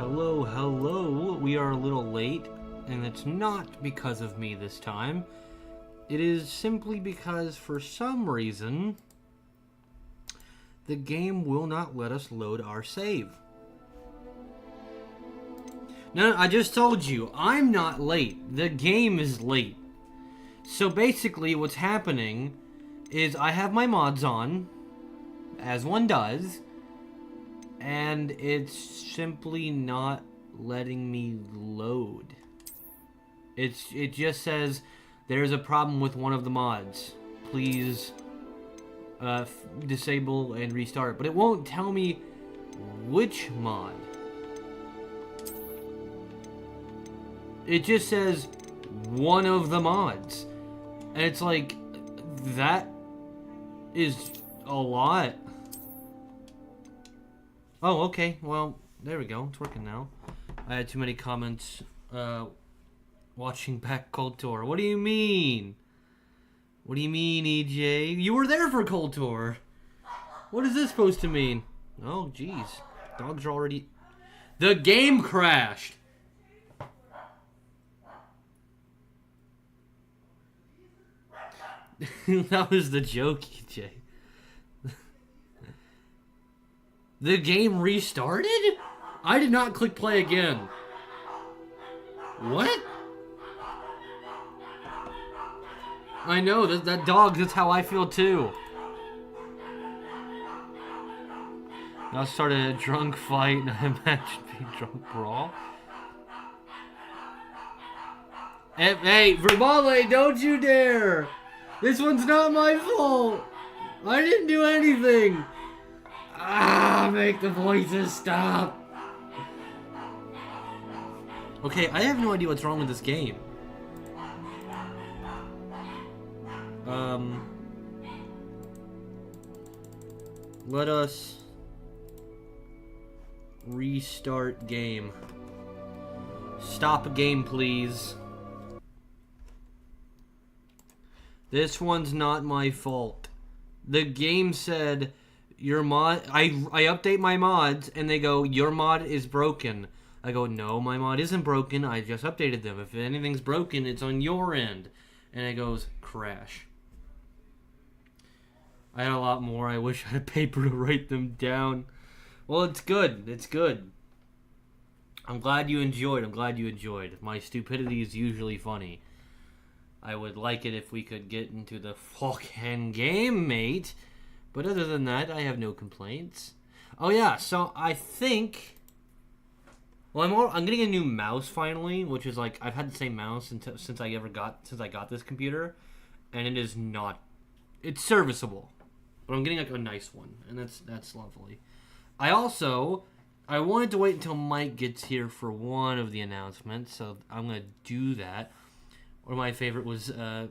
Hello, hello. We are a little late, and it's not because of me this time. It is simply because, for some reason, the game will not let us load our save. No, I just told you, I'm not late. The game is late. So basically, what's happening is I have my mods on, as one does, and it's simply not letting me load. It just says there's a problem with one of the mods. Please disable and restart. But it won't tell me which mod. It just says one of the mods. And it's like, that is a lot. Oh, okay. Well, there we go. It's working now. I had too many comments watching back Cold Tour. What do you mean? What do you mean, EJ? You were there for Cold Tour. What is this supposed to mean? Oh, jeez. Dogs are already... The game crashed! That was the joke, EJ. The game restarted? I did not click play again. What? I know, that dog, that's how I feel too. Now started a drunk fight and I imagined being drunk brawl. Hey, Verbale, don't you dare! This one's not my fault! I didn't do anything! Ah, make the voices stop! Okay, I have no idea what's wrong with this game. Let us restart game. Stop game, please. This one's not my fault. The game said your mod... I update my mods and they go, your mod is broken. I go, no, my mod isn't broken. I just updated them. If anything's broken, it's on your end. And it goes, crash. I had a lot more. I wish I had paper to write them down. Well, it's good. It's good. I'm glad you enjoyed. I'm glad you enjoyed. My stupidity is usually funny. I would like it if we could get into the fucking game, mate. But other than that, I have no complaints. Oh yeah, so I think... Well, I'm getting a new mouse finally, which is like, I've had the same mouse since I got this computer. And it is not... It's serviceable. But I'm getting like a nice one, and that's lovely. I wanted to wait until Mike gets here for one of the announcements, so I'm going to do that. One of my favorite was the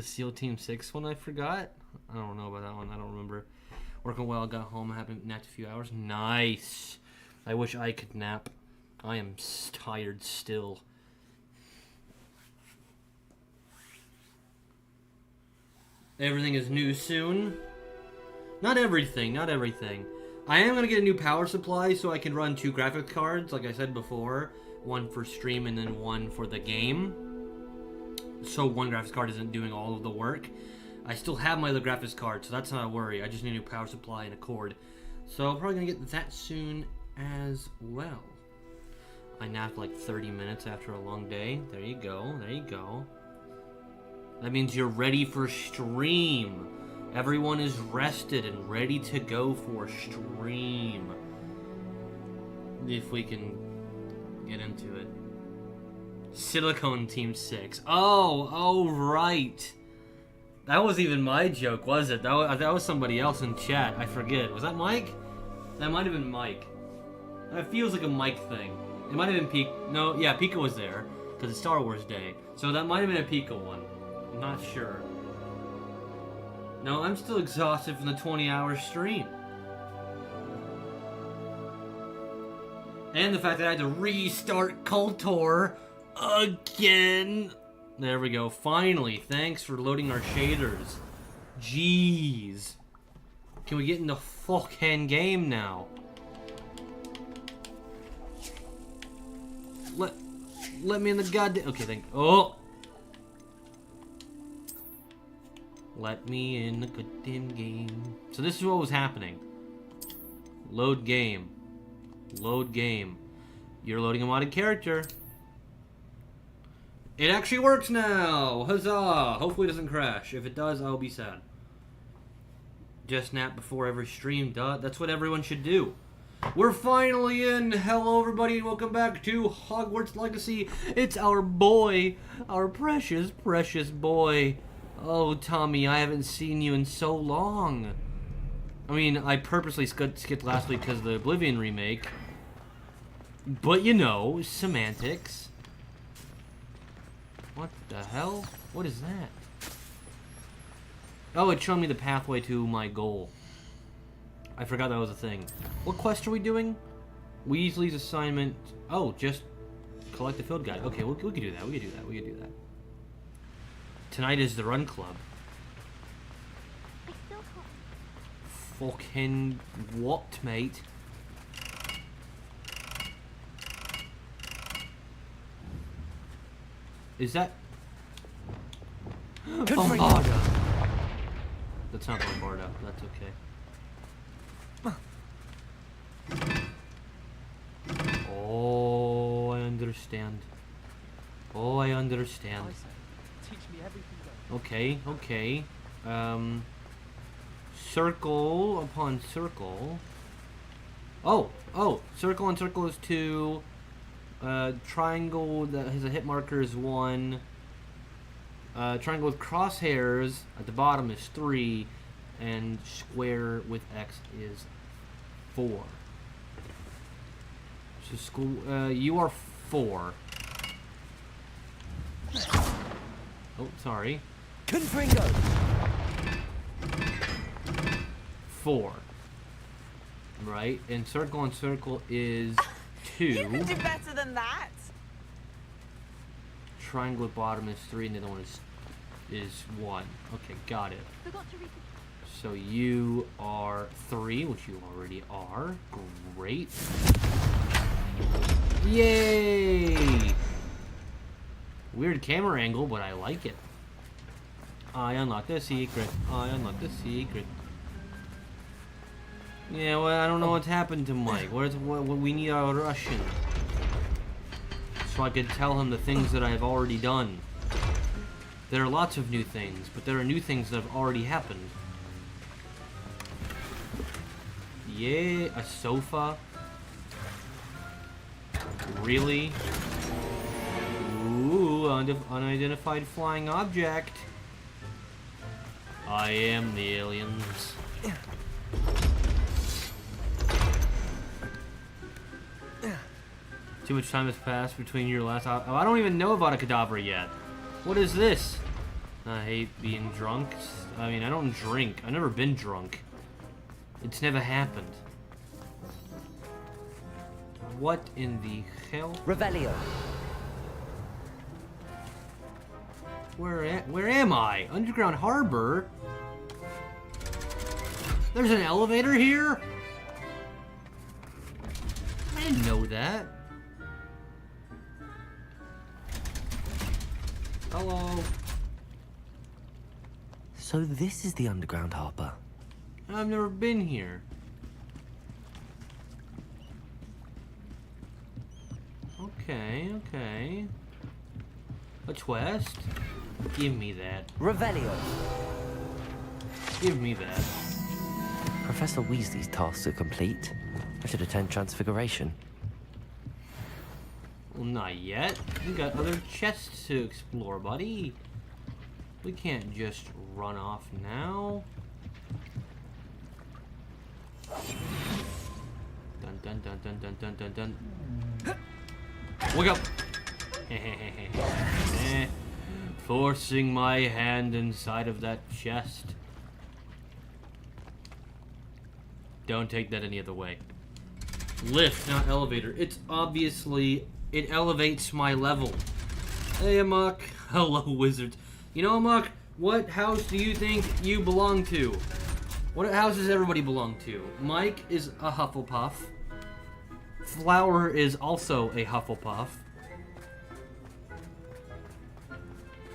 SEAL Team 6 one I forgot. I don't know about that one. I don't remember. Working well, got home, haven't napped a few hours. Nice. I wish I could nap. I am tired still. Everything is new soon. Not everything, not everything. I am going to get a new power supply so I can run 2 graphics cards, like I said before. One for stream and then one for the game. So one graphics card isn't doing all of the work. I still have my other graphics card, so that's not a worry. I just need a new power supply and a cord. So I'm probably going to get that soon as well. I napped like 30 minutes after a long day. There you go, there you go. That means you're ready for stream. Everyone is rested and ready to go for stream. If we can get into it. Silicone Team 6. Oh, right. That wasn't even my joke, was it? That was somebody else in chat. I forget. Was that Mike? That might have been Mike. That feels like a Mike thing. It might have been Pika. No, yeah, Pika was there. Because it's Star Wars Day. So that might have been a Pika one. I'm not sure. No, I'm still exhausted from the 20-hour stream. And the fact that I had to restart Kultor again. There we go. Finally. Thanks for loading our shaders. Jeez. Can we get in the fucking game now? Let me in the goddamn... Okay, Oh! Let me in the goddamn game. So this is what was happening. Load game. Load game. You're loading a modded character. It actually works now! Huzzah! Hopefully it doesn't crash. If it does, I'll be sad. Just nap before every stream, duh. That's what everyone should do. We're finally in! Hello everybody, welcome back to Hogwarts Legacy. It's our boy, our precious, precious boy. Oh, Tommy, I haven't seen you in so long. I mean, I purposely skipped last week because of the Oblivion remake. But you know, semantics. What the hell? What is that? Oh, it's showing me the pathway to my goal. I forgot that was a thing. What quest are we doing? Weasley's assignment. Oh, just collect the field guide. Okay, we could do that. We could do that. We could do that. Tonight is the run club. Fucking what, mate? Is that... Bombarda! That's not Bombarda. That's okay. Oh, I understand. Oh, I understand. Okay, okay. Circle upon circle. Oh, circle on circle is 2. Triangle that has a hit marker is 1. Triangle with crosshairs at the bottom is 3. And square with X is 4. So school, you are 4. Oh, sorry. Confringo. 4. Right, and circle on circle is 2. You can do better than that. Triangle at bottom is 3, and the other one is 1. Okay, got it. So you are 3, which you already are. Great. Yay! Weird camera angle, but I like it. I unlocked the secret. I unlocked the secret. Yeah, well, I don't know what's happened to Mike. What we need a Russian. So I could tell him the things that I have already done. There are lots of new things, but there are new things that have already happened. Yeah, a sofa. Really? Ooh, unidentified flying object. I am the aliens. Too much time has passed between your last... Oh, I don't even know about a cadaver yet. What is this? I hate being drunk. I mean, I don't drink. I've never been drunk. It's never happened. What in the hell? Revelio. Where am I? Underground Harbor? There's an elevator here? I didn't know that. Hello. So this is the underground harbor. I've never been here. Okay, okay. A quest? Give me that. Revelio. Give me that. Professor Weasley's tasks are complete. I should attend Transfiguration. Well, not yet. We got other chests to explore, buddy. We can't just run off now. Dun dun dun dun dun dun dun dun. Wake up! Forcing my hand inside of that chest. Don't take that any other way. Lift, not elevator. It's obviously... It elevates my level. Hey, Amok. Hello, wizards. You know, Amok, what house do you think you belong to? What house does everybody belong to? Mike is a Hufflepuff. Flower is also a Hufflepuff.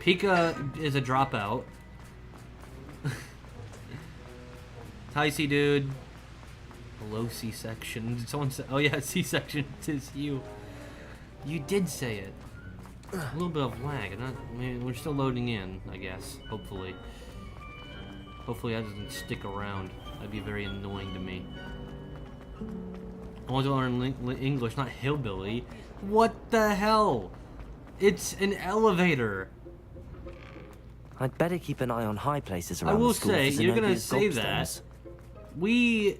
Pika is a dropout. Ticey, dude. Hello, C-section. Did someone say... Oh, yeah, C-section. It is you. You did say it. A little bit of lag. I mean, we're still loading in, I guess. Hopefully. Hopefully that doesn't stick around. That'd be very annoying to me. I want to learn English, not hillbilly. What the hell? It's an elevator. I'd better keep an eye on high places around I will the school. say, for you're gonna Zenobia's say gobstones. that. We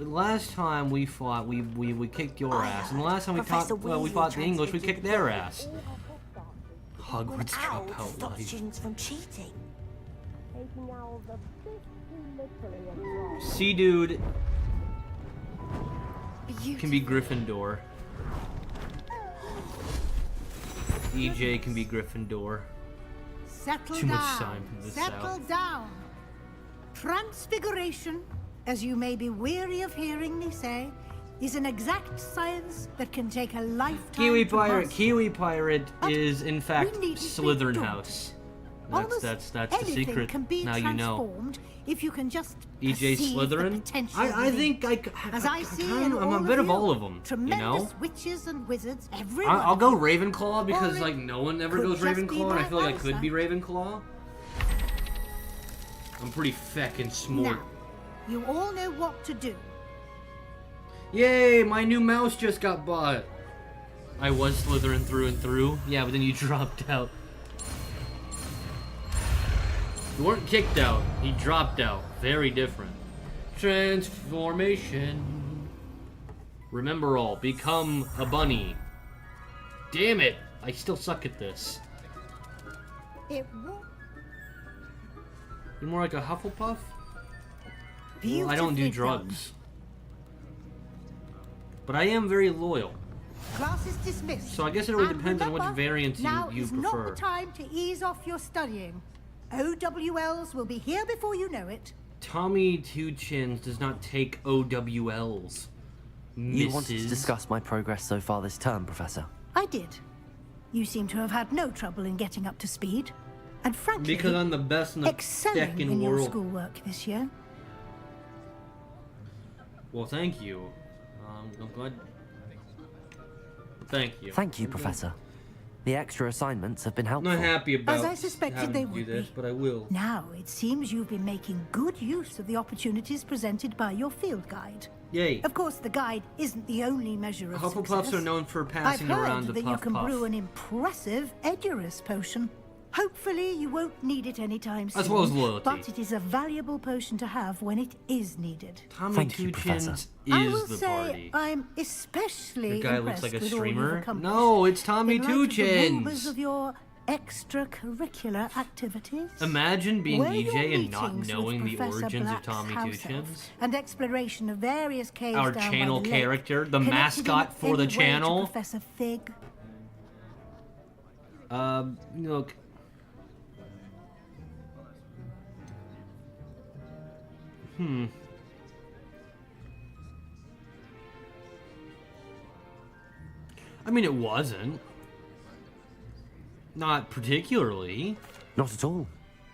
last time we fought, we kicked your ass, and the last time we Professor we Weasley fought the English, we transmitted kicked their ass. Hogwarts Owl dropout stop life. students from cheating. C dude can be Gryffindor. EJ can be Gryffindor. Settle Too down. much time from the Settle south. down. Transfiguration, as you may be weary of hearing me say, is an exact science that can take a lifetime Kiwi to Pirate. master. Kiwi Pirate But is in fact we needn't be Slytherin daunted. House. Almost That's the anything secret. can be Now you know. transformed if you can just EJ perceive the Slytherin. potential I within. think As I see in I'm a all bit of you, all of them. You tremendous know. witches and wizards, everyone. I'll go Ravenclaw because Or like it no one ever could goes just be Ravenclaw, and I my feel like I could answer. be Ravenclaw. I'm pretty feckin' smart. Now, you all know what to do. Yay! My new mouse just got bought. I was Slytherin through and through. Yeah, but then you dropped out. You weren't kicked out. He dropped out. Very different. Transformation. Remember all. Become a bunny. Damn it! I still suck at this. It won't You're more like a Hufflepuff? be I don't do beautifully done. drugs. But I am very loyal. Class is dismissed. So I guess it really And depends on which remember, variants now you is prefer. not the time to ease off your studying. OWLs will be here before you know it. Tommy Two Chins does not take OWLs. You wanted to Mrs. discuss my progress so far this term, Professor. I did. You seem to have had no trouble in getting up to speed. And frankly, Because I'm the best in the excelling second in your world. schoolwork this year. Well, thank you. I'm glad. Thank you. Thank you, I'm good. Professor. The extra assignments have been I'm helpful. not happy about As I suspected having they to do would this, be. but I will. Now, it seems you've been making good use of the opportunities presented by your field guide. Yay. Of course, the guide isn't the only measure of Hufflepuffs success. are known for I've passing heard around the that puff you can puff. brew an impressive Edurus potion. Hopefully, you won't need it anytime soon. As well as loyalty. But it is a valuable potion to have when it is needed. Tommy Thank Two you, Professor. Chins I is will the say party. I'm especially The guy looks impressed like a with all you've streamer. accomplished. No, it's Tommy In light Two of the rumors Chins. of your extracurricular activities. Imagine being Were your EJ and not meetings with knowing the Professor origins Black's of Tommy Two house elf Chins. and exploration of various caves Our down by channel the lake character, the connected in mascot for the any way to channel. Professor Fig. Look. I mean, it wasn't. Not particularly. Not at all.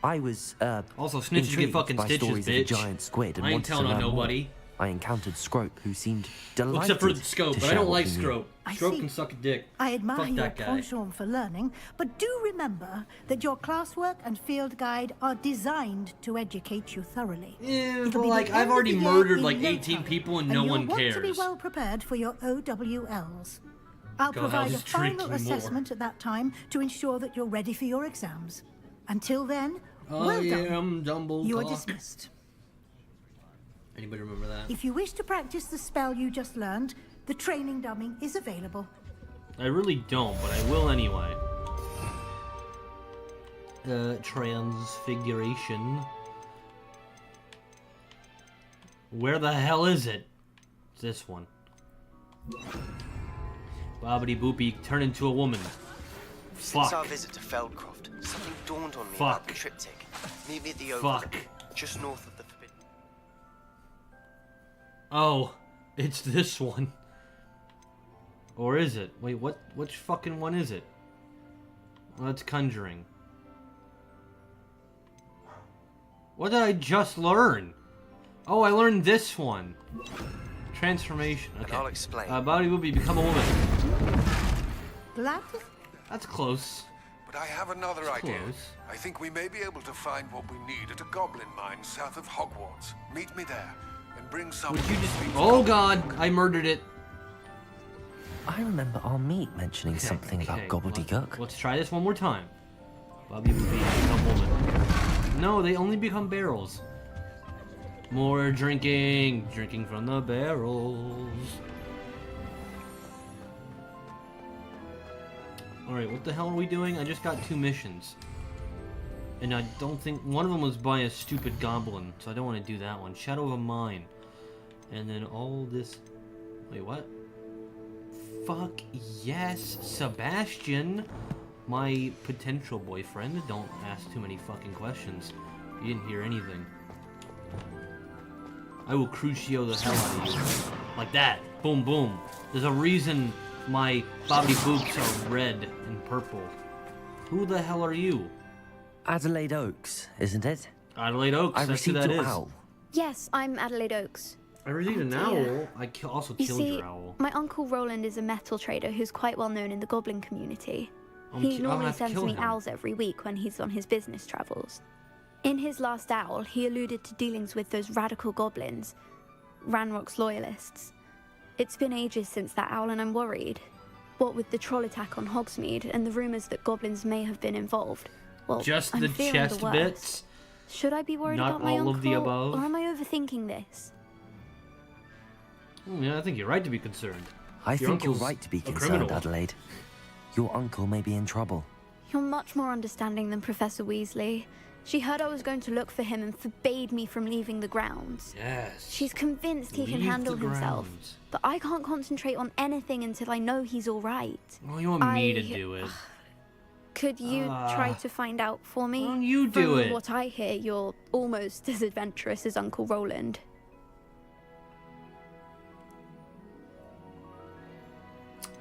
I was, Also, snitches get intrigued fucking by stitches, stories of a bitch. giant squid and I ain't wanted to telling on learn more. nobody. I encountered Scrope, who seemed delighted Except for the Scope, to but I share don't what like he knew. Scrope. I Scrope see. can suck a dick. I admire Fuck your that guy. penchant for learning, but do remember that your classwork and field guide are designed to educate you thoroughly. Yeah, It'll but be like, the I've end of already the year murdered in like no 18 time, people and and no you'll one want to be cares. well prepared for your OWLs. I'll God, provide a just drinking final more. assessment at that time to ensure that you're ready for your exams. Until then, well I done. am Dumbledore. You are dismissed. Anybody remember that? If you wish to practice the spell you just learned, the training dummy is available. I really don't, but I will anyway. Transfiguration. Where the hell is it? It's this one. Bobbity boopy, turn into a woman. Since our Fuck. visit to Feldcroft, something dawned on me Fuck. about the triptych. Meet me at the Fuck. overlook, just north of the forbidden. Oh, it's this one. Or is it? Wait, which fucking one is it? Well, that's conjuring. What did I just learn? Oh, I learned this one. Transformation. Okay. And I'll explain. Body will become a woman. Glad to... That's close. But I have another That's idea. close. I think we may be able to find what we need at a goblin mine south of Hogwarts. Meet me there and bring some. Would you just... Oh god, I murdered it. I remember our meet mentioning something about gobbledygook. Let's try this one more time. Bobby will become a woman. No, they only become barrels. More drinking. Drinking from the barrels. Alright, what the hell are we doing? I just got 2 missions. And I don't think... One of them was by a stupid goblin, so I don't want to do that one. Shadow of a Mine. And then all this... Wait, what? Fuck yes, Sebastian! My potential boyfriend. Don't ask too many fucking questions. You didn't hear anything. I will crucio the hell out of you. Like that. Boom, boom. There's a reason my Bobby Boots are red and purple. Who the hell are you? Adelaide Oaks, isn't it? Adelaide Oaks, I that's who received that your is. owl. Yes, I'm Adelaide Oaks. I received an dear. owl. I also You killed see, your owl. my uncle Roland is a metal trader who's quite well known in the goblin community. I'm He gonna normally have to sends kill me him. owls every week when he's on his business travels. In his last owl, he alluded to dealings with those radical goblins, Ranrock's loyalists. It's been ages since that owl and I'm worried. What with the troll attack on Hogsmeade and the rumours that goblins may have been involved. Well, Just I'm the fearing chest the worst. bits? Should I be worried Not about my all uncle, of the above? or am I overthinking this? Yeah, I think you're right to be concerned. I Your think you're uncle's right to be a concerned, criminal. Adelaide. Your uncle may be in trouble. You're much more understanding than Professor Weasley. She heard I was going to look for him and forbade me from leaving the grounds. Yes. She's convinced he can Leave handle the himself. grounds. But I can't concentrate on anything until I know he's all right. Well, you want me to I- do it. Could you try to find out for me? Why don't you do From it? what I hear, you're almost as adventurous as Uncle Roland.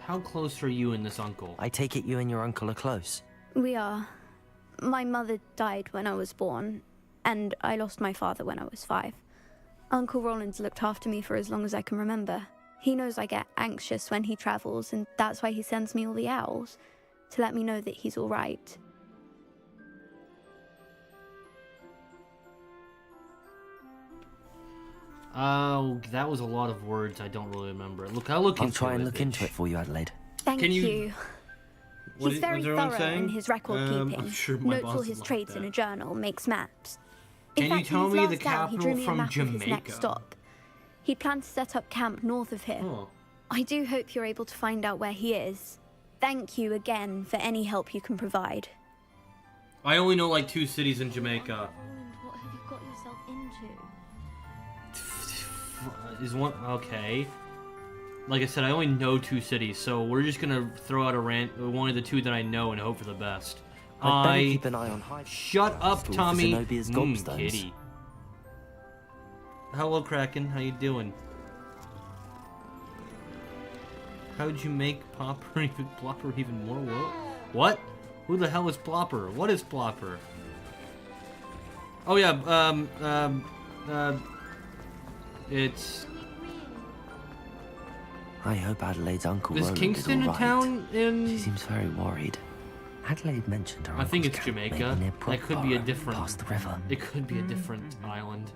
How close are you and this uncle? I take it you and your uncle are close. We are. My mother died when I was born, and I lost my father when I was 5. Uncle Roland's looked after me for as long as I can remember. He knows I get anxious when he travels, and that's why he sends me all the owls, to let me know that he's all right. Oh, that was a lot of words. I don't really remember. Look, I'll look I'll into try it. and look into bitch. it for you, Adelaide. Thank Can you- you. What He's is- very what's everyone thorough saying? in his record keeping. I'm sure my Notes boss all is his like traits that. in a journal, makes maps. Can In you fact, tell in his me the last owl, he drew capital me a from map of his Jamaica? next stop. He planned to set up camp north of here. Oh. I do hope you're able to find out where he is. Thank you again for any help you can provide. I only know like 2 cities in Jamaica. Roland, what have you got yourself into? Is one okay? Like I said, I only know 2 cities, so we're just gonna throw out a one of the 2 that I know and hope for the best. I'd better keep an eye on Shut up, for Tommy. Zenobia's gobstones. Kitty. Hello, Kraken. How you doing? How'd you make Plopper even more? What? Who the hell is Plopper? What is Plopper? Oh yeah, it's... I hope Adelaide's uncle Is Roland Kingston is a all right. town She in... seems very worried. Adelaide mentioned her I think uncle's it's camp may be Jamaica. near That could be a Brockborough, different... past the river. It could be a different island.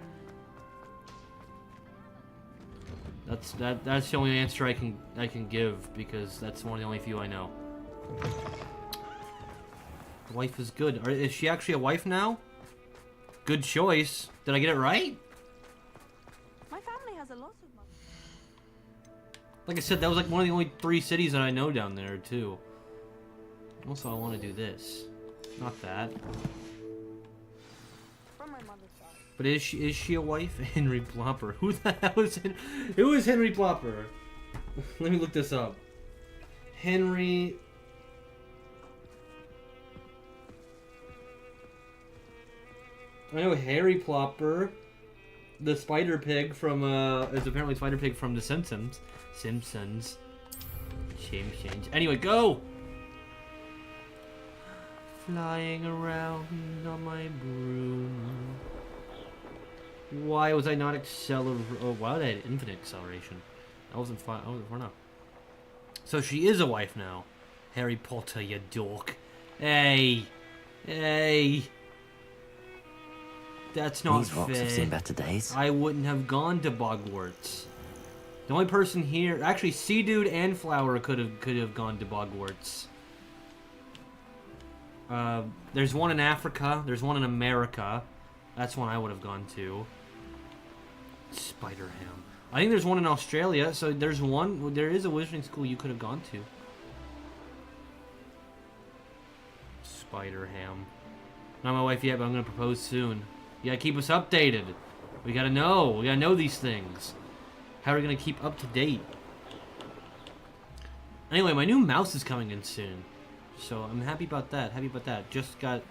That's the only answer I can give, because that's one of the only few I know. Wife is good. Is she actually a wife now? Good choice. Did I get it right? My family has a lot of money. Like I said, that was like one of the only 3 cities that I know down there too. Also, I want to do this, not that. From my mother's side. But is she a wife? Henry Plopper. Who the hell is who is Henry Plopper? Let me look this up. Henry. I know Harry Plopper, the Spider Pig from is apparently Spider Pig from The Simpsons. Simpsons. Anyway, go. flying around on my broom. Why was I not accelerating? Oh, wow, I had infinite acceleration. I wasn't fine. I wasn't far enough. So she is a wife now. Harry Potter, you dork. Hey. Hey. That's not These rocks have fair. seen better days. I wouldn't have gone to Hogwarts. The only person here, actually, Sea Dude and Flower could have gone to Hogwarts. There's one in Africa. There's one in America. That's one I would have gone to. Spider-Ham. I think there's one in Australia. So there's one. There is a wizarding school you could have gone to. Spider-Ham. Not my wife yet, but I'm gonna propose soon. You gotta keep us updated. We gotta know. We gotta know these things. How are we gonna keep up to date? Anyway, my new mouse is coming in soon, so I'm happy about that. Happy about that. Just got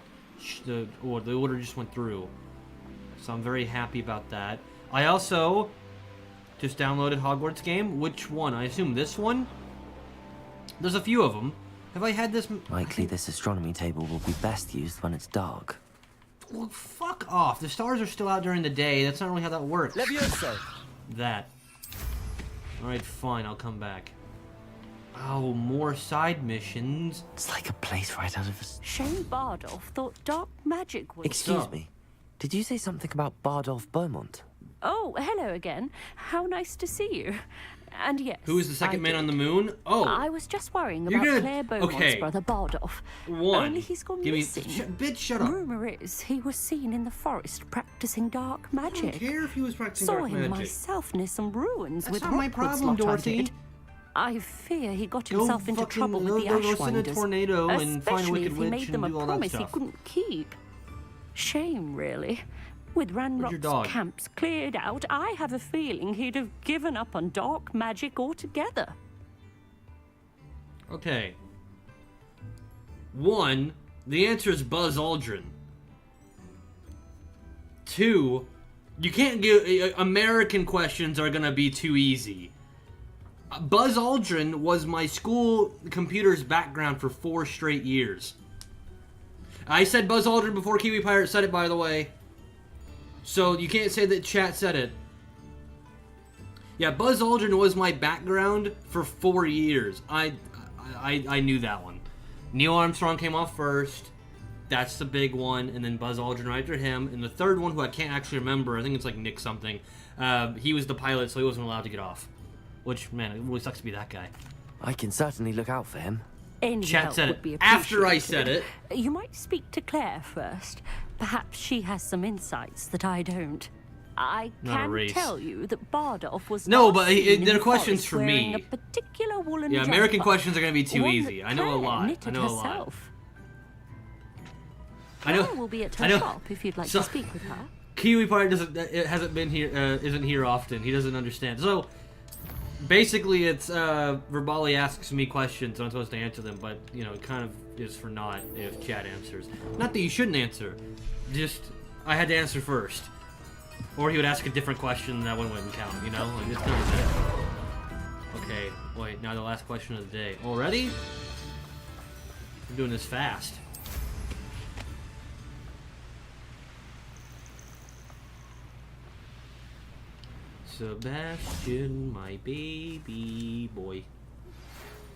the order just went through, so I'm very happy about that. I also just downloaded Hogwarts game. Which one? I assume this one. There's a few of them. Have I had this? Likely this astronomy table will be best used when it's dark. Well, fuck off. The stars are still out during the day. That's not really how that works. Levioso. That. Alright, fine. I'll come back. Oh, more side missions. It's like a place right out of a... Shane Bardolph thought dark magic was... Excuse me. Did you say something about Bardolph Beaumont? Oh, hello again. How nice to see you. And yes, Who is the second I man did. on the moon? Oh. I was just worrying You're about gonna- Claire Beaumont's okay. brother Bardolph. One. Only he's gone Give me... missing. Bitch, shut up. Rumor is he was seen in the forest practicing dark I magic. don't care if he was practicing Saw dark him magic. myself near some ruins That's with not my Rockwood's problem, lot I Dorothy. did. I fear he got Go himself into fucking- trouble with the go send a Ashwinders, tornado and find a especially wicked if he witch made and them a do all that promise he stuff. couldn't keep. Shame, really. With your Ranrock's dog? camps cleared out, I have a feeling he'd have given up on dark magic altogether. Okay. One, the answer is Buzz Aldrin. Two, you can't give... American questions are gonna be too easy. Buzz Aldrin was my school computer's background for 4 straight years. I said Buzz Aldrin before Kiwi Pirate said it, by the way. So you can't say that chat said it. Yeah, Buzz Aldrin was my background for 4 years. I knew that one. Neil Armstrong came off first. That's the big one. And then Buzz Aldrin right after him. And the third one, who I can't actually remember, I think it's like Nick something. He was the pilot, so he wasn't allowed to get off. Which, man, it really sucks to be that guy. I can certainly look out for him. Any Chat help said would it be after I said appreciated. it. You might speak to Claire first. Perhaps she has some insights that I don't. I Not a can race. tell you that Bardolph was No, last but seen in there are the questions forest for wearing me. a particular woolen Yeah, American jumper, questions are going to be too one easy. that I know a Claire lot. I knitted know a lot. herself. I know. Claire will be at I her know. shop if you'd like So- to speak with her. Kiwi Pirate hasn't been here, isn't here often. He doesn't understand. So, basically, it's Verbali asks me questions, and I'm supposed to answer them, but you know, it kind of is for naught if chat answers. Not that you shouldn't answer, just I had to answer first, or he would ask a different question, and that one wouldn't count. You know, like it's kind of that. Okay, wait. Now the last question of the day. Already? I'm doing this fast. Sebastian, my baby boy.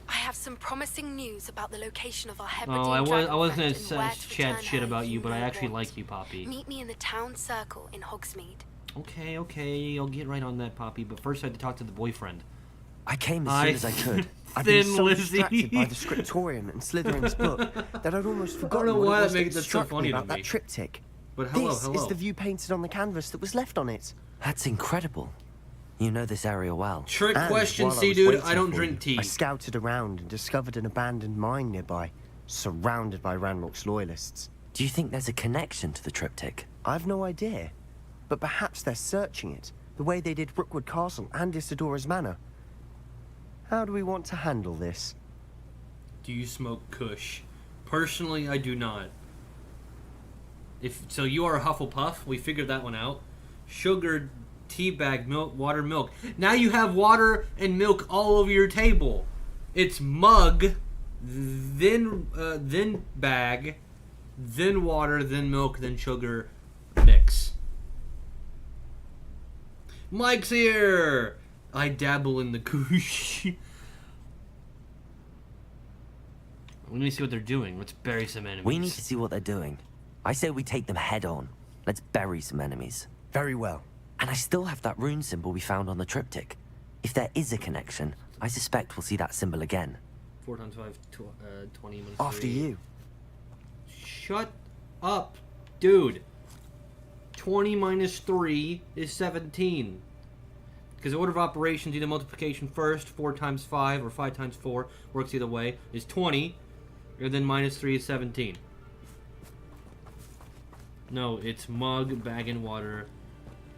I have some promising news about the location of our Oh, Hebridean I was gonna and where to chat return shit her about you, but I know actually what. like you, Poppy. Meet me in the town circle in Hogsmeade. Okay, I'll get right on that, Poppy. But first, I had to talk to the boyfriend. I came as soon as I could. I've been Thin so Lizzie. distracted by the Scriptorium and Slytherin's book that I'd almost forgotten know what why it that was makes that it so struck funny me to about me. that triptych. But hello, This hello. is the view painted on the canvas that was left on it. That's incredible. You know this area well. Trick And question, while I see, was dude. waiting I don't for drink you, tea. I scouted around and discovered an abandoned mine nearby, surrounded by Ranrock's loyalists. Do you think there's a connection to the triptych? I've no idea, but perhaps they're searching it, the way they did Brookwood Castle and Isidora's Manor. How do we want to handle this? Do you smoke Kush? Personally, I do not. If so, you are a Hufflepuff. We figured that one out. Sugar, tea bag, milk, water, milk. Now you have water and milk all over your table. It's mug, then bag, then water, then milk, then sugar mix. Mike's here! I dabble in the koosh. Let me see what they're doing. Let's bury some enemies. We need to see what they're doing. I say we take them head on. Let's bury some enemies. Very well. And I still have that rune symbol we found on the triptych. If there is a connection, I suspect we'll see that symbol again. 4 times 5, 20 minus After 3. you. Shut up, dude. 20 minus 3 is 17. Because the order of operations, either multiplication first, 4 times 5, or 5 times 4, works either way, is 20. And then minus 3 is 17. No, it's mug, bag, and water.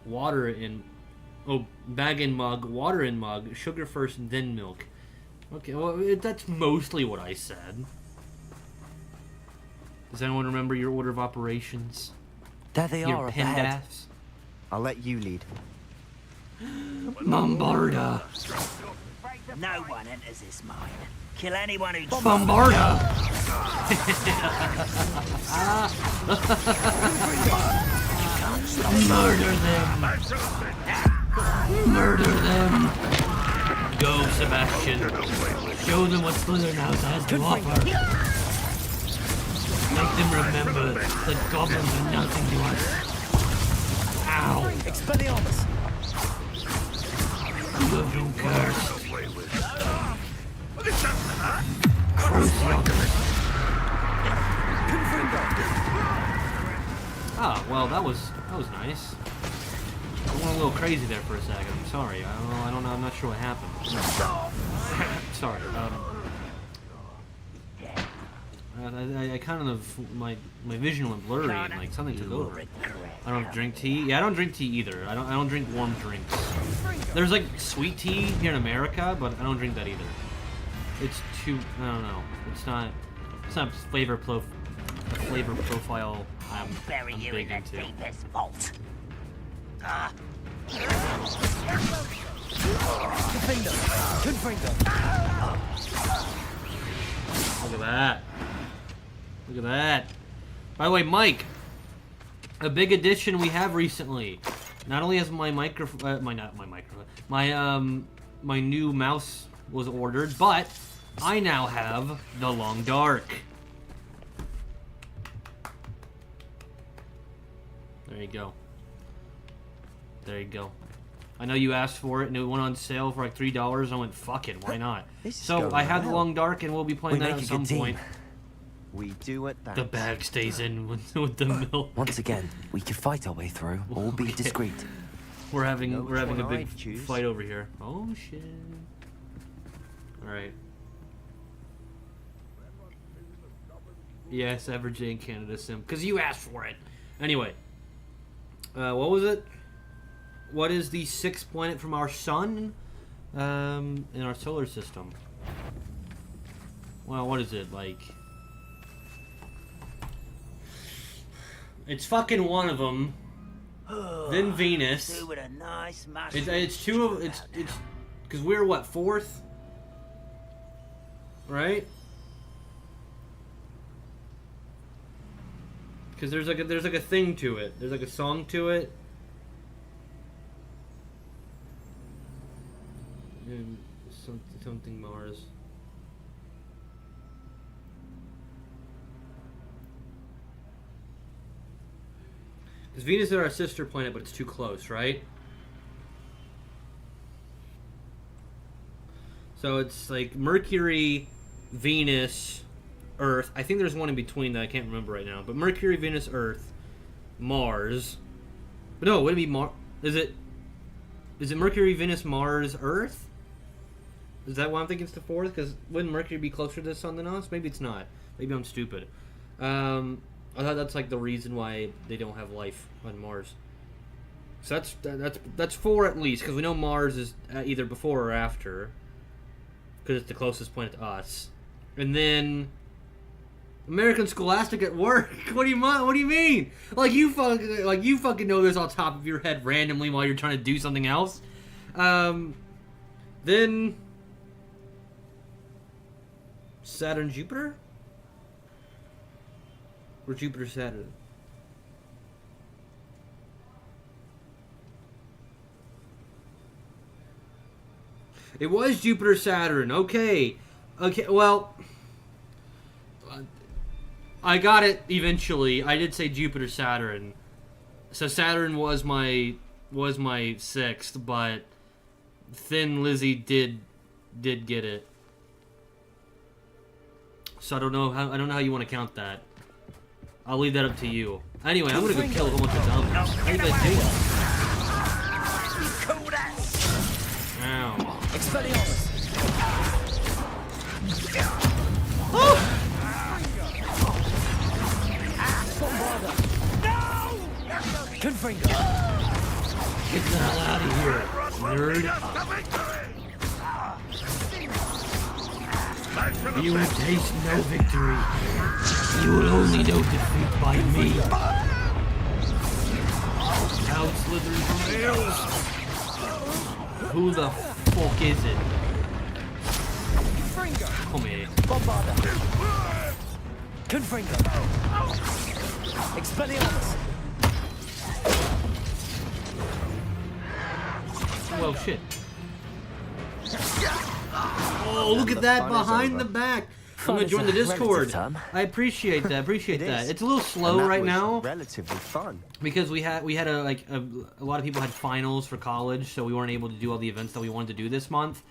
Water in... Oh, bag and mug, water and mug, sugar first, and then milk. Okay, well, that's mostly what I said. Does anyone remember your order of operations? There they Your are up ahead. PEMDAFs? I'll let you lead. Bombarda! No one enters this mine. Kill anyone who... Bombarda! Murder them! Murder them! Go, Sebastian. Show them what Slytherin House has to offer. Make them remember that goblins are nothing to us. Ow! Expelliarmus! You have been cursed. Ah, well, that was nice. I went a little crazy there for a second. I'm sorry. I don't know. I'm not sure what happened. Sorry. I kind of my vision went blurry and like something took over. I don't drink tea. Yeah, I don't drink tea either. I don't drink warm drinks. There's like sweet tea here in America, but I don't drink that either. It's too. I don't know. It's not flavor profile. I'm big into. Vault. Look at that. Look at that. By the way, Mike, a big addition we have recently. Not only has my my new mouse was ordered, but I now have the Long Dark. There you go. There you go. I know you asked for it, and it went on sale for like $3. I went, fuck it, why not? So I have the Long Dark, and we'll be playing that at some point. We do it that. The bag stays in with the milk. Once again, we could fight our way through, or be discreet. We're having a big fight over here. Oh shit! All right. Yes, Everjane Canada Sim, because you asked for it. Anyway, what was it? What is the 6th planet from our sun in our solar system? Well, what is it like? It's fucking one of them. Then Venus. It's two of it's because we're what, 4th, right? Because there's like a thing to it. There's like a song to it. And something Mars. Because Venus is our sister planet, but it's too close, right? So it's like Mercury, Venus, Earth. I think there's one in between that I can't remember right now. But Mercury, Venus, Earth, Mars. But no, would it be Mars? Is it Mercury, Venus, Mars, Earth? Is that why I'm thinking it's the 4th? Because wouldn't Mercury be closer to the sun than us? Maybe it's not. Maybe I'm stupid. I thought that's like the reason why they don't have life on Mars. So that's 4 at least, because we know Mars is either before or after, because it's the closest planet to us. And then American Scholastic at work. What do you mean? Like you fucking know this off the top of your head randomly while you're trying to do something else. Then Saturn, Jupiter. Or Jupiter, Saturn. It was Jupiter, Saturn. Okay. Okay, well... I got it eventually. I did say Jupiter, Saturn. So Saturn was my 6th, but Thin Lizzy did get it. So I don't know how you want to count that. I'll leave that up to you. Anyway, I'm gonna go kill a whole bunch of zombies. How you guys doing? Ow. Expelliarmus. Oh! Confringo. Get the hell out of here, nerd. You will taste no victory. You will only know defeat by me. Out slithering from hills. Who the fuck is it? Come here. Bombarda. Confringo. Expelliarmus. Well, shit. Oh, look at that behind the back. I'm gonna join the Discord. I appreciate that. Appreciate that. It's a little slow right now. Relatively fun. Because we had a lot of people had finals for college, so we weren't able to do all the events that we wanted to do this month.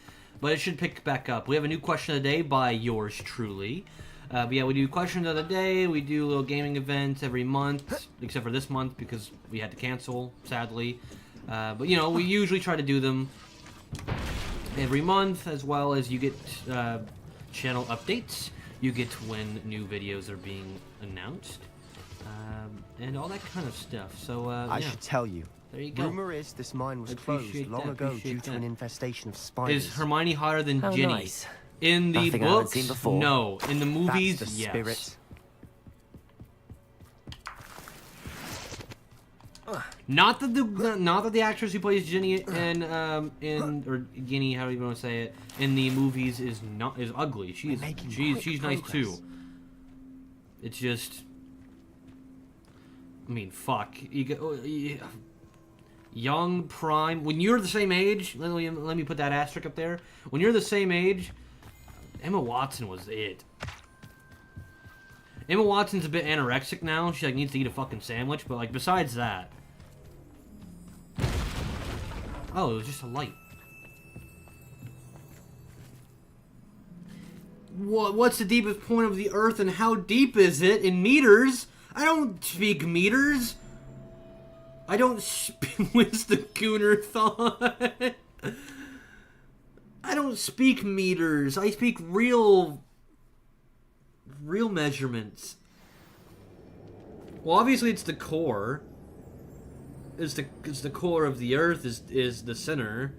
But it should pick back up. We have a new question of the day by yours truly. But yeah, we do questions of the day. We do little gaming events every month, except for this month because we had to cancel, sadly. But you know, we usually try to do them every month, as well as you get channel updates. You get when new videos are being announced, and all that kind of stuff. So I should tell you. There you go. Rumor is this mine was closed long ago due to an infestation of Is spiders. Hermione hotter than How Ginny? nice. In the Nothing I haven't books, seen before. no. In the movies, That's the yes. spirit. Not that the actress who plays Ginny in or Ginny, however you want to say it, in the movies is ugly. She's nice too. It's just, I mean, fuck. Young prime. When you're the same age, let me put that asterisk up there. When you're the same age, Emma Watson was it. Emma Watson's a bit anorexic now. She like needs to eat a fucking sandwich, but like besides that. Oh, it was just a light. What's the deepest point of the Earth and how deep is it in meters? I don't speak meters. I don't what's the Gooner thought? I don't speak meters. I speak real measurements. Well, obviously it's the core. It's the core of the Earth is the center.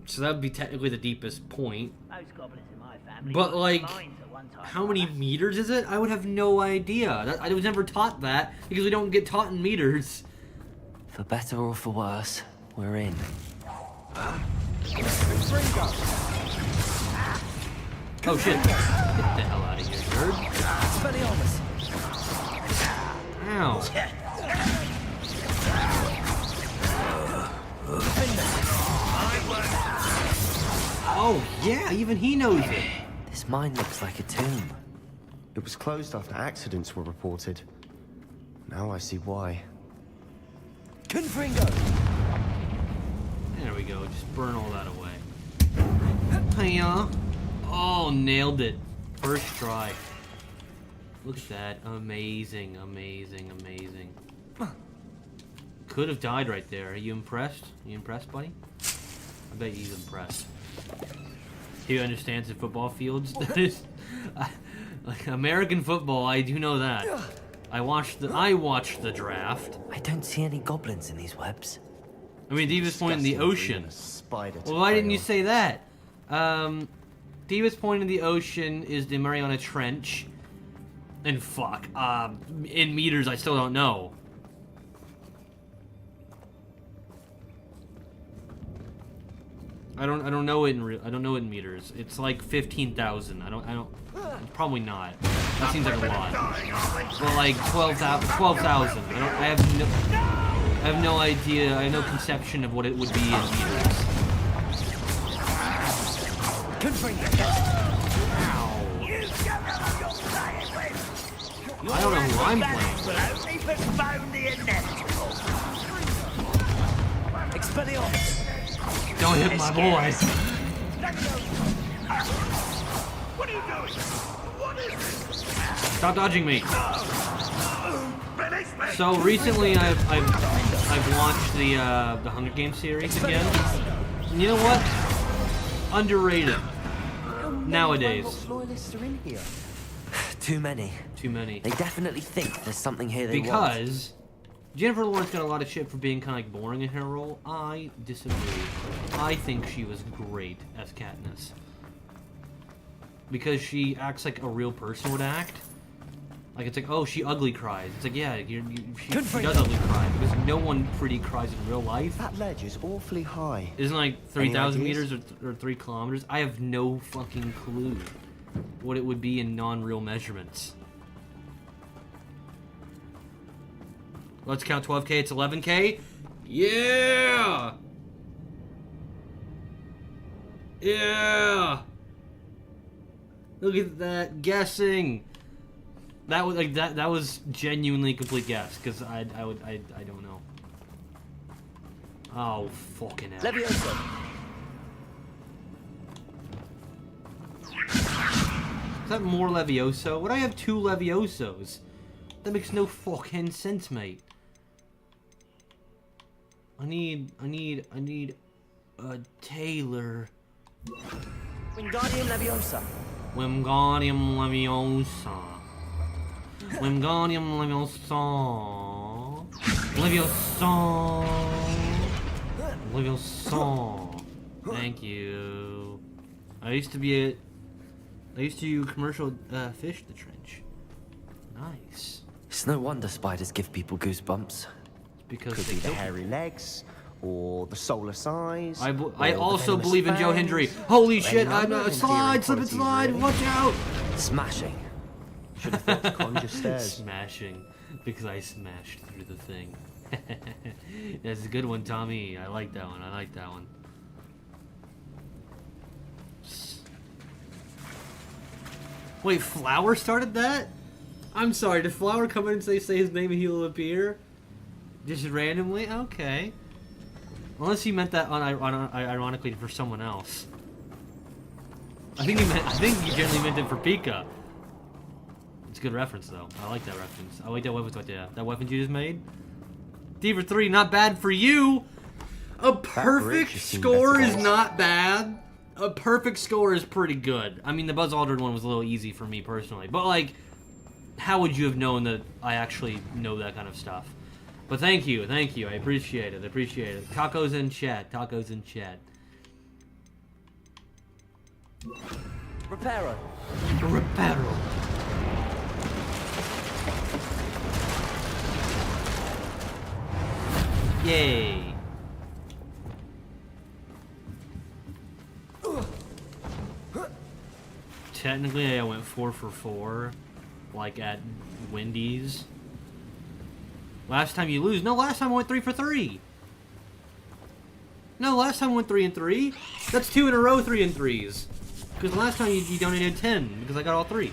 So that would be technically the deepest point. Most goblins in my family. But like, Mines at one time how or many other. meters is it? I would have no idea. I was never taught that because we don't get taught in meters. For better or for worse, we're in. Oh shit! Get the hell out of here, nerd! Expelliarmus. Ow! Oh yeah, even he knows it. This mine looks like a tomb. It was closed after accidents were reported. Now I see why. Confringo. There we go. Just burn all that away. Hiya! Oh, nailed it. First try. Look at that. Amazing, amazing, amazing. Could have died right there. Are you impressed? You impressed, buddy? I bet he's impressed. He understands the football fields. Like American football, I do know that. I watched the draft. I don't see any goblins in these webs. I mean, deepest point in the ocean. Spider Well, why didn't you say that? Deepest point in the ocean is the Mariana Trench. And fuck, in meters, I still don't know. I don't know it in meters. It's like 15,000. I don't. Probably not. That seems like a lot. Well, like 12,000. I have no idea. I have no conception of what it would be in meters. I don't know who I'm playing. Don't hit my boy. What are you doing? What is this? Stop dodging me. So recently, I've launched the Hunger Games series again. And you know what? Underrated. Nowadays. Loyalists are in here. Too many. Too many. They definitely think there's something here they want. Because Jennifer Lawrence got a lot of shit for being kind of like boring in her role. I disagree. I think she was great as Katniss. Because she acts like a real person would act. Like, it's like, oh, she ugly cries. It's like, yeah, she does ugly cry. Because no one pretty cries in real life. That ledge is awfully high. Isn't it like 3,000 meters or 3 kilometers? I have no fucking clue what it would be in non-real measurements. Let's count 12K, it's 11K. Yeah! Yeah! Look at that, guessing. That was like that was genuinely a complete guess, because I don't know. Oh, fucking hell. Leviosa. Is that more Levioso? Would I have 2 Leviosos? That makes no fucking sense, mate. I need a tailor. Wingardium Leviosa. Wingardium Leviosa. Wingardium Leviosa. Leviosa. Thank you. I used to do commercial fish the trench. Nice. It's no wonder spiders give people goosebumps. Because Could they be the don't. hairy legs, or the solar size. I also believe in Joe Hendry. Holy shit! I'm a slide, slip and slide. Really. Watch out! Smashing. Should have thought to conjure stairs. Smashing, because I smashed through the thing. That's a good one, Tommy. I like that one. I like that one. Wait, Flower started that? I'm sorry. Did Flower come in and say his name and he will appear? Just randomly? Okay. Unless he meant that ironically for someone else. I think he generally meant it for Pika. It's a good reference though. I like that reference. I like that weapon right there. That weapon you just made. D for 3, not bad for you. A perfect score is not bad. A perfect score is pretty good. I mean, the Buzz Aldrin one was a little easy for me personally, but like, how would you have known that I actually know that kind of stuff? But thank you, I appreciate it, Tacos in chat, Reparo. Yay. Technically, I went 4 for 4, like at Wendy's. Last time you lose. No, last time I went 3 for 3. No, last time I went 3 and 3. That's 2 in a row, 3 and 3s. Because last time you donated 10, because I got all 3.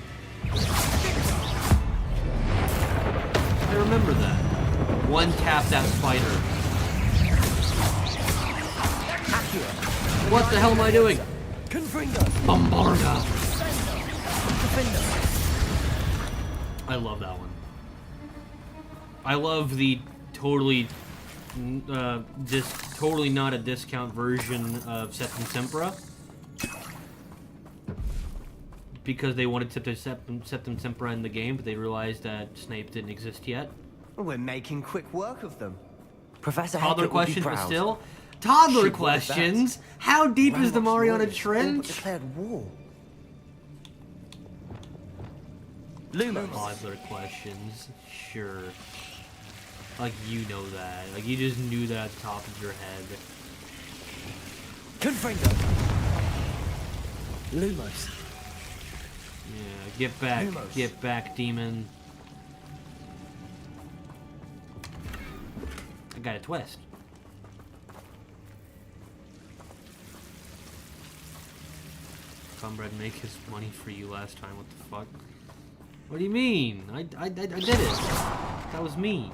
I remember that. One tap that spider. What the hell am I doing? Bombarda. I love that one. I love the totally not a discount version of Septum Sempra. Because they wanted to put Septum Sempra in the game, but they realized that Snape didn't exist yet. We're making quick work of them. Professor Toddler Hackett would be questions, but proud. still. Toddler Should work questions? How deep is the Mariana All Trench? but declared war. Toddler questions, sure. Like, you know that. Like, you just knew that at the top of your head. Confringo. Lumos. Yeah, get back, demon. I got a twist. Comrade make his money for you last time. What the fuck? What do you mean? I did it. That was me.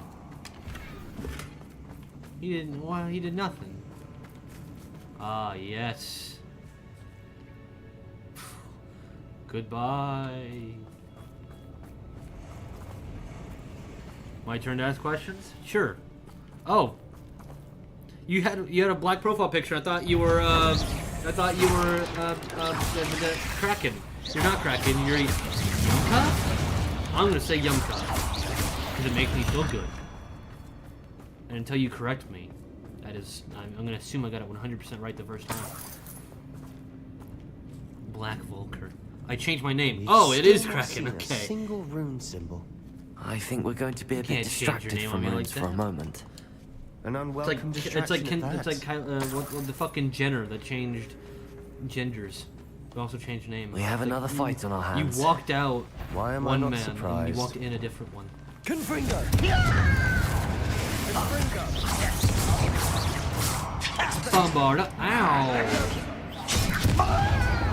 He didn't. Well, he did nothing. Ah, yes. Goodbye. My turn to ask questions? Sure. Oh. You had a black profile picture. I thought you were Kraken. You're not Kraken, you're Yumka? I'm gonna say Yumka. Because it makes me feel good. And until you correct me, that is, I'm gonna assume I got it 100% right the first time. Black Volker. I changed my name. Oh, it is Kraken, okay. A single rune symbol. I think we're going to be a bit distracted from runes for a moment. An unwelcome distraction. It's like what the fucking Jenner that changed genders. We also changed name. We have another fight on our hands. You walked out Why am one I not man surprised? and you walked in a different one. Confringo! Bombarda! Ow!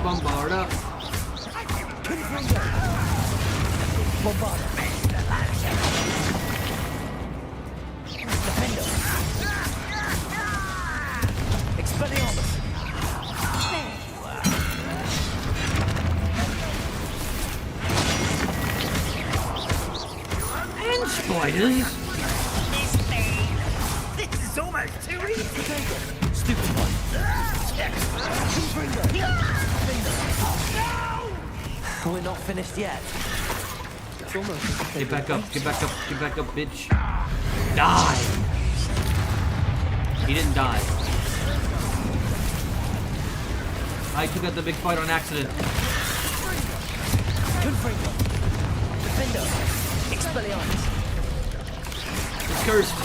Bombarda! Bombarda! Defender! Expelliarmus! And spiders! This is almost too easy! Stupid one! We're not finished yet. It's almost Get back up, bitch. Die! He didn't die. I took out the big fight on accident. Confringo! Defender! Expelliarmus! It's cursed.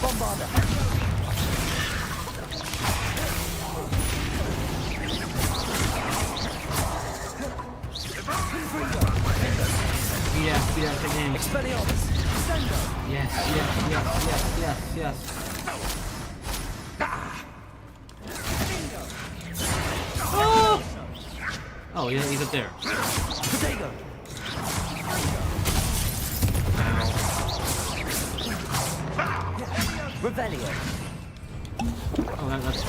Bombarda! Yeah, take names. Expelliarmus! Yes. Oh! Oh, yeah, he's up there. Protego! Revelio! Oh, that's...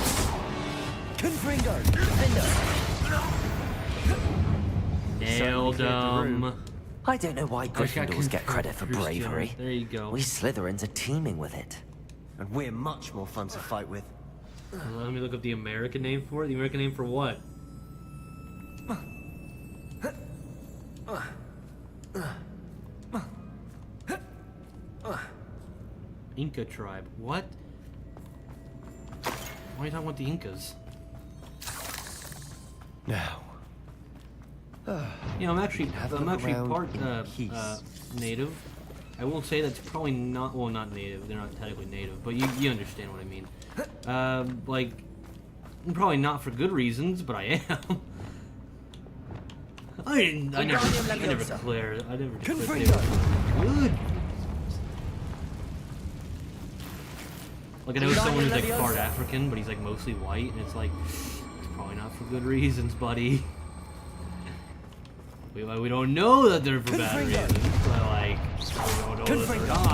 Confringo! Defender! Nailed him. I don't know why Gryffindors get credit for bravery. There you go. We Slytherins are teeming with it. And we're much more fun to fight with. Let me look up the American name for it. The American name for what? Inca tribe. What? Why are you talking about the Incas? Now. You know, I'm actually part peace. native. I will say that's probably not, well, not native. They're not technically native, but you understand what I mean. Like, probably not for good reasons, but I am. I never declared they were good. Like, I know someone who's like part African, but he's like mostly white, and it's like, it's probably not for good reasons, buddy. We don't know that they're for bad reasons, but like, we don't know that they're not.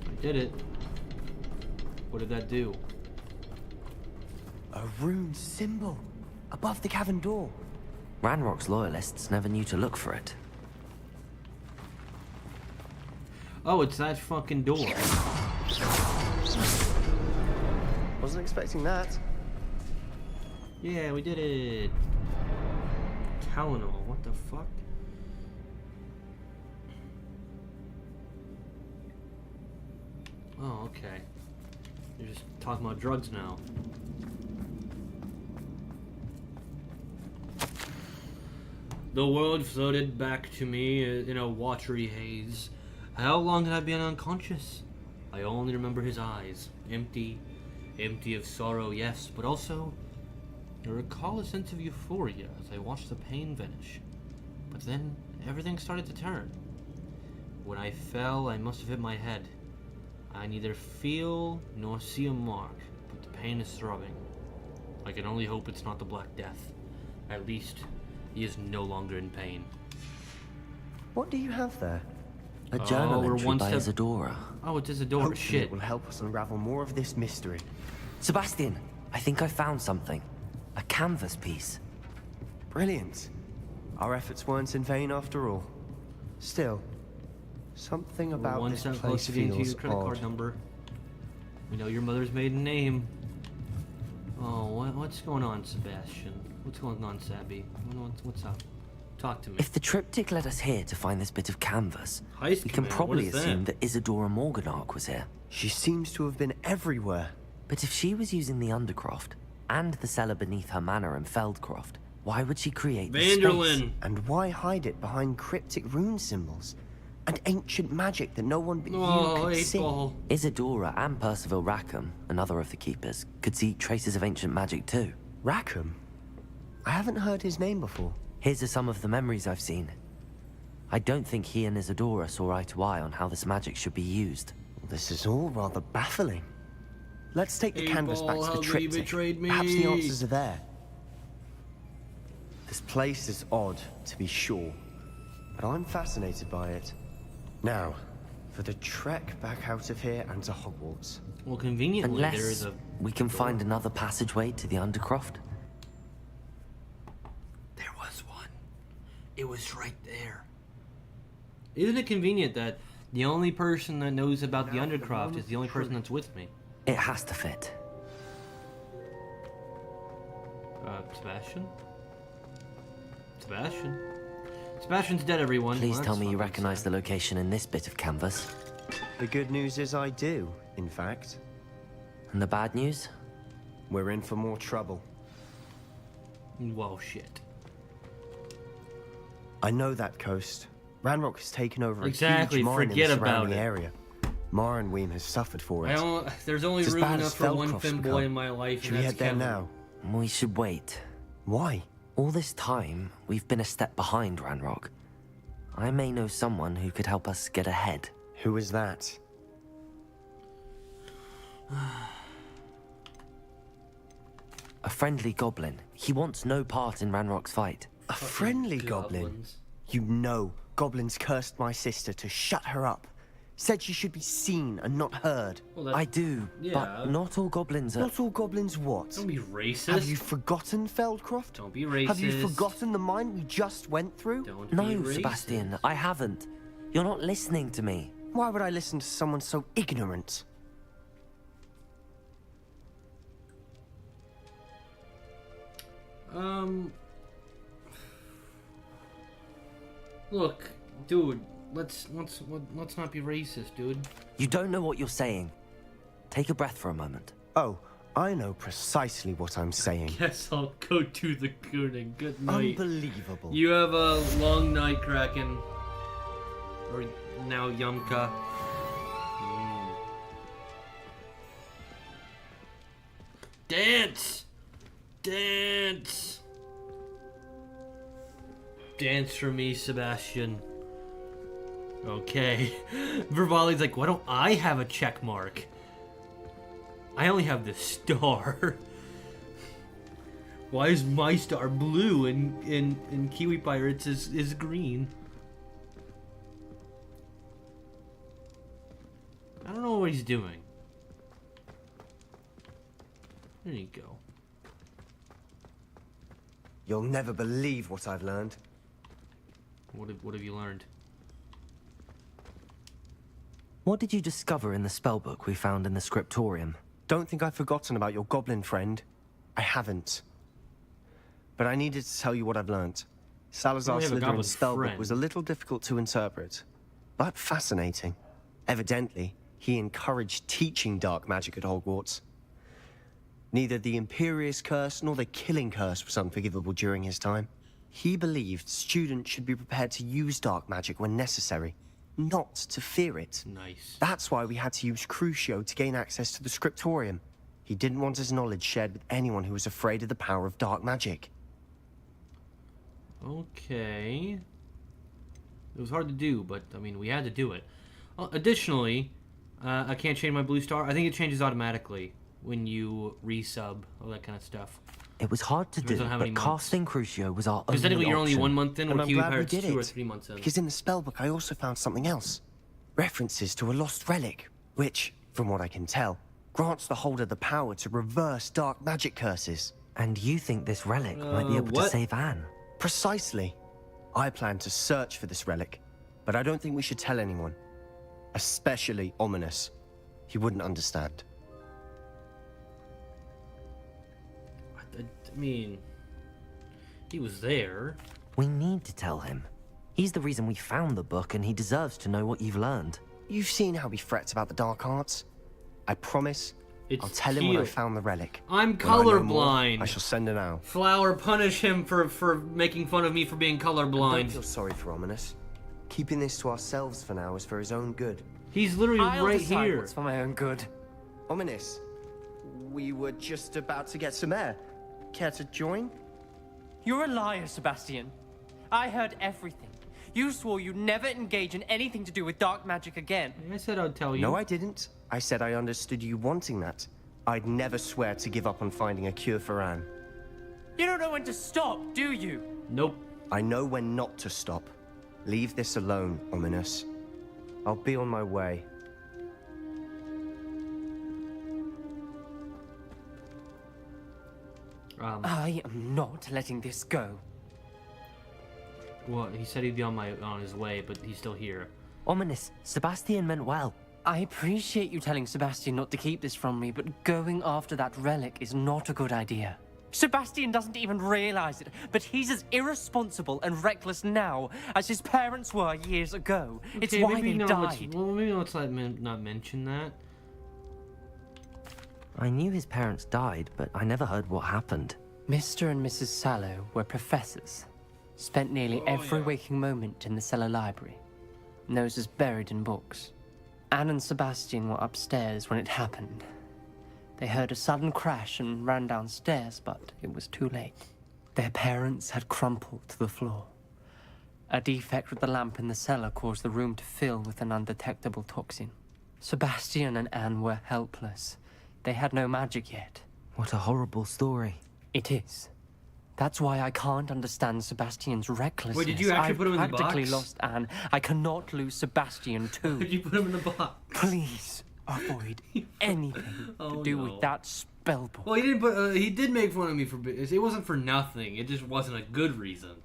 I did it. What did that do? A rune symbol above the cavern door. Ranrock's loyalists never knew to look for it. Oh, it's that fucking door. Wasn't expecting that. Yeah, we did it. Tylenol, what the fuck? Oh, okay. You're just talking about drugs now. The world floated back to me in a watery haze. How long had I been unconscious? I only remember his eyes, empty Empty of sorrow, yes, but also I recall a sense of euphoria as I watched the pain vanish. But then everything started to turn. When I fell, I must have hit my head. I neither feel nor see a mark, but the pain is throbbing. I can only hope it's not the Black Death. At least, he is no longer in pain. What do you have there? A journal we're entry one by step- Isadora. Oh, it's Isadora. Hopefully Shit. it will help us unravel more of this mystery. Sebastian, I think I found something. A canvas piece. Brilliant. Our efforts weren't in vain after all. Still, something We're about one this step place closer to getting to feels your credit odd. card number. We know your mother's maiden name. Oh, what's going on, Sebastian? What's going on, Sabby? What's up? Talk to me. If the triptych led us here to find this bit of canvas, Heist we can command, probably what is assume that? that Isadora Morganark was here. She seems to have been everywhere. But if she was using the Undercroft and the cellar beneath her manor in Feldcroft, why would she create this space? Vanderlyn! And why hide it behind cryptic rune symbols? And ancient magic that no one but Oh, you could see? 8-ball. Isadora and Percival Rackham, another of the keepers, could see traces of ancient magic too. Rackham? I haven't heard his name before. Here's are some of the memories I've seen. I don't think he and Isadora saw eye to eye on how this magic should be used. This is all rather baffling. Let's take the canvas back Eight-ball, to the how could he triptych. betrayed me? Perhaps the answers are there. This place is odd, to be sure, but I'm fascinated by it. Now, for the trek back out of here and to Hogwarts. Well, conveniently, there is Unless a... we can find another passageway to the Undercroft. There was one. It was right there. Isn't it convenient that the only person that knows about the Undercroft is the only person that's with me? It has to fit. Sebastian? Sebastian? Sebastian's dead, everyone. Please Well, tell that's me you fucking recognize sad. the location in this bit of canvas. The good news is I do, in fact. And the bad news? We're in for more trouble. Well, shit. I know that coast. Ranrock has taken over Exactly, a huge mine forget in the about surrounding it. area. Marnweem has suffered for it. There's only It's as room bad enough as for one Feldcroft's femboy become. in my life, Should and we that's head there Kevin. now? We should wait. Why? All this time, we've been a step behind Ranrock. I may know someone who could help us get ahead. Who is that? A friendly goblin. He wants no part in Ranrock's fight. A friendly goblin? Goblins. You know, goblins cursed my sister to shut her up. Said she should be seen and not heard. Well, that- I do, yeah. but not all goblins are... Not all goblins what? Don't be racist. Have you forgotten Feldcroft? Don't be racist. Have you forgotten the mine we just went through? Don't No, be racist. Sebastian, I haven't. You're not listening to me. Why would I listen to someone so ignorant? Look, dude. Let's not be racist, dude. You don't know what you're saying. Take a breath for a moment. Oh, I know precisely what I'm saying. Guess I'll go to the gooning. Good night. Unbelievable. You have a long night, Kraken. Or now Yumka. Dance! Dance! Dance for me, Sebastian. Okay. Verbali's like, why don't I have a check mark? I only have the star. Why is my star blue and in Kiwi Pirates is green? I don't know what he's doing. There you go. You'll never believe what I've learned. What have you learned? What did you discover in the spellbook we found in the scriptorium? Don't think I've forgotten about your goblin friend. I haven't. But I needed to tell you what I've learnt. Salazar have a goblin Slytherin's spellbook friend. was a little difficult to interpret, but fascinating. Evidently, he encouraged teaching dark magic at Hogwarts. Neither the Imperious Curse nor the Killing Curse was unforgivable during his time. He believed students should be prepared to use dark magic when necessary, not to fear it. Nice. That's why we had to use Crucio to gain access to the scriptorium. He didn't want his knowledge shared with anyone who was afraid of the power of dark magic. Okay. It was hard to do, but, I mean, we had to do it. Additionally, I can't change my blue star. I think it changes automatically when you resub, all that kind of stuff. It was hard to do, but casting Crucio was our only Because technically you're only option. 1 month in, And or I'm Kiwi glad we Pirates did 2 or it, 3 months in. because in the spellbook I also found something else. References to a lost relic, which, from what I can tell, grants the holder the power to reverse dark magic curses. And you think this relic might be able to save Anne? Precisely. I plan to search for this relic, but I don't think we should tell anyone. Especially Ominous. He wouldn't understand. I mean, he was there. We need to tell him. He's the reason we found the book, and he deserves to know what you've learned. You've seen how he frets about the dark arts. I promise I'll tell him when I found the relic. I'm When I know more, colorblind. I shall send it out. Flower, punish him for making fun of me for being Don't colorblind. feel sorry for Ominous. Keeping this to ourselves for now is for his own good. He's literally right here. What's for my own good. Ominous, we were just about to get some air. Care to join? You're a liar, Sebastian. I heard everything. You swore you'd never engage in anything to do with dark magic again. I said I'd tell you. No, I didn't. I said I understood you wanting that. I'd never swear to give up on finding a cure for Anne. You don't know when to stop, do you? Nope. I know when not to stop. Leave this alone, Ominous. I'll be on my way. I am not letting this go. Well, he said he'd be on his way, but he's still here. Ominous, Sebastian meant well. I appreciate you telling Sebastian not to keep this from me, but going after that relic is not a good idea. Sebastian doesn't even realize it, but he's as irresponsible and reckless now as his parents were years ago. It's why they died. Well, maybe let's not mention that. I knew his parents died, but I never heard what happened. Mr. and Mrs. Sallow were professors. Spent nearly every waking moment in the cellar library. Noses buried in books. Anne and Sebastian were upstairs when it happened. They heard a sudden crash and ran downstairs, but it was too late. Their parents had crumpled to the floor. A defect with the lamp in the cellar caused the room to fill with an undetectable toxin. Sebastian and Anne were helpless. They had no magic yet. What a horrible story. It is. That's why I can't understand Sebastian's recklessness. Wait, did you actually put him in the box? I practically lost Anne. I cannot lose Sebastian too. Did you put him in the box? Please avoid anything to do with that spellbook. Well, he didn't put. He did make fun of me for. It wasn't for nothing. It just wasn't a good reason.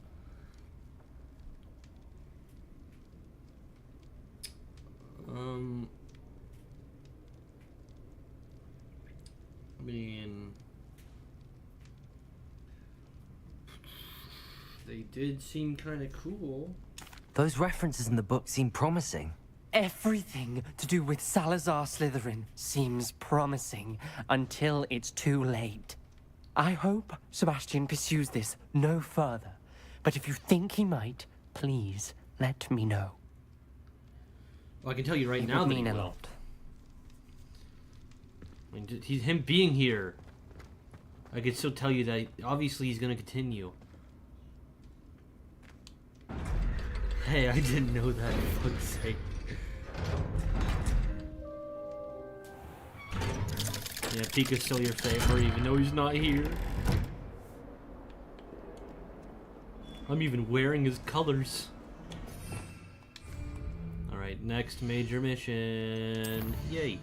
I mean, they did seem kind of cool. Those references in the book seem promising. Everything to do with Salazar Slytherin seems promising until it's too late. I hope Sebastian pursues this no further, but if you think he might, please let me know. Well, I can tell you right It now would that he mean a will. lot. I mean, him being here, I could still tell you that obviously he's going to continue. Hey, I didn't know that, for fuck's sake. Yeah, Pika's still your favorite, even though he's not here. I'm even wearing his colors. Alright, next major mission. Yay.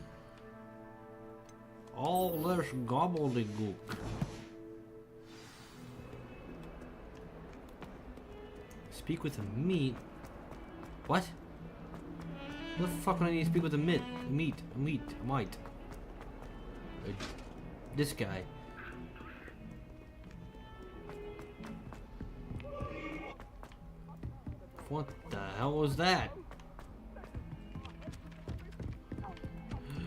All this gobbledygook. Speak with a meat? What? What the fuck would I need to speak with a meat? A might. This guy. What the hell was that?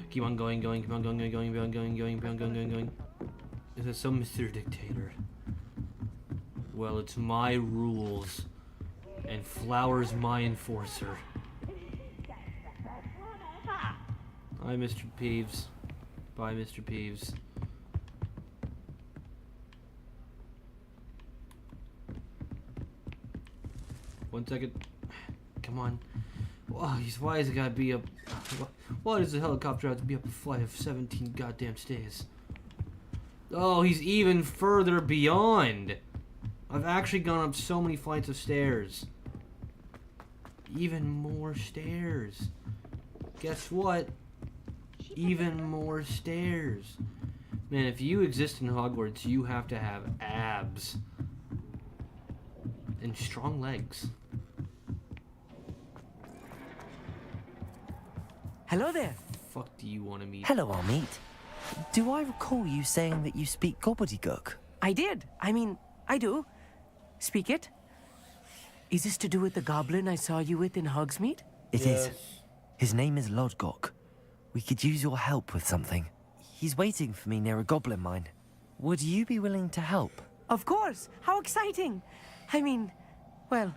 Keep on going, keep on going. Is it so, Mr. Dictator? Well, it's my rules. And Flower's my enforcer. Hi, Mr. Peeves. Bye, Mr. Peeves. 1 second. Come on. Why is it gotta be up? Why does the helicopter have to be up a flight of 17 goddamn stairs? Oh, he's even further beyond. I've actually gone up so many flights of stairs. Even more stairs. Guess what? Even more stairs. Man, if you exist in Hogwarts, you have to have abs. And strong legs. Hello there. Fuck do you want to meet? Hello, Armeet. Do I recall you saying that you speak gobbledygook? I did. I mean, I do. Speak it. Is this to do with the goblin I saw you with in Hogsmeade? It is. His name is Lodgok. We could use your help with something. He's waiting for me near a goblin mine. Would you be willing to help? Of course. How exciting. I mean, well,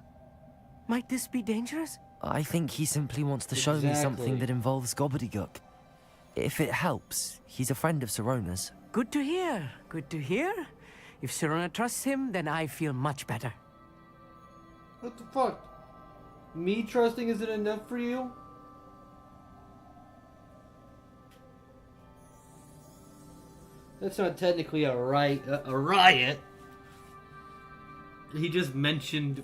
might this be dangerous? I think he simply wants to show me something that involves gobbledygook. If it helps, he's a friend of Sirona's. Good to hear. Good to hear. If Sirona trusts him, then I feel much better. What the fuck? Me trusting isn't enough for you? That's not technically a riot. He just mentioned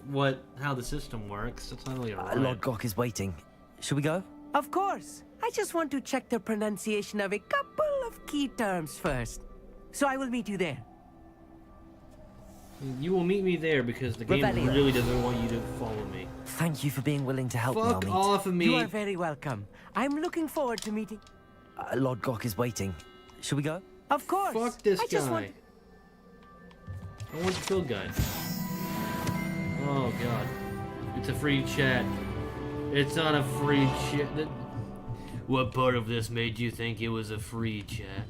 how the system works. That's not really a riot. Lodgok is waiting. Should we go? Of course. I just want to check the pronunciation of a couple of key terms first. So I will meet you there. You will meet me there because the game really doesn't want you to follow me. Thank you for being willing to help me, Fuck off of me. You are very welcome. I'm looking forward to meeting... Lodgok is waiting. Should we go? Of course. Fuck this guy. Just want... I want to kill guy. Oh god. It's a free chat. It's not a free chat. What part of this made you think it was a free chat?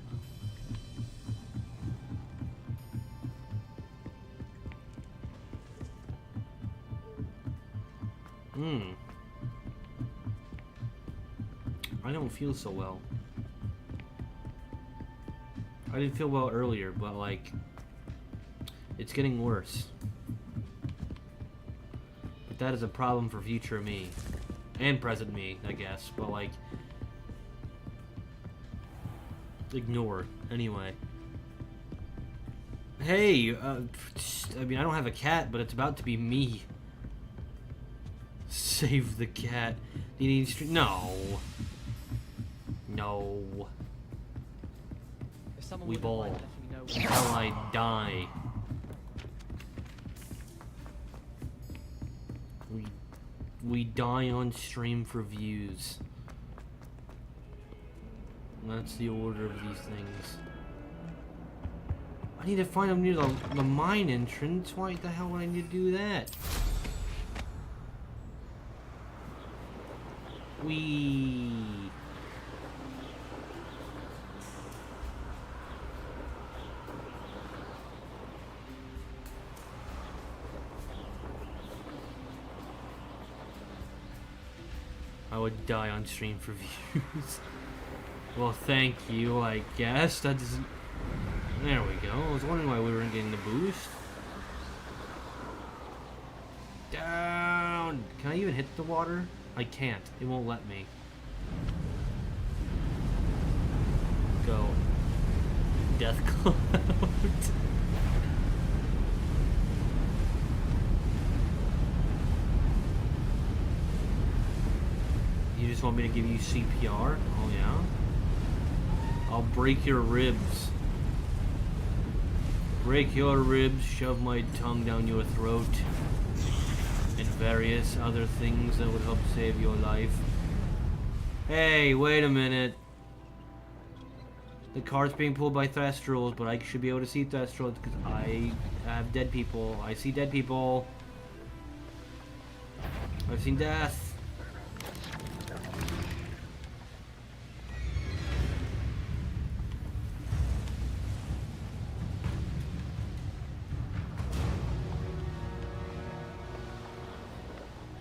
I don't feel so well. I didn't feel well earlier, but like, it's getting worse. But that is a problem for future me. And present me, I guess. But like, ignore. Anyway. Hey, I mean, I don't have a cat, but it's about to be me. Save the cat. Do you need no. No. We ball. Until I die. We die on stream for views. That's the order of these things. I need to find them near the mine entrance. Why the hell would I need to do that? I would die on stream for views. Well, thank you, I guess. That doesn't... There we go. I was wondering why we weren't getting the boost. Down! Can I even hit the water? I can't. It won't let me. Go. Death Cloud. You just want me to give you CPR? Oh yeah? I'll break your ribs. Break your ribs, shove my tongue down your throat, and various other things that would help save your life. Hey, wait a minute. The cart's being pulled by Thestrals, but I should be able to see Thestrals because I have dead people. I see dead people. I've seen death.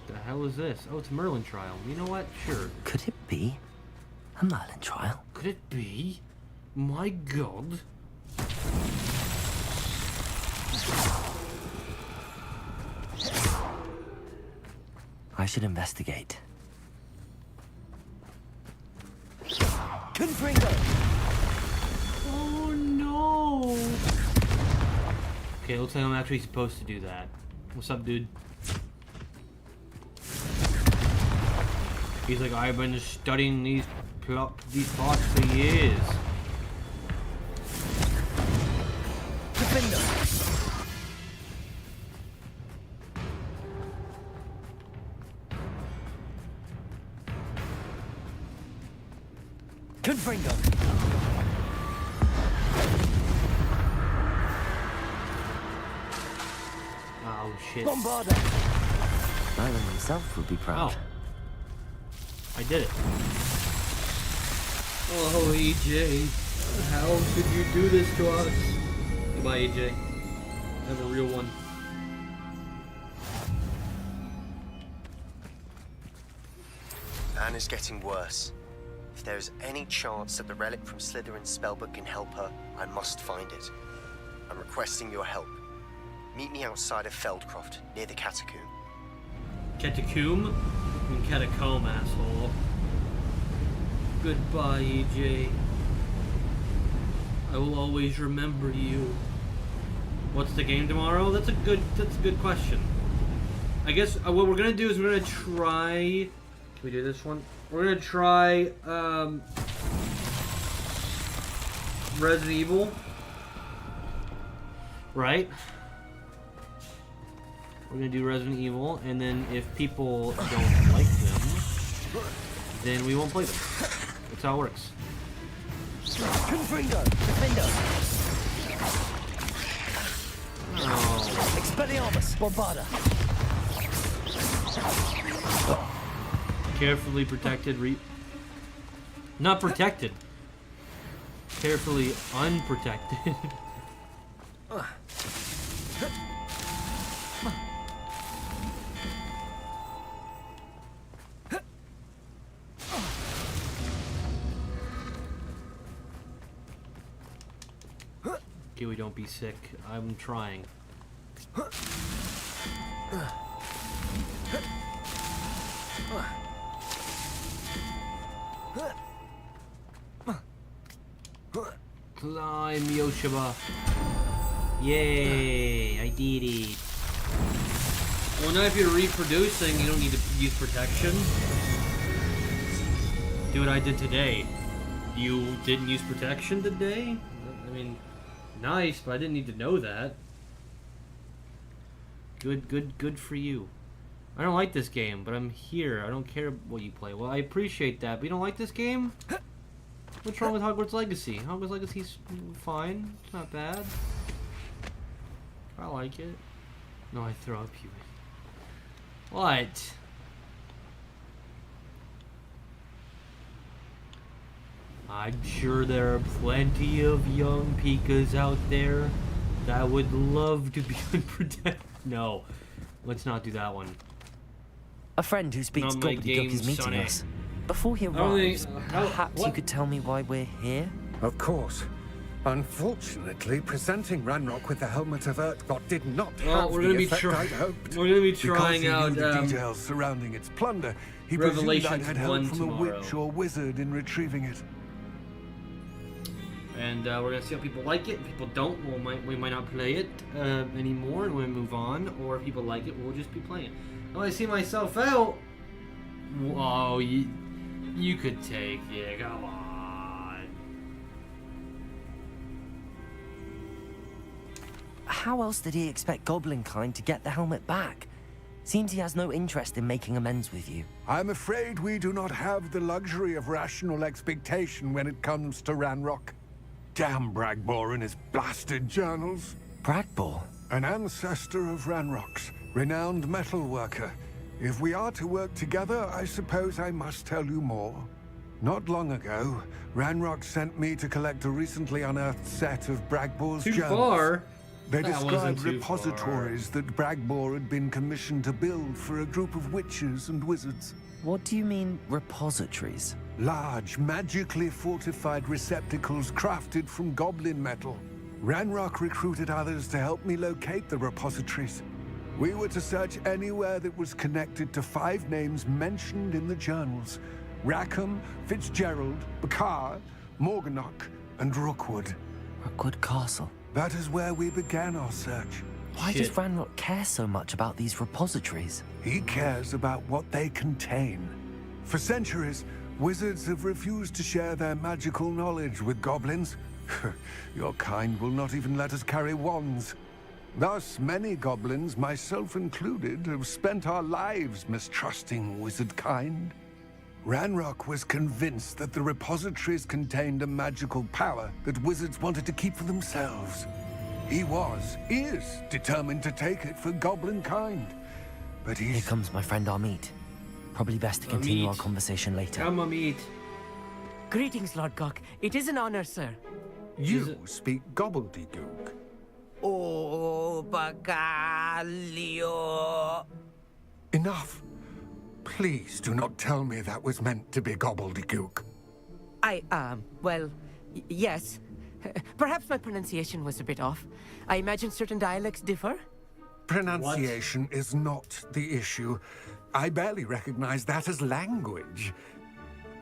The hell is this? Oh, it's a Merlin trial. You know what? Sure. Could it be a Merlin trial? Could it be? My god. I should investigate. Oh no! Okay, looks like I'm actually supposed to do that. What's up, dude? He's like, I've been studying these plots for years. Oh shit. Island himself would be proud. Oh. I did it. Oh, EJ. How could you do this to us? Goodbye, EJ. I have a real one. Anne is getting worse. If there is any chance that the relic from Slytherin's spellbook can help her, I must find it. I'm requesting your help. Meet me outside of Feldcroft, near the catacomb. Catacomb? I mean catacomb, asshole. Goodbye, EJ. I will always remember you. What's the game tomorrow? That's a good question. I guess what we're gonna do is we're gonna try. Can we do this one? We're gonna try Resident Evil. Right? We're gonna do Resident Evil, and then if people don't like them, then we won't play them. That's how it works. Oh. Expelliarmus, Bombarda. Carefully protected not protected. Carefully unprotected. Kiwi, don't be sick. I'm trying. Climb, Yoshiba. Yay, I did it. Well, now if you're reproducing, you don't need to use protection. Do what I did today. You didn't use protection today? I mean, nice, but I didn't need to know that. Good for you. I don't like this game, but I'm here. I don't care what you play. Well, I appreciate that, but you don't like this game? What's wrong with Hogwarts Legacy? Hogwarts Legacy's fine. It's not bad. I like it. No, I throw up you. What? I'm sure there are plenty of young Pikas out there that would love to be unprotected. No, let's not do that one. A friend who speaks Not my gobbledygook game, is meeting Sonny. us. Before he I don't arrives, think- perhaps you what? could tell me why we're here? Of course. Unfortunately, presenting Ranrock with the Helmet of Urtkot did not Well, have we're the gonna be effect try- I'd hoped. we're gonna be Because trying he out, knew the details surrounding its plunder, he presumed I'd Revelations had 1 help from a tomorrow. witch or wizard in retrieving it. And we're gonna see how people like it. If people don't, we might not play it anymore, and we'll move on. Or if people like it, we'll just be playing it. Oh, I see myself out. Whoa, you could take it. Come on. How else did he expect Goblinkind to get the helmet back? Seems he has no interest in making amends with you. I'm afraid we do not have the luxury of rational expectation when it comes to Ranrock. Damn Bragbor and his blasted journals. Bragbor? An ancestor of Ranrock's, renowned metal worker. If we are to work together, I suppose I must tell you more. Not long ago, Ranrock sent me to collect a recently unearthed set of Bragbor's Too journals. far? They That wasn't described too repositories that Bragbor had been commissioned to build for a group of witches and wizards. What do you mean, repositories? Large, magically fortified receptacles crafted from goblin metal. Ranrock recruited others to help me locate the repositories. We were to search anywhere that was connected to 5 names mentioned in the journals. Rackham, Fitzgerald, Bakar, Morganach, and Rookwood. Rookwood Castle. That is where we began our search. Why does Ranrock care so much about these repositories? He cares about what they contain. For centuries, wizards have refused to share their magical knowledge with goblins. Your kind will not even let us carry wands. Thus, many goblins, myself included, have spent our lives mistrusting wizard kind. Ranrock was convinced that the repositories contained a magical power that wizards wanted to keep for themselves. He is determined to take it for goblin kind. But Here comes my friend Amit. Probably best to continue our conversation later. Come, Amit. Greetings, Lord Gok. It is an honor, sir. You speak gobbledygook. Oh, Bagalio. Enough. Please do not tell me that was meant to be gobbledygook. Well, yes. Perhaps my pronunciation was a bit off. I imagine certain dialects differ. Pronunciation is not the issue. I barely recognize that as language.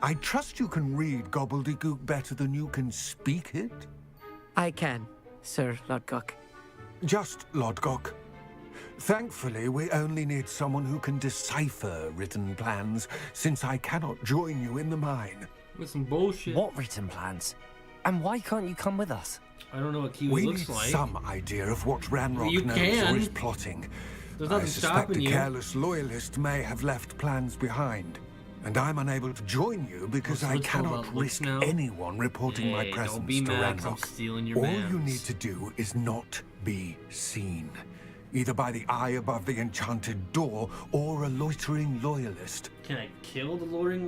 I trust you can read gobbledygook better than you can speak it? I can, Sir Lodgok. Just Lodgok. Thankfully, we only need someone who can decipher written plans, since I cannot join you in the mine. With some bullshit. What written plans? And why can't you come with us? I don't know what Kiwi we looks need like. some idea of what Ranrock You knows can. or is plotting. There's I nothing suspect stopping a you. careless loyalist may have left plans behind. And I'm unable to join you because I cannot risk anyone reporting my presence don't be to mad 'cause I'm Ranrock. stealing your All mans. you need to do is not be seen. Either by the eye above the enchanted door or a loitering loyalist. Can I kill the loitering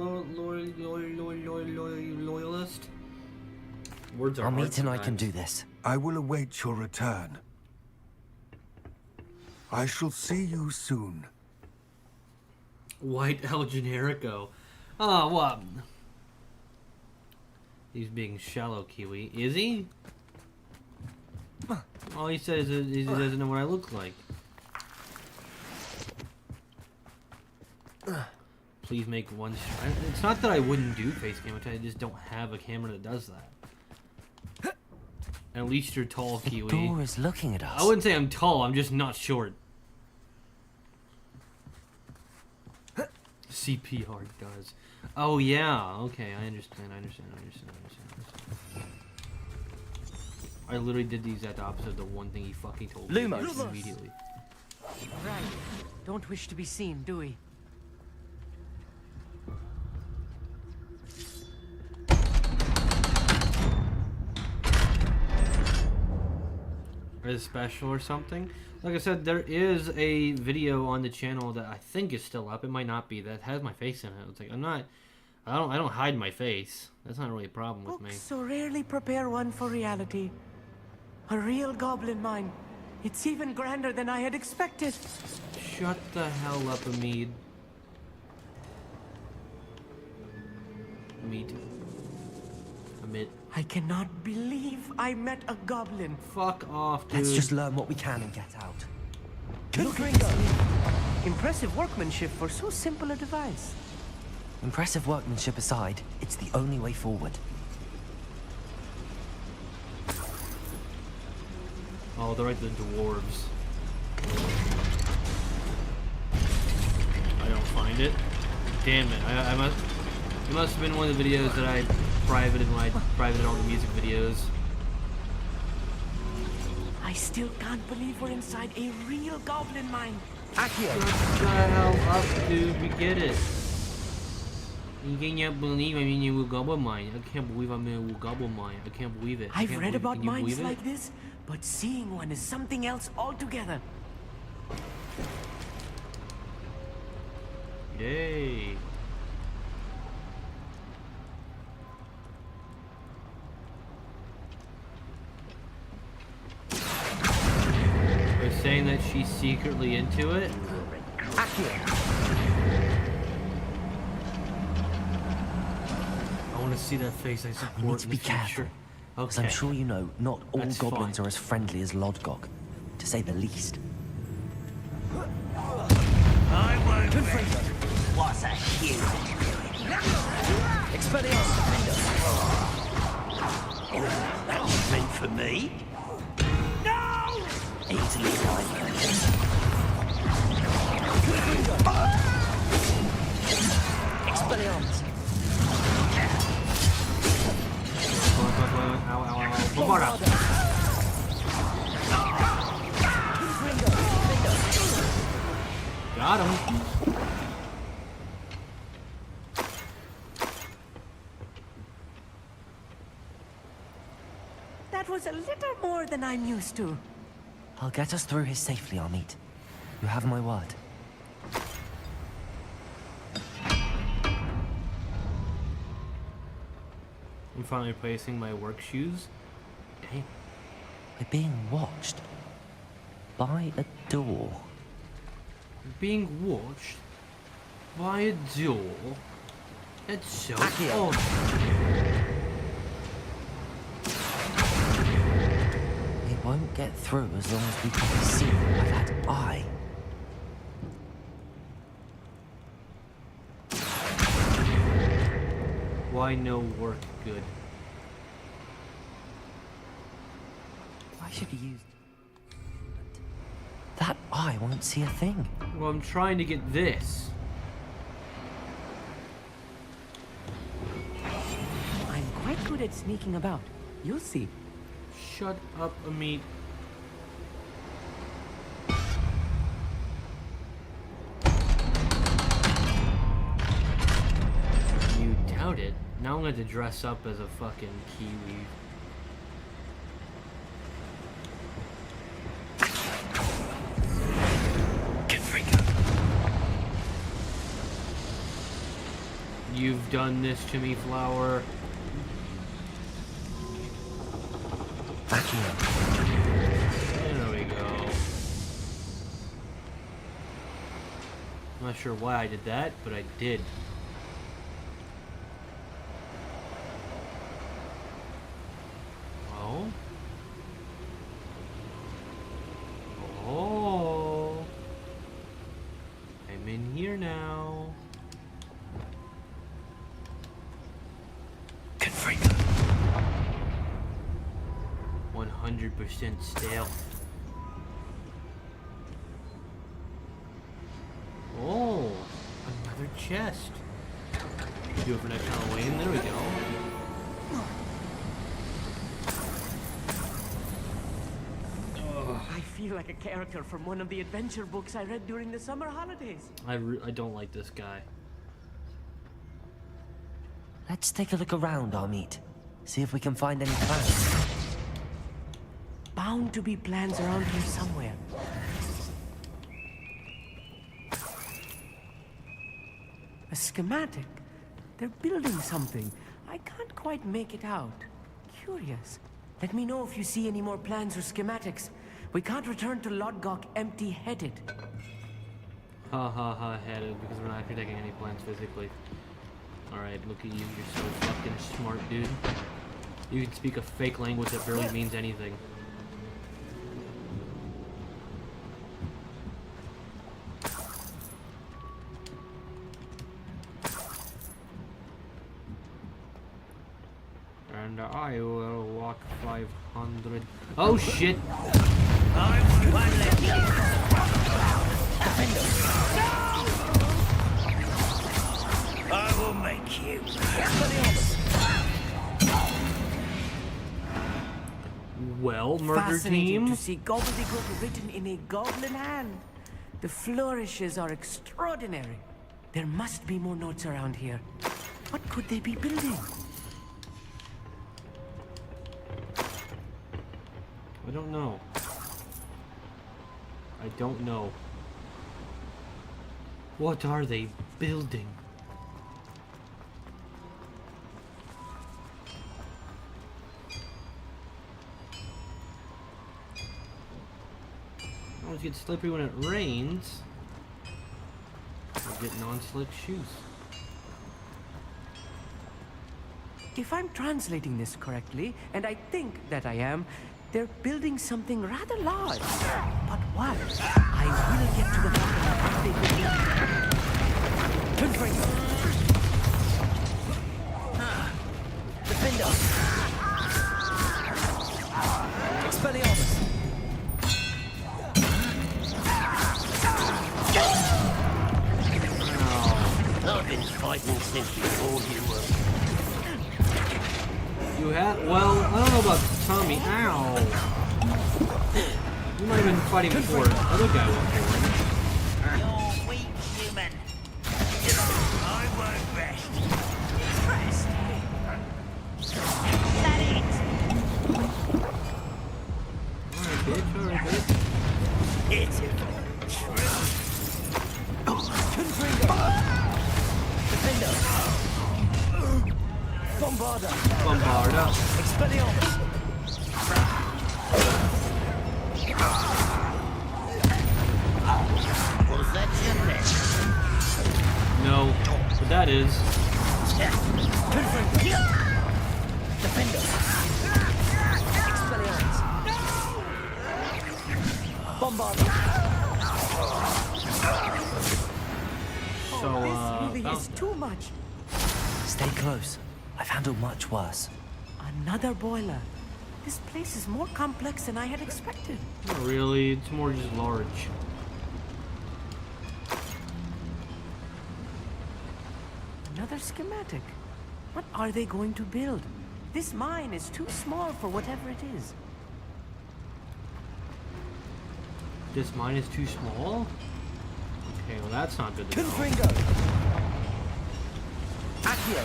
loyalist? Words are hard Amit and I can sometimes. do this. I will await your return. I shall see you soon. White El Generico. Oh, what? He's being shallow, Kiwi. Is he? All he says is he doesn't know what I look like. Please make one. It's not that I wouldn't do face cam, I just don't have a camera that does that. At least you're tall, Kiwi. The door is looking at us. I wouldn't say I'm tall. I'm just not short. CPR does. Oh yeah. Okay, I understand. I literally did the exact opposite of the one thing he fucking told me Lumos. immediately. Right. Don't wish to be seen, do we? Is special or something? Like I said, there is a video on the channel that I think is still up. It might not be. That has my face in it. It's like I don't hide my face. That's not really a problem with me. So rarely prepare one for reality. A real goblin mine. It's even grander than I had expected. Shut the hell up, Amit. Amit. I cannot believe I met a goblin. Fuck off, dude. Let's just learn what we can and get out. Look at this. Impressive workmanship for so simple a device. Impressive workmanship aside, it's the only way forward. Oh, they're like the dwarves. I don't find it. Damn it. It must have been one of the videos that I privated when I privated all the music videos. I still can't believe we're inside a real goblin mine. Accio! Shut the hell up, dude. We get it. You can't believe I'm in a goblin mine. I can't believe I'm in a goblin mine. I can't believe it. I've read about mines like this, but seeing one is something else altogether. Yay. They're saying that she's secretly into it. I want to see that face. I support We need to in be the future. careful. As Okay. I'm sure you know, not all That's goblins fine. are as friendly as Lodgok, to say the least. I won't. What's a huge Expelliarmus Defender. That was meant for me. No! Easily Expelliarmus. Vambora! Got him. That was a little more than I'm used to. I'll get us through here safely, Amit. You have my word. I'm finally replacing my work shoes. Dang. We're being watched. By a door. Being watched by a door? That's so odd. It won't get through as long as we can be seen by that eye. Why no work good? I should have used... That eye won't see a thing. Well, I'm trying to get this. I'm quite good at sneaking about. You'll see. Shut up, Amit. You doubt it? Now I'm going to dress up as a fucking kiwi. You've done this to me, Flower. There we go. I'm not sure why I did that, but I did. Oh. Oh. I'm in here now. 100% stealth. Oh, another chest. Do it for next Halloween. There we go. I feel like a character from one of the adventure books I read during the summer holidays. I don't like this guy. Let's take a look around, Amit. See if we can find any plans. Bound to be plans around here somewhere. A schematic. They're building something. I can't quite make it out. Curious. Let me know if you see any more plans or schematics. We can't return to Lodgok empty-headed. Ha ha ha, headed, because we're not actually taking any plans physically. Alright, look at you. You're so fucking smart, dude. You can speak a fake language that barely means anything. And I will walk 500. Oh shit! I will make you. Well, murder Fascinating team. to see gobbledygook written in a goblin hand. The flourishes are extraordinary. There must be more notes around here. What could they be building? I don't know. I don't know. What are they building? I always get slippery when it rains. I get non-slick shoes. If I'm translating this correctly, and I think that I am, They're building something rather large. But what? I will get to the bottom of what they could be. Confringo. Defender. Expelliarmus. I've been fighting since before you were. You have? Well, I don't know about Tommy. Ow! You might have been fighting before the other guy was born. You're weak, human. I won't rest. Rest. That it. Alright, bitch. Alright, bitch. Pitiful. Confringo. Defender. Bombarda. Bombarda. Expelliarmus. Was that your best? No, but that is. Confringo. Defender. Expelliarmus. Bombarda. So, This really is too much. Stay close. I've handled much worse. Another boiler. This place is more complex than I had expected. Not really. It's more just large. Another schematic. What are they going to build? This mine is too small for whatever it is. This mine is too small? Okay, well that's not good to know. Confringo. Accio.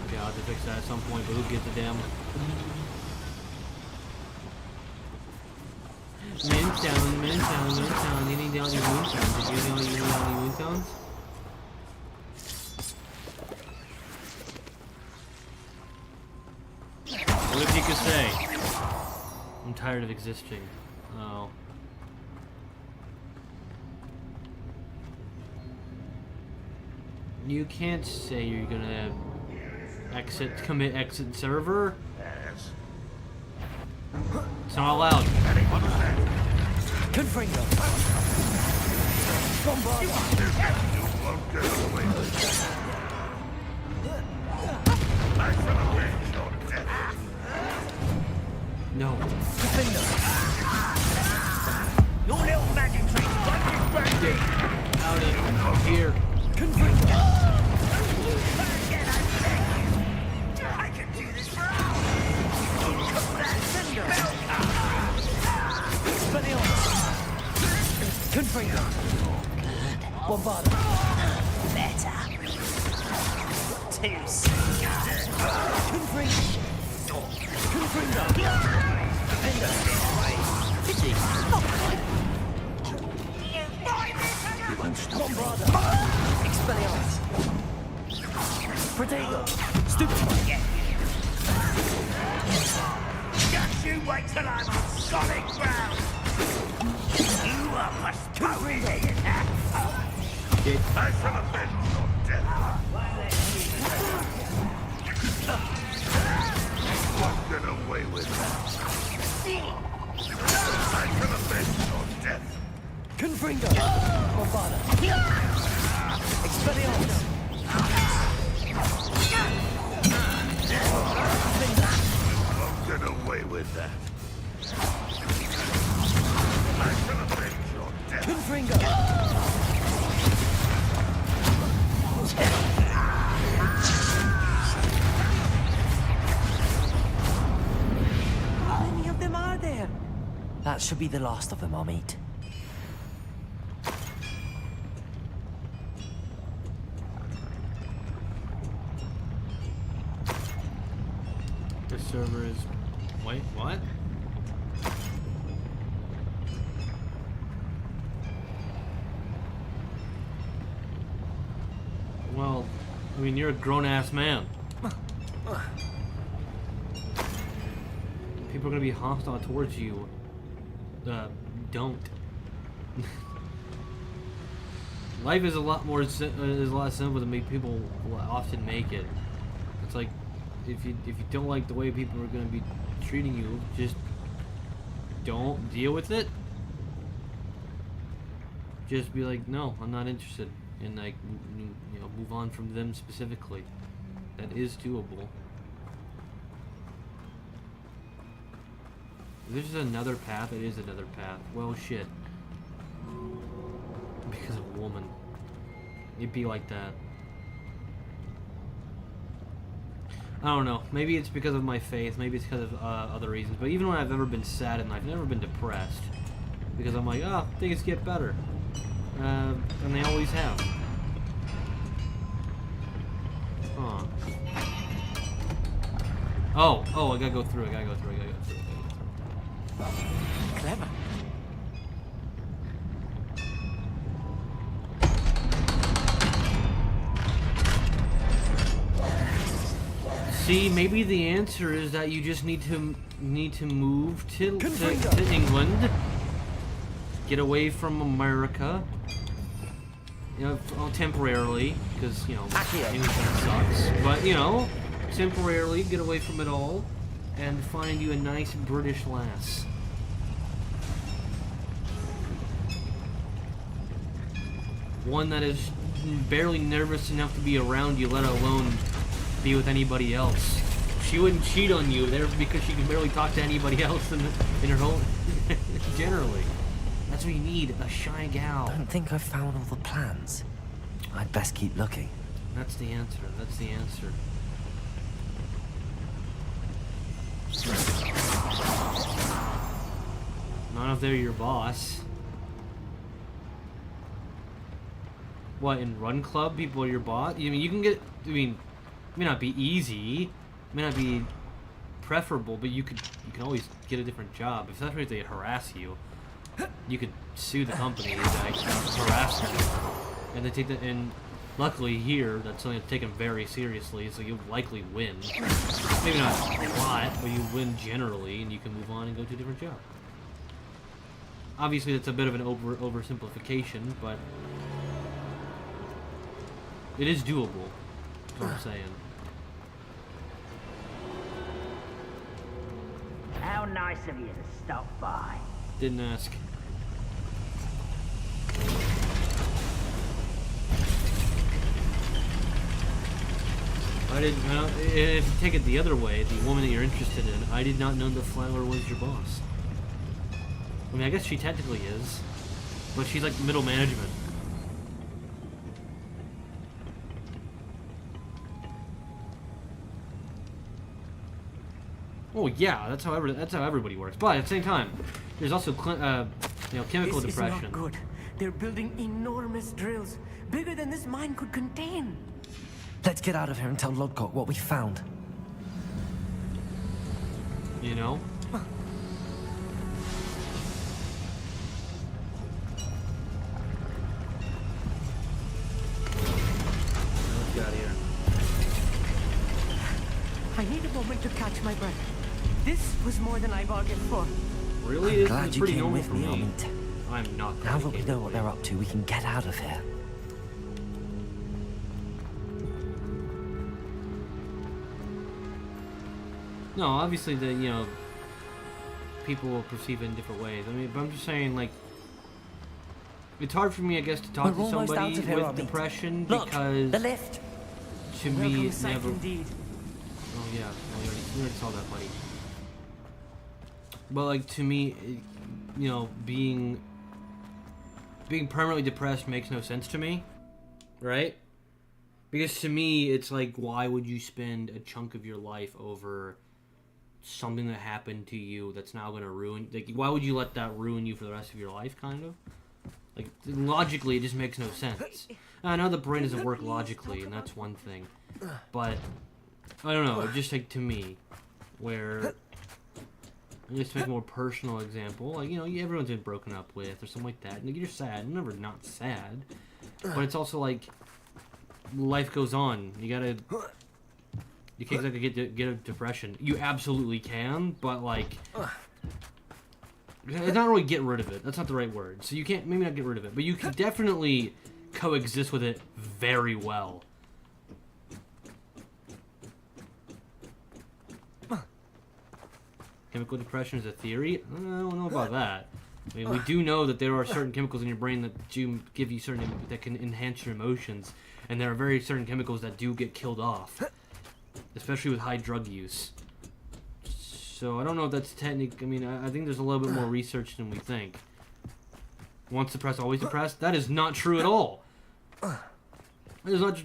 Okay, I'll have to fix that at some point, but who gives a damn? Moontown. You need all these moonstones. Did you know you need all these moonstones? What if you could say? I'm tired of existing. Oh. You can't say you're gonna commit exit server. It's not allowed. Confringo. Bombarda. No. Defender. Your little magic trick. Get out of here. Confringo. I can do this for hours. Expelliarmus. Confringo. Bombarda. Better. Too soon. Confringo. Confringo. Defender. Pity. Bombarda. Expelliarmus. Protego. Stupid. Just you wait till I'm on solid ground. You are postponing it. Get I shall avenge your death. Get away with that. I shall avenge your death. Confringo. Bombarda. Expelliarmus. Get away with that. I shall avenge your death. Confringo. How many of them are there? That should be the last of them I'll meet. the server is... Wait, what? Well, I mean, you're a grown-ass man. People are gonna be hostile towards you. Don't. Life is a lot more is a lot simpler than people often make it. It's like, if you don't like the way people are gonna be treating you, just don't deal with it. Just be like, no, I'm not interested, and like, you know, move on from them specifically. That is doable. This is another path. It is another path. Well, shit. Because of a woman. It'd be like that. I don't know. Maybe it's because of my faith. Maybe it's because of other reasons. But even when I've ever been sad in life, I've never been depressed. Because I'm like, oh, things get better. And they always have. Huh. Oh, I gotta go through. Clever. See, maybe the answer is that you just need to move to England, get away from America, you know, temporarily, because you know England sucks. But you know, temporarily get away from it all, and find you a nice British lass. One that is barely nervous enough to be around you, let alone be with anybody else. She wouldn't cheat on you there because she can barely talk to anybody else in her whole generally. That's what you need, a shy gal. I don't think I've found all the plans. I'd best keep looking. That's the answer. That's the answer. Not if they're your boss. What, in Run Club, people are your boss? I mean, you can get, I mean, it may not be easy, it may not be preferable, but you can always get a different job. If that's right, they harass you, you could sue the company that harassed you, and they take that. And luckily here, that's something that's taken very seriously, so you'll likely win. Maybe not a lot, but you win generally, and you can move on and go to a different job. Obviously, that's a bit of an oversimplification, but it is doable. That's what I'm saying. How nice of you to stop by. Didn't ask. I didn't. If you take it the other way, the woman that you're interested in, I did not know the flower was your boss. I mean, I guess she technically is, but she's like middle management. Oh yeah, that's how everybody works. But at the same time, there's also you know, chemical depression. This is not good. They're building enormous drills, bigger than this mine could contain. Let's get out of here and tell Lodcock what we found. You know? Let's get out of here. I need a moment to catch my breath. This was more than I bargained for. Really? I'm glad you came with me, Armand. I'm not. Now that we know what they're up to, we can get out of here. No, obviously you know, people will perceive it in different ways. I mean, but I'm just saying, like, it's hard for me, I guess, to talk to somebody with depression because the lift. To me, it never. Indeed. Oh yeah, we already saw that, buddy. But like, to me, you know, being permanently depressed makes no sense to me, right? Because to me, it's like, why would you spend a chunk of your life over something that happened to you that's now going to ruin, like, why would you let that ruin you for the rest of your life, kind of? Like, logically, it just makes no sense. I know the brain doesn't work logically, and that's one thing, but I don't know, just like, to me, where, just to make a more personal example, like, you know, everyone's been broken up with, or something like that, and you're sad, you're never not sad, but it's also like, life goes on, you can't exactly get a depression. You absolutely can, but like, it's not really get rid of it. That's not the right word. So you can't, maybe not get rid of it, but you can definitely coexist with it very well. chemical depression is a theory. I don't know about that. I mean, we do know that there are certain chemicals in your brain that do give you that can enhance your emotions, and there are very certain chemicals that do get killed off, especially with high drug use. So I don't know if that's technical. I mean, I think there's a little bit more research than we think. Once depressed, always depressed? That is not true at all. That is not.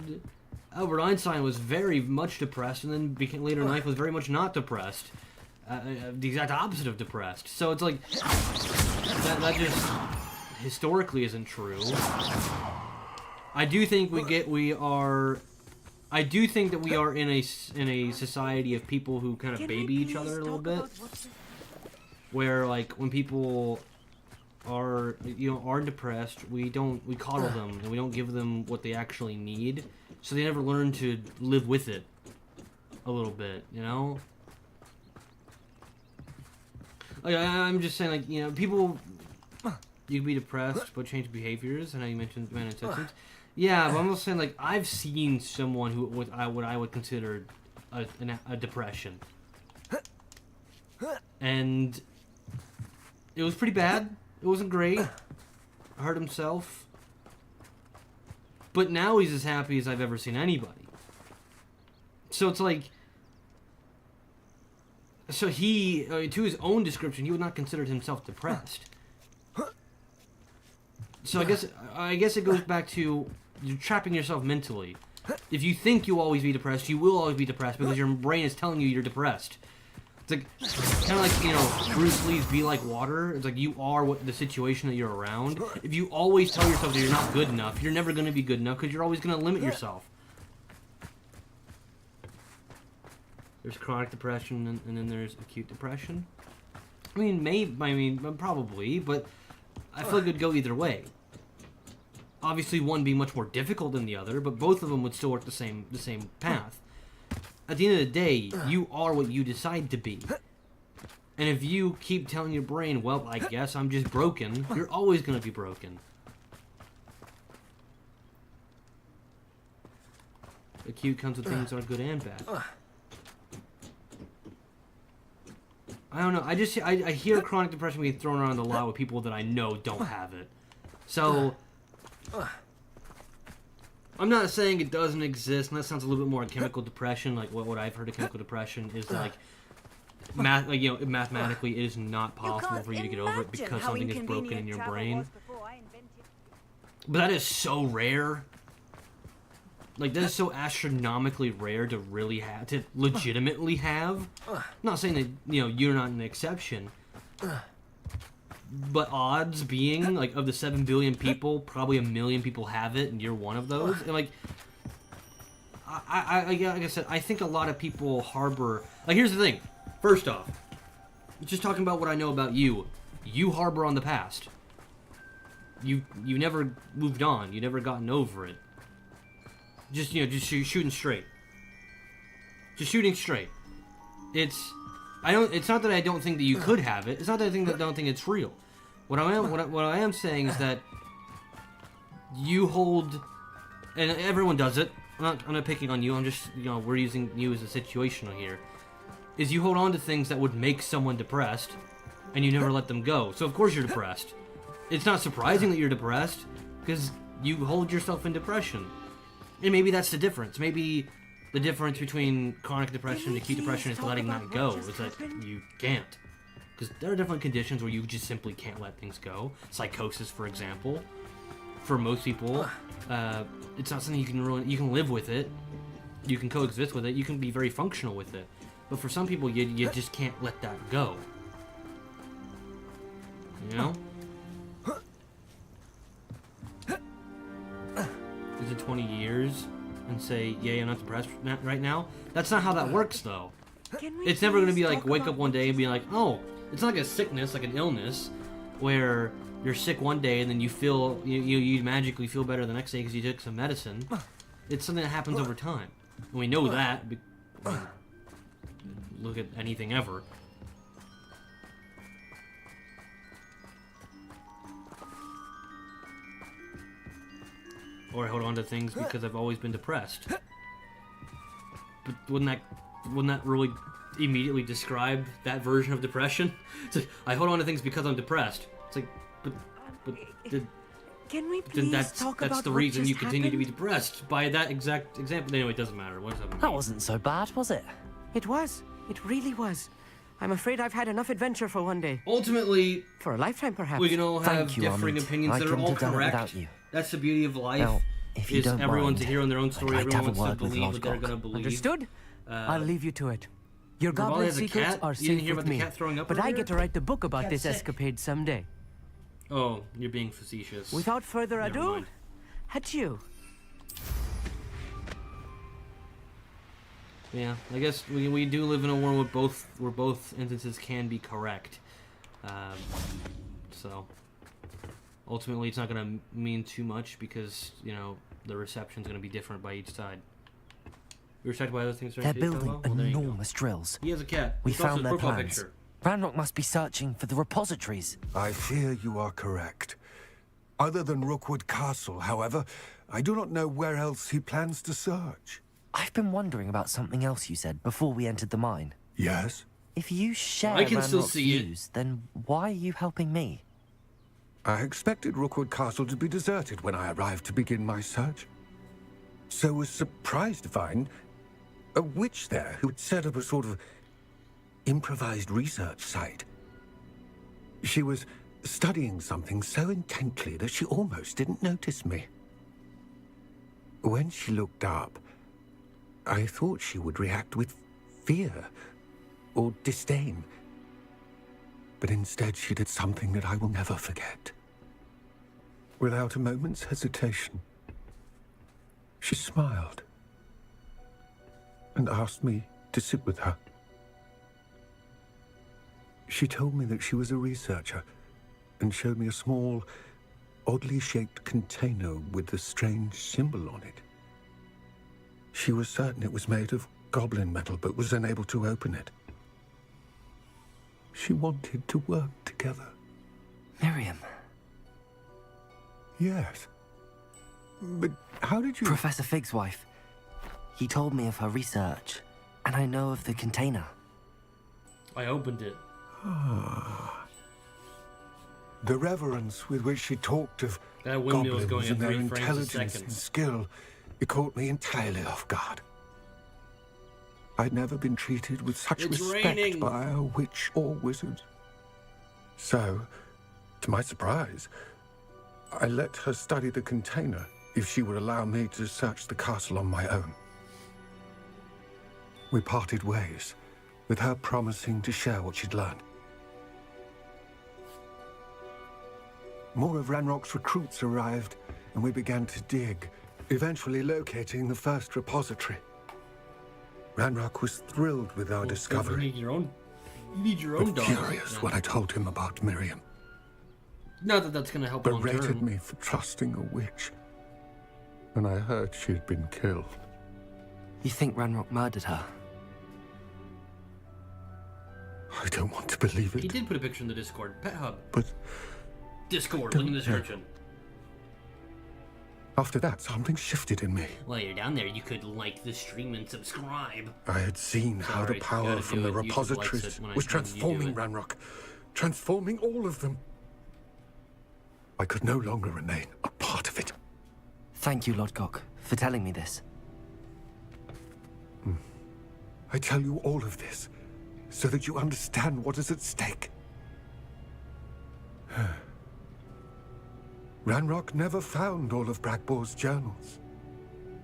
Albert Einstein was very much depressed, and then later in life was very much not depressed. The exact opposite of depressed. So it's like that just historically isn't true. I do think we are in a society of people who kind of baby each other a little bit, where like when people are depressed, we coddle them and we don't give them what they actually need, so they never learn to live with it a little bit, you know. Like, I'm just saying, like, people, you can be depressed but change behaviors. I know you mentioned man intentions. Yeah, but I'm also saying, like, I've seen someone who what I would consider a depression, and it was pretty bad. It wasn't great. Hurt himself, but now he's as happy as I've ever seen anybody. So it's like. So he, to his own description, he would not consider himself depressed. So I guess it goes back to you're trapping yourself mentally. If you think you'll always be depressed, you will always be depressed because your brain is telling you you're depressed. It's like kind of like Bruce Lee's "Be Like Water." It's like you are the situation that you're around. If you always tell yourself that you're not good enough, you're never going to be good enough because you're always going to limit yourself. There's chronic depression, and then there's acute depression. I mean, probably, but I feel like it would go either way. Obviously, one being much more difficult than the other, but both of them would still work the same path. At the end of the day, you are what you decide to be. And if you keep telling your brain, well, I guess I'm just broken, you're always going to be broken. Acute comes with things that are good and bad. I don't know. I hear chronic depression being thrown around a lot with people that I know don't have it. So I'm not saying it doesn't exist, and that sounds a little bit more like chemical depression. Like what I've heard of chemical deprestion is like mathematically it is not possible for you to get over it because something is broken in your brain. But that is so rare. Like, that is so astronomically rare to really have, to legitimately have. I'm not saying that, you're not an exception. But odds being, like, of the 7 billion people, probably 1 million people have it, and you're one of those. And, like I said, I think a lot of people harbor... Like, here's the thing. First off, just talking about what I know about you. You harbor on the past. You never moved on. You never gotten over it. Just shooting straight. Just shooting straight. It's not that I don't think that you could have it. It's not that I don't think it's real. What I am saying is that you hold, and everyone does it. I'm not picking on you. I'm just we're using you as a situational here. Is you hold on to things that would make someone depressed, and you never let them go. So of course you're depressed. It's not surprising that you're depressed because you hold yourself in depression. And maybe that's the difference. Maybe the difference between chronic depression and acute depression is letting that go. Is that you can't. Because there are different conditions where you just simply can't let things go. Psychosis, for example. For most people, it's not something you can ruin. You can live with it. You can coexist with it. You can be very functional with it. But for some people, you just can't let that go. You know? Is it 20 years and say, yay, I'm not depressed right now? That's not how that works, though. It's never going to be like, wake up one day and be like, oh, it's not like a sickness, like an illness, where you're sick one day and then you magically feel better the next day because you took some medicine. It's something that happens over time. And we know that. Look at anything ever. Or I hold on to things because I've always been depressed. But wouldn't that wouldn't that really immediately describe that version of depression? It's like, I hold on to things because I'm depressed. It's like, but Can we then please talk about that's the what reason just you continue to be happened? depressed by that exact example. Anyway, it doesn't matter. What's up? That wasn't so bad, was it? It was. It really was. I'm afraid I've had enough adventure for one day. Ultimately, for a lifetime, perhaps. We can all have Thank you, differing Ahmed. opinions I that are couldn't all have done it correct. without you. That's the beauty of life. Now, if you is don't everyone's mind, a hero in their own story. I'd like to Everyone have a wants to word with believe what they're Lodgok. going to believe. Understood? I'll leave you to it. Your Ravalli goblin has a secrets cat? are You didn't safe hear with about the me. cat throwing up But I earlier? get to write the book about Cat's this sick. escapade someday. Oh, you're being facetious. Without further Never ado, mind. adieu. Yeah, I guess we do live in a world where both instances can be correct. So ultimately, it's not going to mean too much because the reception's going to be different by each side. You were checked by other things. They're building enormous drills. He has a cat. We It's also found his their profile plans. picture. Ranrock must be searching for the repositories. I fear you are correct. Other than Rookwood Castle, however, I do not know where else he plans to search. I've been wondering about something else you said before we entered the mine. Yes? If you share I can still Ranrock's see it. views, then why are you helping me? I expected Rookwood Castle to be deserted when I arrived to begin my search. So was surprised to find a witch there who had set up a sort of improvised research site. She was studying something so intently that she almost didn't notice me. When she looked up, I thought she would react with fear or disdain. But instead she did something that I will never forget. Without a moment's hesitation, she smiled and asked me to sit with her. She told me that she was a researcher and showed me a small, oddly shaped container with a strange symbol on it. She was certain it was made of goblin metal, but was unable to open it. She wanted to work together. Miriam. Yes. But how did you... Professor Fig's wife. He told me of her research, and I know of the container. I opened it. The reverence with which she talked of That windmill's goblins going at and their 3 frames a intelligence second. and skill, it caught me entirely off guard. I'd never been treated with such It's respect raining. by a witch or wizard. So, to my surprise, I let her study the container if she would allow me to search the castle on my own. We parted ways, with her promising to share what she'd learned. More of Ranrock's recruits arrived, and we began to dig, eventually locating the first repository. Ranrock was thrilled with our You discovery, need your own. You need your own but dog. furious Yeah. when I told him about Miriam. Not that that's going to help long Berated term. me for trusting a witch, and I heard she'd been killed. You think Ranrock murdered her? I don't want to believe He it, did put a picture in the Discord. Pet Hub. but Discord. Link in the description. after that, something shifted in me. While you're down there, you could like the stream and subscribe. I had seen how the Sorry, power gotta from do the it. YouTube likes repositories it when was you do transforming it. Ranrock, transforming all of them. I could no longer remain a part of it. Thank you, Lodgok, for telling me this. I tell you all of this so that you understand what is at stake. Ranrock never found all of Bragbor's journals,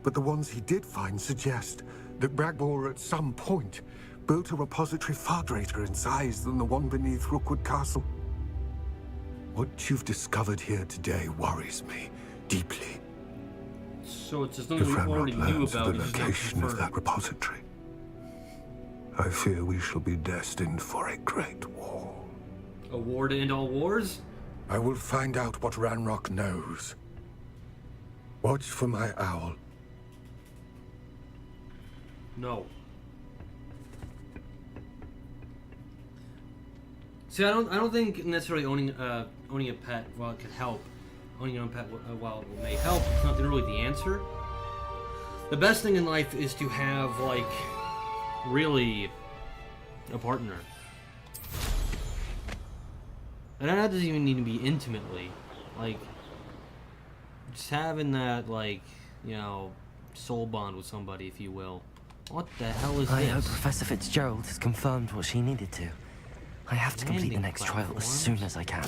but the ones he did find suggest that Bragbor at some point built a repository far greater in size than the one beneath Rookwood Castle. What you've discovered here today worries me deeply. So it's just If something we Ranrock already knew learns about. the it's just not location of confirmed. that repository, I fear we shall be destined for a great war. A war to end all wars? I will find out what Ranrock knows. Watch for my owl. No. See, I don't think necessarily owning a pet, while it could help, owning your own pet while it may help, it's not really the answer. The best thing in life is to have like really a partner. And that doesn't even need to be intimately. Like, just having that, like, you know, soul bond with somebody, if you will. What the hell is I this? hope Professor Fitzgerald has confirmed what she needed to. I have to complete the Landing next trial as soon as I can.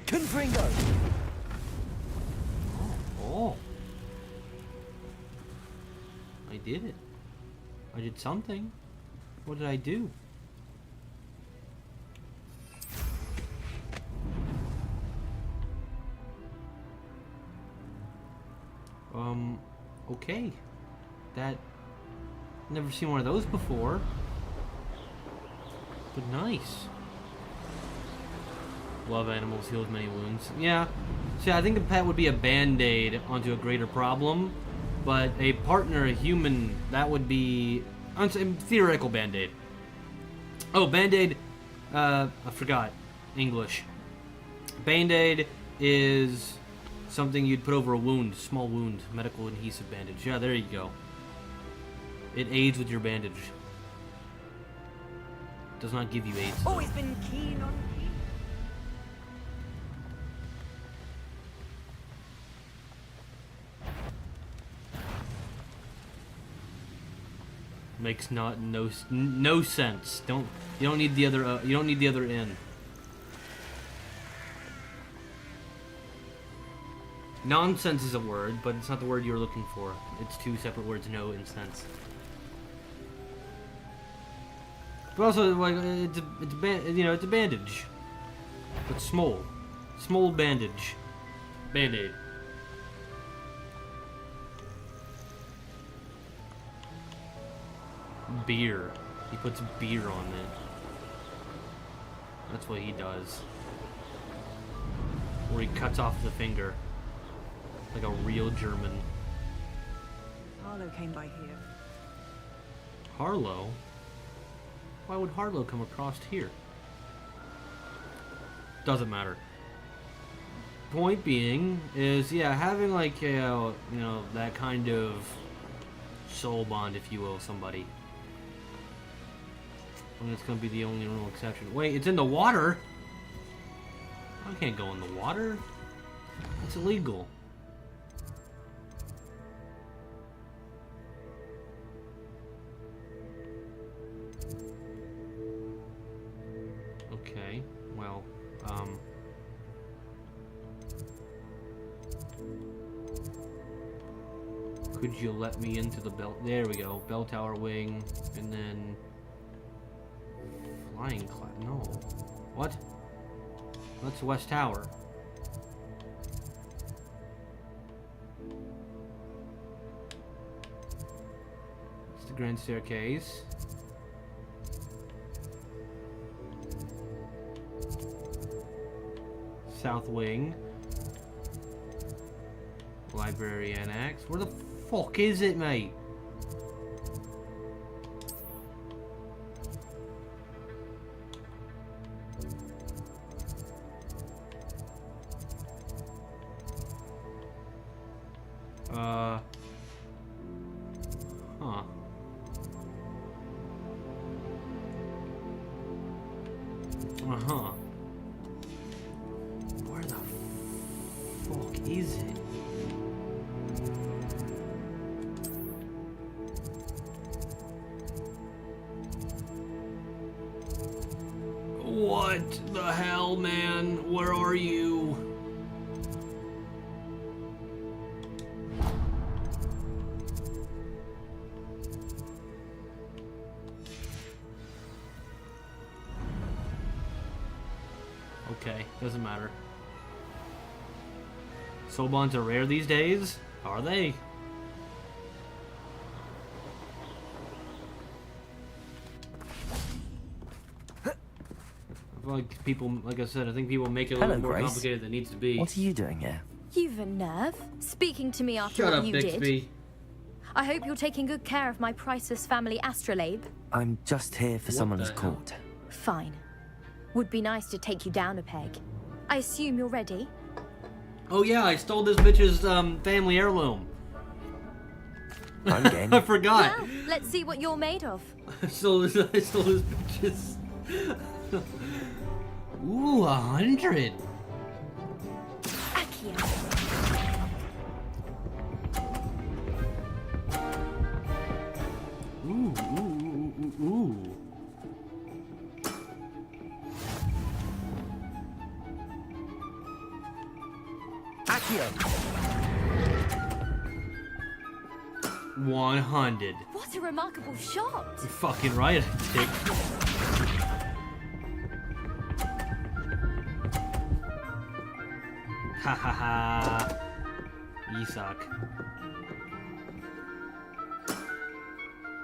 Confringo! Oh. I did it. I did something. What did I do? Okay. That... Never seen one of those before. But nice. Love animals, heals many wounds. Yeah. See, I think a pet would be a band-aid onto a greater problem. But a partner, a human, that would be... theoretical band-aid. Oh, band-aid... I forgot. English. Band-aid is... something you'd put over a wound, small wound, medical adhesive bandage. Yeah, there you go. It aids with your bandage. Does not give you AIDS. Always been keen on Makes no sense. You don't need the other end. Nonsense is a word, but it's not the word you're looking for. It's two separate words, no and sense. But also, like, it's a bandage, but small bandage, band-aid. Beer. He puts beer on it. That's what he does. Or he cuts off the finger. Like a real German. Harlow came by here. Harlow? Why would Harlow come across here? Doesn't matter. Point being is, yeah, having like, you know, that kind of soul bond, if you will, somebody. And it's gonna be the only real exception. Wait, it's in the water? I can't go in the water. It's illegal. Okay, well, could you let me into the bell? There we go. Bell tower wing, and then flying class. No, what? That's West Tower. It's the grand staircase. South wing. Library annex. Where the fuck is it, mate? Huh. Uh-huh. Where the fuck is it? What the hell, man? Where are you? Okay, doesn't matter. Soul bonds are rare these days? Are they? I feel like people, like I said, I think people make it a little more complicated than it needs to be. What are you doing here? You've a nerve, speaking to me after Shut what up, you Bixby. did. I hope you're taking good care of my priceless family astrolabe. I'm just here for someone's court. Fine. Would be nice to take you down a peg. I assume you're ready? Oh yeah, I stole this bitch's family heirloom. I'm game. I forgot. Well, let's see what you're made of. I stole his bitches. Ooh, 100. Ooh. Accio. 100. What a remarkable shot. You're fucking right, Dick. Ha ha ha. You suck.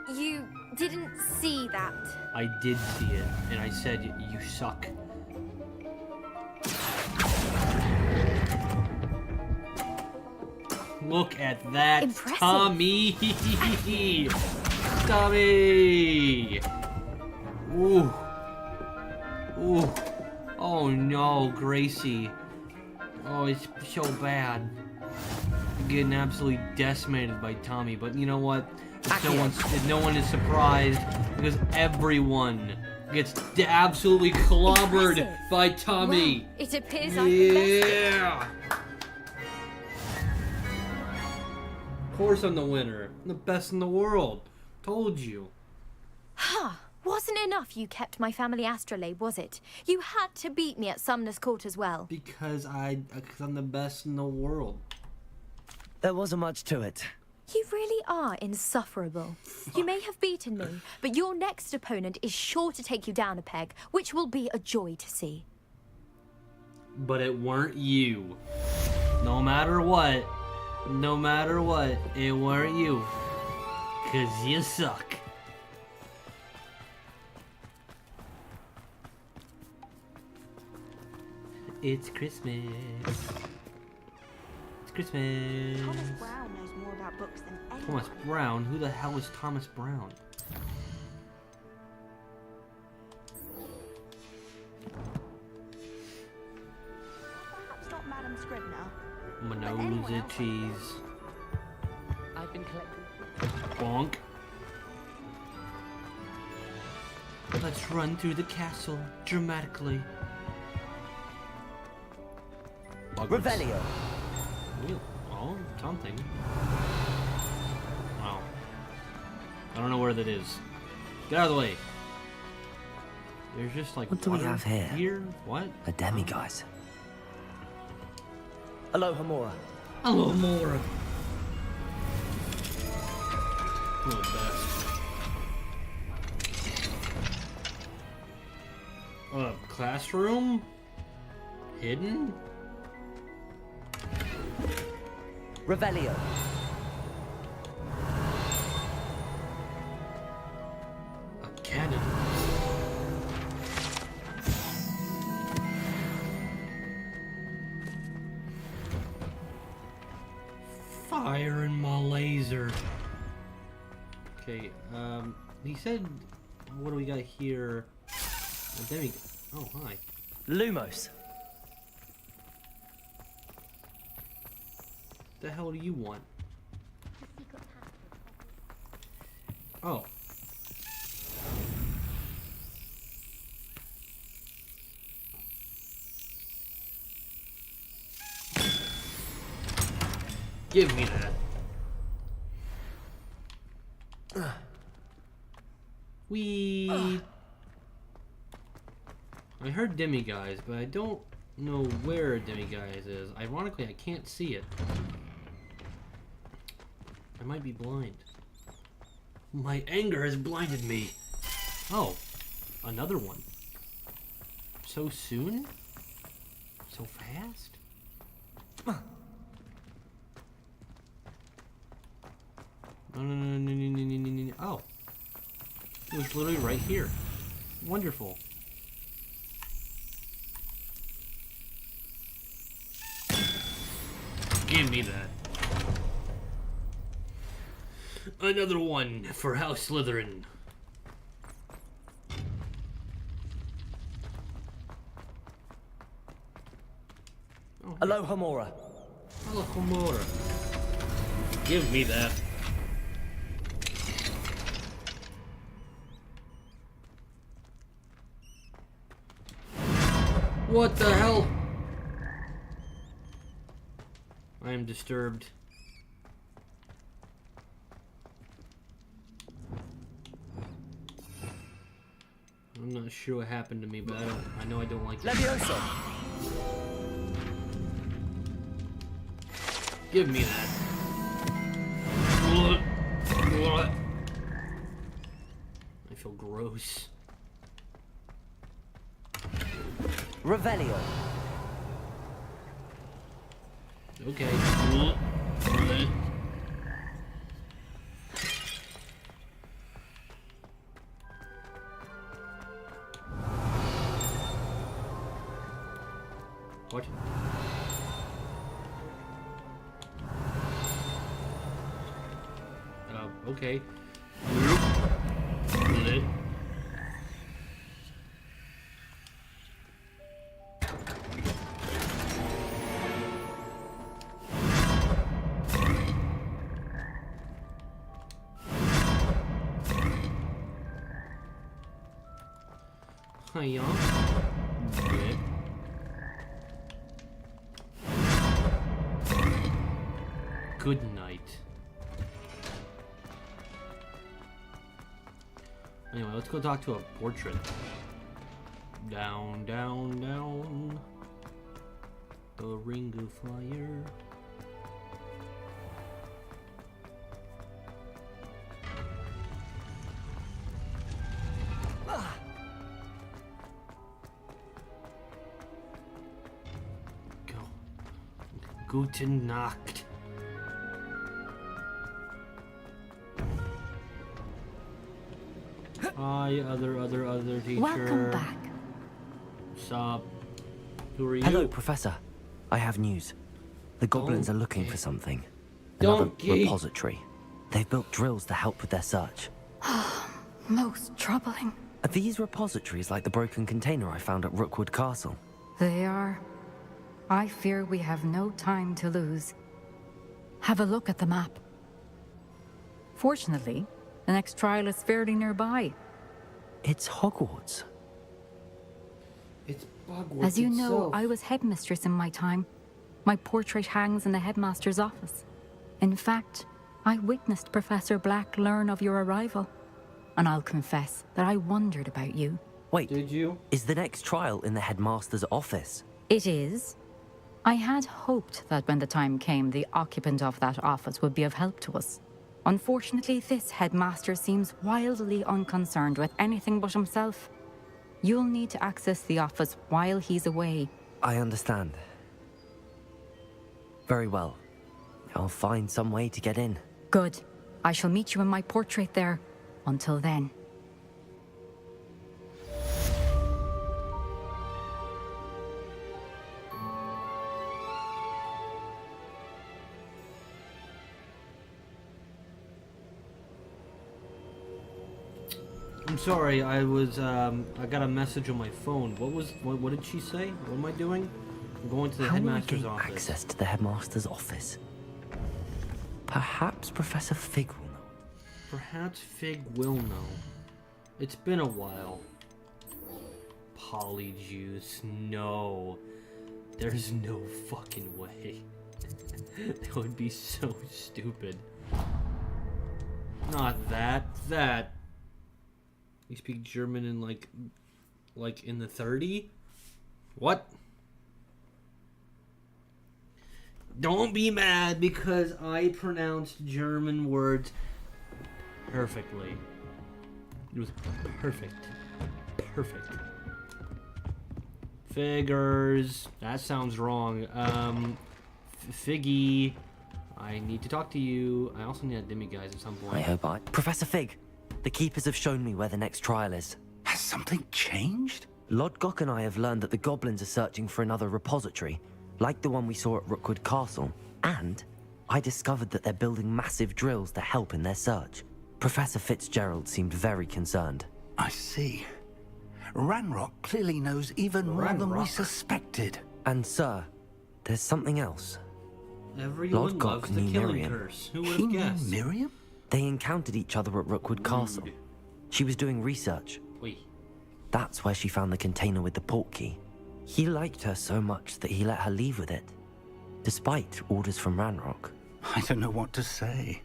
You didn't see that. I did see it, and I said you suck. Look at that, Impressive. Tommy! Tommy! Ooh. Ooh. Oh no, Gracie. Oh, it's so bad. I'm getting absolutely decimated by Tommy, but you know what? No one is surprised because everyone gets absolutely clobbered Impressive. by Tommy. Well, it appears I'm the best. Yeah. Of course I'm the winner. I'm the best in the world. Told you. Huh. Wasn't enough you kept my family astrolabe, was it? You had to beat me at Sumner's Court as well. Because I'm the best in the world. There wasn't much to it. You really are insufferable. You may have beaten me, but your next opponent is sure to take you down a peg, which will be a joy to see. But it weren't you. No matter what, it weren't you. 'Cause you suck. It's Christmas. It's Christmas. Thomas Brown knows more about books than anyone. Thomas Brown? Who the hell is Thomas Brown? Perhaps not Madam Scribner. My But nose anyone else itches. I've been collecting. Bonk. Let's run through the castle dramatically. Hogwarts. Revelio. Oh, something. Wow. I don't know where that is. Get out of the way. There's just like What do we water have here? Here? What? A demiguise. Hello, Hamura. Hello, Mora. Oh, best. Classroom? Hidden? Revelio. A cannon. Fire in my laser. Okay, he said, what do we got here? Oh, hi. Lumos. The hell do you want? Oh. Give me that. I heard demiguise, but I don't know where demiguise is. Ironically, I can't see it. I might be blind. My anger has blinded me. Oh, another one. So soon? So fast? No. Oh. It was literally right here. Wonderful. Give me that. Another one for House Slytherin. Oh, hello, Hamura. Hello, Hamura. Give me that. What the hell? I am disturbed. I'm not sure what happened to me, but I know I don't like it. Give me that. I feel gross. Revelio. Okay. What? Okay. Hiya. Good night. Anyway, let's go talk to a portrait. Down, down, down. The ring of fire. Go. Guten Nacht. Hi, other teacher. Welcome back. Sup? Who are you? Hello, Professor. I have news. The goblins are looking for something. Another Donkey. repository. They've built drills to help with their search. Most troubling. Are these repositories like the broken container I found at Rookwood Castle? They are. I fear we have no time to lose. Have a look at the map. Fortunately, the next trial is fairly nearby. It's Hogwarts. It's Hogwarts As you know, itself. I was headmistress in my time. My portrait hangs in the headmaster's office. In fact, I witnessed Professor Black learn of your arrival. And I'll confess that I wondered about you. Wait, did you? Is the next trial in the headmaster's office? It is. I had hoped that when the time came, the occupant of that office would be of help to us. Unfortunately, this headmaster seems wildly unconcerned with anything but himself. You'll need to access the office while he's away. I understand. Very well. I'll find some way to get in. Good. I shall meet you in my portrait there. Until then. I'm sorry, I got a message on my phone. What did she say? What am I doing? I'm going to the How headmaster's will I gain office. access to the headmaster's office? Perhaps Professor Fig will know. Perhaps Fig will know. It's been a while. Polyjuice, no. There's no fucking way. That would be so stupid. Not that. That. You speak German in like in the 30? What? Don't be mad because I pronounced German words perfectly. It was perfect. Perfect. Figures. That sounds wrong. Figgy. I need to talk to you. I also need a demiguise at some point. I hope Professor Fig, the Keepers have shown me where the next trial is. Has something changed? Lodgok and I have learned that the goblins are searching for another repository, like the one we saw at Rookwood Castle. And I discovered that they're building massive drills to help in their search. Professor Fitzgerald seemed very concerned. I see. Ranrock clearly knows even more than we suspected. And sir, there's something else. Everyone loves the killing curse. Who would have guessed? Miriam? They encountered each other at Rookwood Castle. She was doing research. Wait. That's where she found the container with the port key. He liked her so much that he let her leave with it, despite orders from Ranrock. I don't know what to say.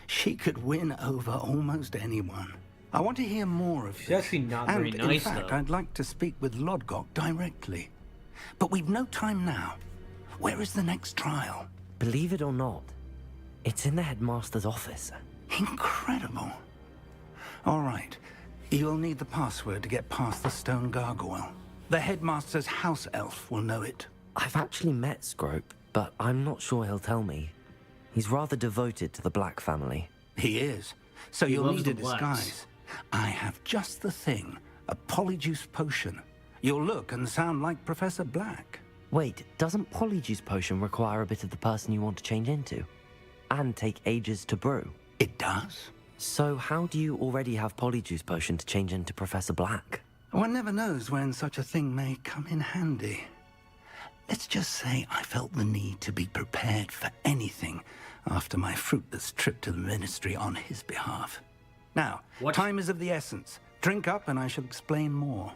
She could win over almost anyone. I want to hear more of this. She's actually not very and nice, in fact, though. I'd like to speak with Lodgok directly. But we've no time now. Where is the next trial? Believe it or not, it's in the headmaster's office. Incredible. All right. You'll need the password to get past the stone gargoyle. The headmaster's house elf will know it. I've actually met Scrope, but I'm not sure he'll tell me. He's rather devoted to the Black family. He is. So He you'll loves need the a blacks. disguise. I have just the thing. A polyjuice potion. You'll look and sound like Professor Black. Wait, doesn't Polyjuice Potion require a bit of the person you want to change into? And take ages to brew? It does. So how do you already have Polyjuice Potion to change into Professor Black? One never knows when such a thing may come in handy. Let's just say I felt the need to be prepared for anything after my fruitless trip to the Ministry on his behalf. Now, time is of the essence. Drink up and I shall explain more.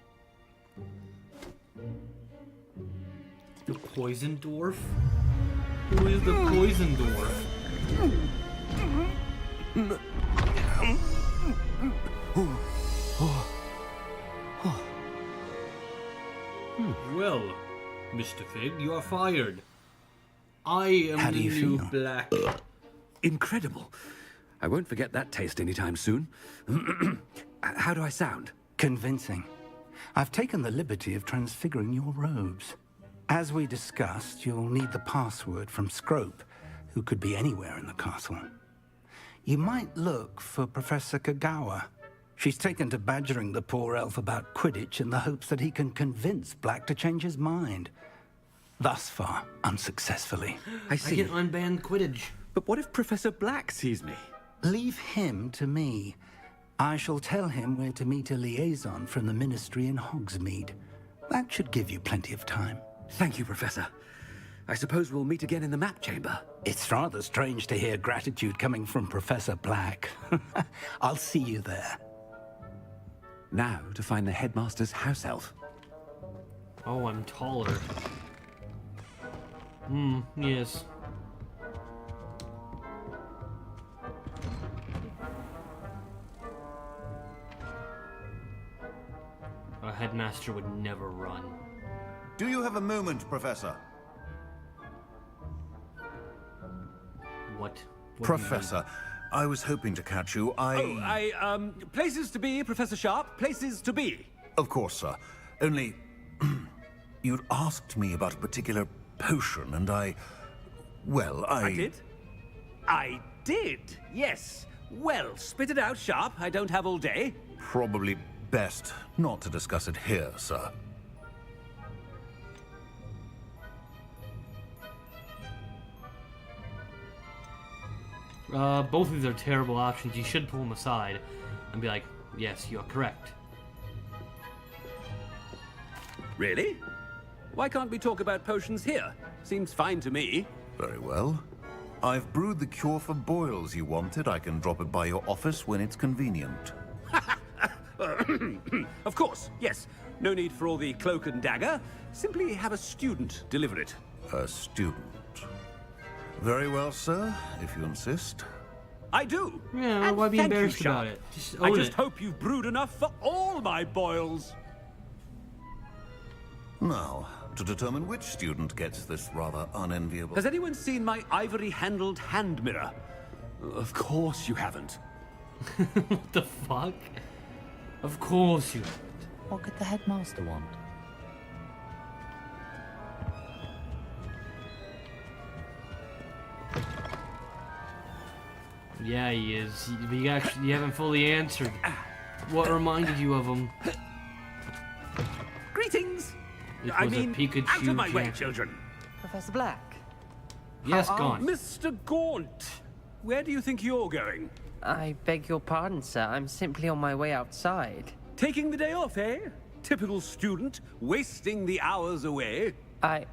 The poison dwarf? Who is the poison dwarf? Well, Mr. Fig, you are fired. I am How the do you new feel? Black. Incredible. I won't forget that taste anytime soon. How do I sound? Convincing. I've taken the liberty of transfiguring your robes. As we discussed, you'll need the password from Scrope, who could be anywhere in the castle. You might look for Professor Kagawa. She's taken to badgering the poor elf about Quidditch in the hopes that he can convince Black to change his mind. Thus far, unsuccessfully. I see. I can unban Quidditch. But what if Professor Black sees me? Leave him to me. I shall tell him where to meet a liaison from the Ministry in Hogsmeade. That should give you plenty of time. Thank you, Professor. I suppose we'll meet again in the map chamber. It's rather strange to hear gratitude coming from Professor Black. I'll see you there. Now to find the headmaster's house elf. Oh, I'm taller. Yes. A headmaster would never run. Do you have a moment, Professor? What? Professor, I was hoping to catch you. Places to be, Professor Sharp. Places to be. Of course, sir. Only... you'd asked me about a particular potion, and well, I did? I did, yes. Well, spit it out, Sharp. I don't have all day. Probably best not to discuss it here, sir. Both of these are terrible options. You should pull them aside and be like, yes, you're correct. Really? Why can't we talk about potions here? Seems fine to me. Very well. I've brewed the cure for boils you wanted. I can drop it by your office when it's convenient. Of course, yes. No need for all the cloak and dagger. Simply have a student deliver it. A student. Very well, sir, if you insist. I do. Yeah, And why be thank you, embarrassed Sharp. about it? Just I own just it. hope you've brewed enough for all my boils. Now, to determine which student gets this rather unenviable... Has anyone seen my ivory-handled hand mirror? Of course you haven't. What the fuck? Of course you haven't. What could the headmaster want? Yeah, he is. You haven't fully answered. What reminded you of him? Greetings! It I was a mean, Pikachu out of my way, jacket. children. Professor Black? Yes, How are gone. Mr. Gaunt, where do you think you're going? I beg your pardon, sir. I'm simply on my way outside. Taking the day off, eh? Typical student, wasting the hours away. I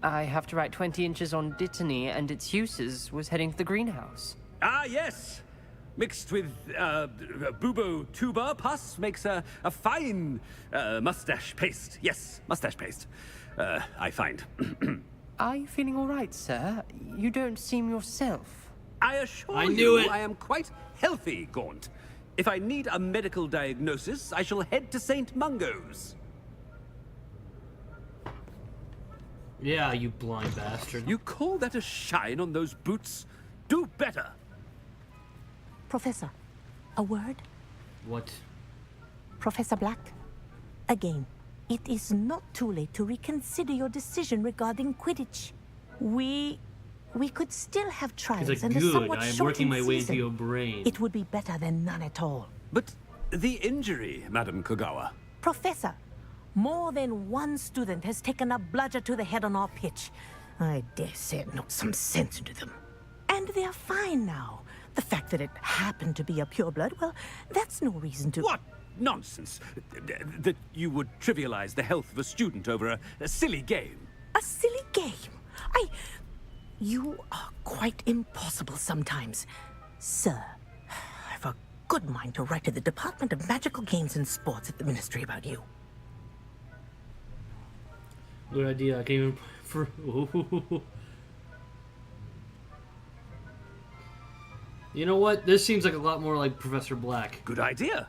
have to write 20 inches on Dittany and its uses. Was heading to the greenhouse. Ah, yes. mixed with bubo tuber pus makes a fine mustache paste. Yes, mustache paste. I find. Are you feeling all right, sir? You don't seem yourself. I assure I knew you, it. I am quite healthy, Gaunt. If I need a medical diagnosis, I shall head to St. Mungo's. Yeah, you blind bastard. You call that a shine on those boots? Do better. Professor, a word? What? Professor Black, again, it is not too late to reconsider your decision regarding Quidditch. We could still have trials He's like, and a good, somewhat I am shortened working my way season. to your brain. It would be better than none at all. But the injury, Madam Kogawa. Professor, more than one student has taken a bludger to the head on our pitch. I dare say it knocked some sense into them. And they're fine now. The fact that it happened to be a pureblood, well, that's no reason to... What nonsense! That you would trivialize the health of a student over a silly game. A silly game? You are quite impossible sometimes. Sir, I've a good mind to write to the Department of Magical Games and Sports at the Ministry about you. Good idea. I can't even... For... You know what? This seems like a lot more like Professor Black. Good idea.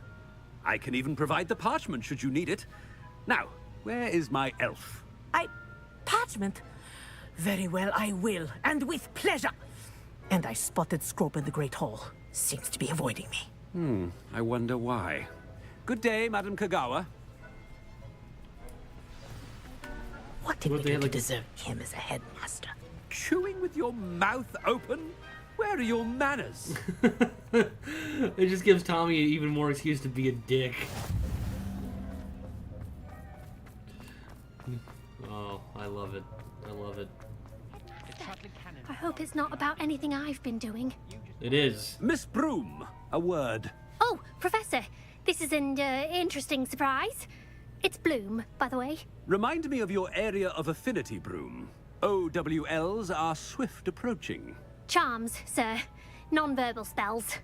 I can even provide the parchment should you need it. Now, where is my elf? Parchment? Very well, I will, and with pleasure. And I spotted Scrope in the Great Hall. Seems to be avoiding me. I wonder why. Good day, Madam Kogawa. What did we do to deserve him as a headmaster? Chewing with your mouth open? Where are your manners? It just gives Tommy even more excuse to be a dick. Oh, I love it. I love it. I hope it's not about anything I've been doing. It is. Miss Broom, a word. Oh, Professor, this is an interesting surprise. It's Bloom, by the way. Remind me of your area of affinity, Broom. OWLs are swift approaching. Charms, sir. Non-verbal spells.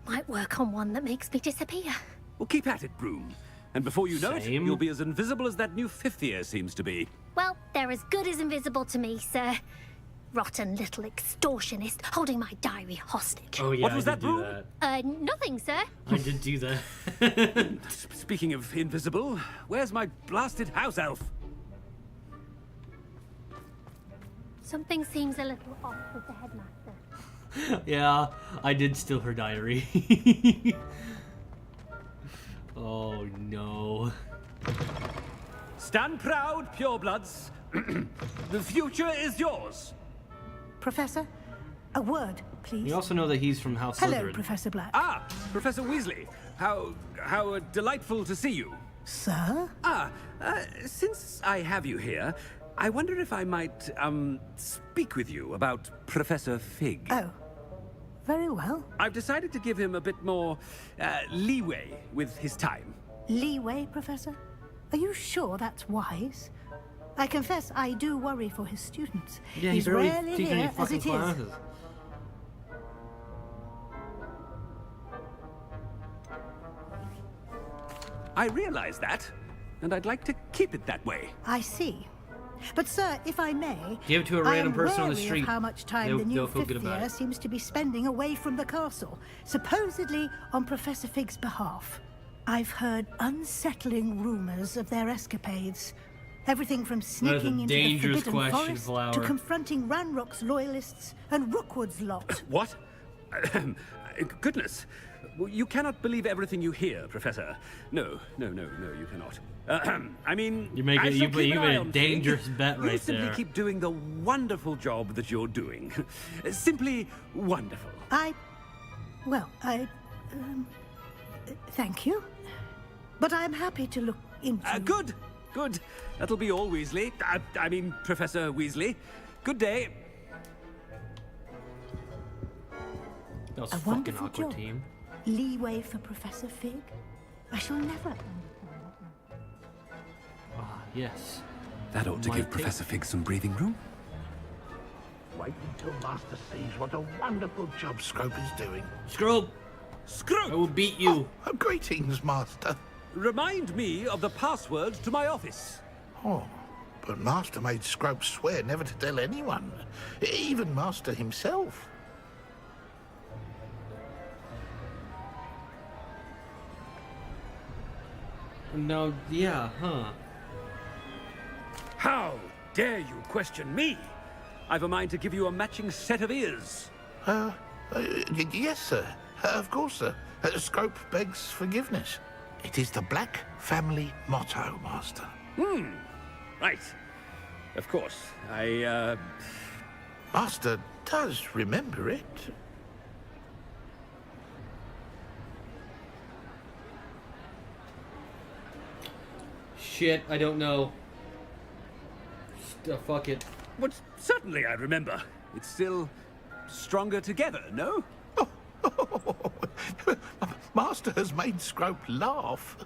Might work on one that makes me disappear. Well, keep at it, Broom. And before you know it, Same. you'll be as invisible as that new fifth year seems to be. Well, they're as good as invisible to me, sir. Rotten little extortionist holding my diary hostage. Oh yeah, What was I that, did do Broom? that. Nothing, sir. I did do that. Speaking of invisible, where's my blasted house elf? Something seems a little off with the headmaster. Yeah, I did steal her diary. Oh no. Stand proud, purebloods. The future is yours. Professor, a word, please. You also know that he's from House Hello, Slytherin. Professor Black. Ah, Professor Weasley. How delightful to see you. Sir? Since I have you here, I wonder if I might, speak with you about Professor Fig. Oh, very well. I've decided to give him a bit more, leeway with his time. Leeway, Professor? Are you sure that's wise? I confess I do worry for his students. Yeah, he's barely rarely teaching any here as fucking it is. classes. I realize that, and I'd like to keep it that way. I see. But, sir, if I may, Give it to a random person on the wary of street. how much time the new They'll feel fifth good about year it. seems to be spending away from the castle, supposedly on Professor Fig's behalf. I've heard unsettling rumors of their escapades. Everything from sneaking into the dangerous Forbidden question, Forest Flower. to confronting Ranrock's loyalists and Rookwood's lot. What? Goodness. Well, you cannot believe everything you hear, Professor. No, you cannot. I mean, You make I it. shall You keep an eye made a on dangerous Fig. bet You right simply there. keep doing the wonderful job that you're doing. Simply wonderful. Thank you. But I'm happy to look into... Good. That'll be all, Weasley. I mean, Professor Weasley. Good day. That was A fucking wonderful awkward job. team. Leeway for Professor Fig? I shall never... Ah, yes. That ought to Might give take- Professor Fig some breathing room. Wait until Master sees what a wonderful job Scrope is doing. Scrope! Screw! I will beat you. Oh, greetings, Master. Remind me of the password to my office. Oh, but Master made Scrope swear never to tell anyone, even Master himself. No, yeah, huh? How dare you question me? I've a mind to give you a matching set of ears. Yes, sir. Of course, sir. Scrope begs forgiveness. It is the Black family motto, Master. Right. Of course. Master does remember it. Shit, I don't know. Fuck it. But certainly I remember. It's still stronger together, no? Master has made Scrope laugh.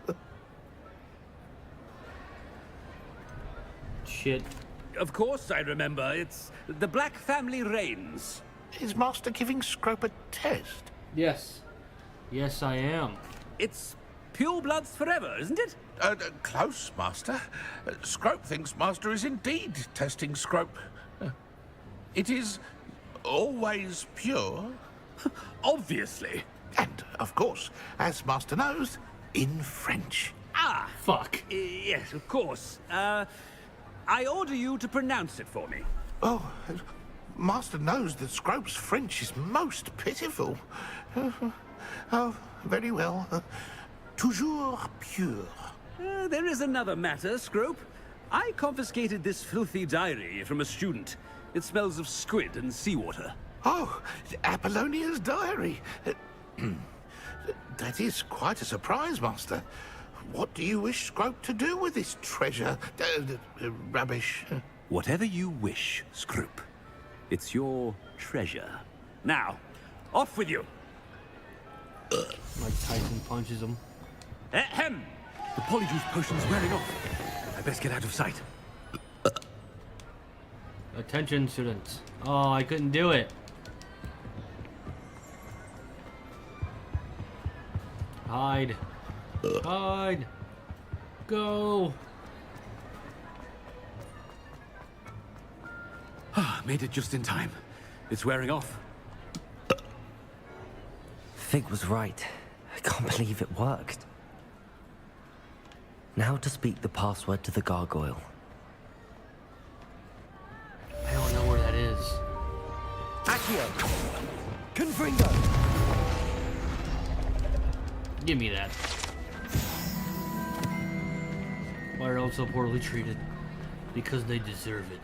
Shit. Of course I remember. It's the Black family reigns. Is Master giving Scrope a test? Yes. Yes, I am. It's pure bloods forever, isn't it? Close, Master. Scrope thinks Master is indeed testing Scrope. It is always pure. Obviously. And, of course, as Master knows, in French. Ah! Fuck. Yes, of course. I order you to pronounce it for me. Oh, Master knows that Scrope's French is most pitiful. Oh, very well. Toujours pure. There is another matter, Scrope. I confiscated this filthy diary from a student. It smells of squid and seawater. Oh, Apollonia's diary. That is quite a surprise, Master. What do you wish Scrope to do with this treasure? Rubbish. Whatever you wish, Scrope. It's your treasure. Now, off with you. Mike Tyson punches him. Ahem! The polyjuice potion's wearing off. I best get out of sight. Attention, students. Oh, I couldn't do it. Hide. Hide. Go. Made it just in time. It's wearing off. Fig was right. I can't believe it worked. Now to speak the password to the gargoyle. I don't know where that is. Accio! Confringo! Give me that. Why are all so poorly treated? Because they deserve it.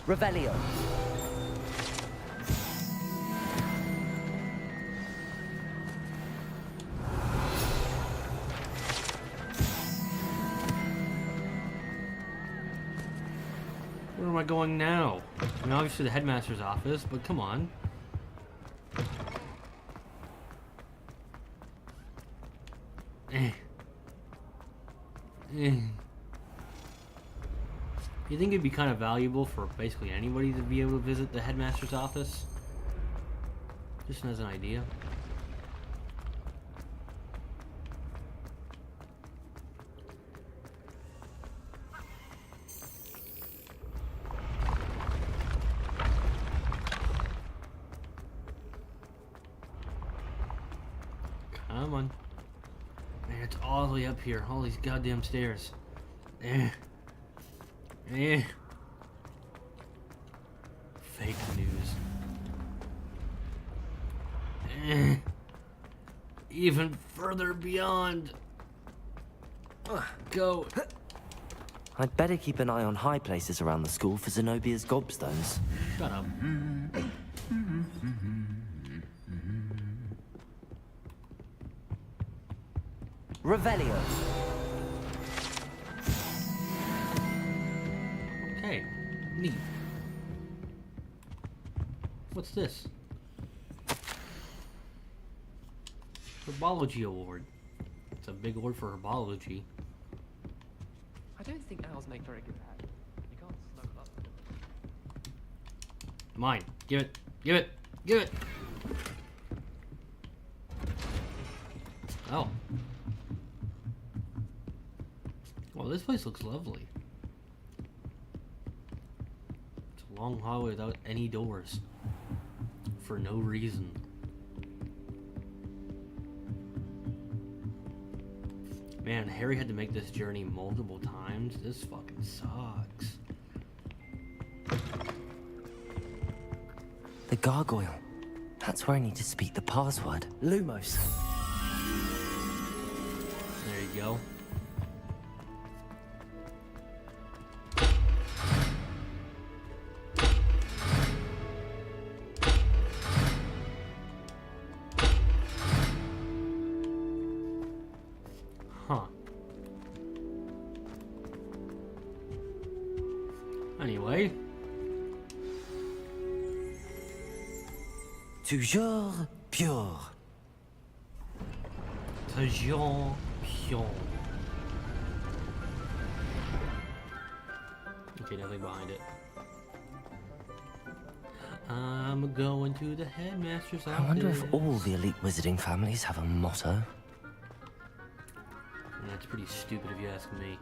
Revelio. Where am I going now? I mean, obviously the headmaster's office, but come on. You think it'd be kind of valuable for basically anybody to be able to visit the headmaster's office? Just as an idea. Come on. Man, it's all the way up here. All these goddamn stairs. Fake news. Even further beyond. Go. I'd better keep an eye on high places around the school for Zenobia's gobstones. Shut up. Revelio. Okay. Neat. What's this? Herbology award. It's a big award for herbology. I don't think owls make very good pets. You can't snuggle up. Mine. Give it. Give it. Give it. Oh. Well, this place looks lovely. It's a long hallway without any doors. For no reason. Man, Harry had to make this journey multiple times. This fucking sucks. The gargoyle. That's where I need to speak the password. Lumos. There you go. Huh. Anyway. Toujours pure. Toujours pure. Okay, nothing behind it. I'm going to the headmaster's office. I wonder if all the elite wizarding families have a motto. That's pretty stupid if you ask me.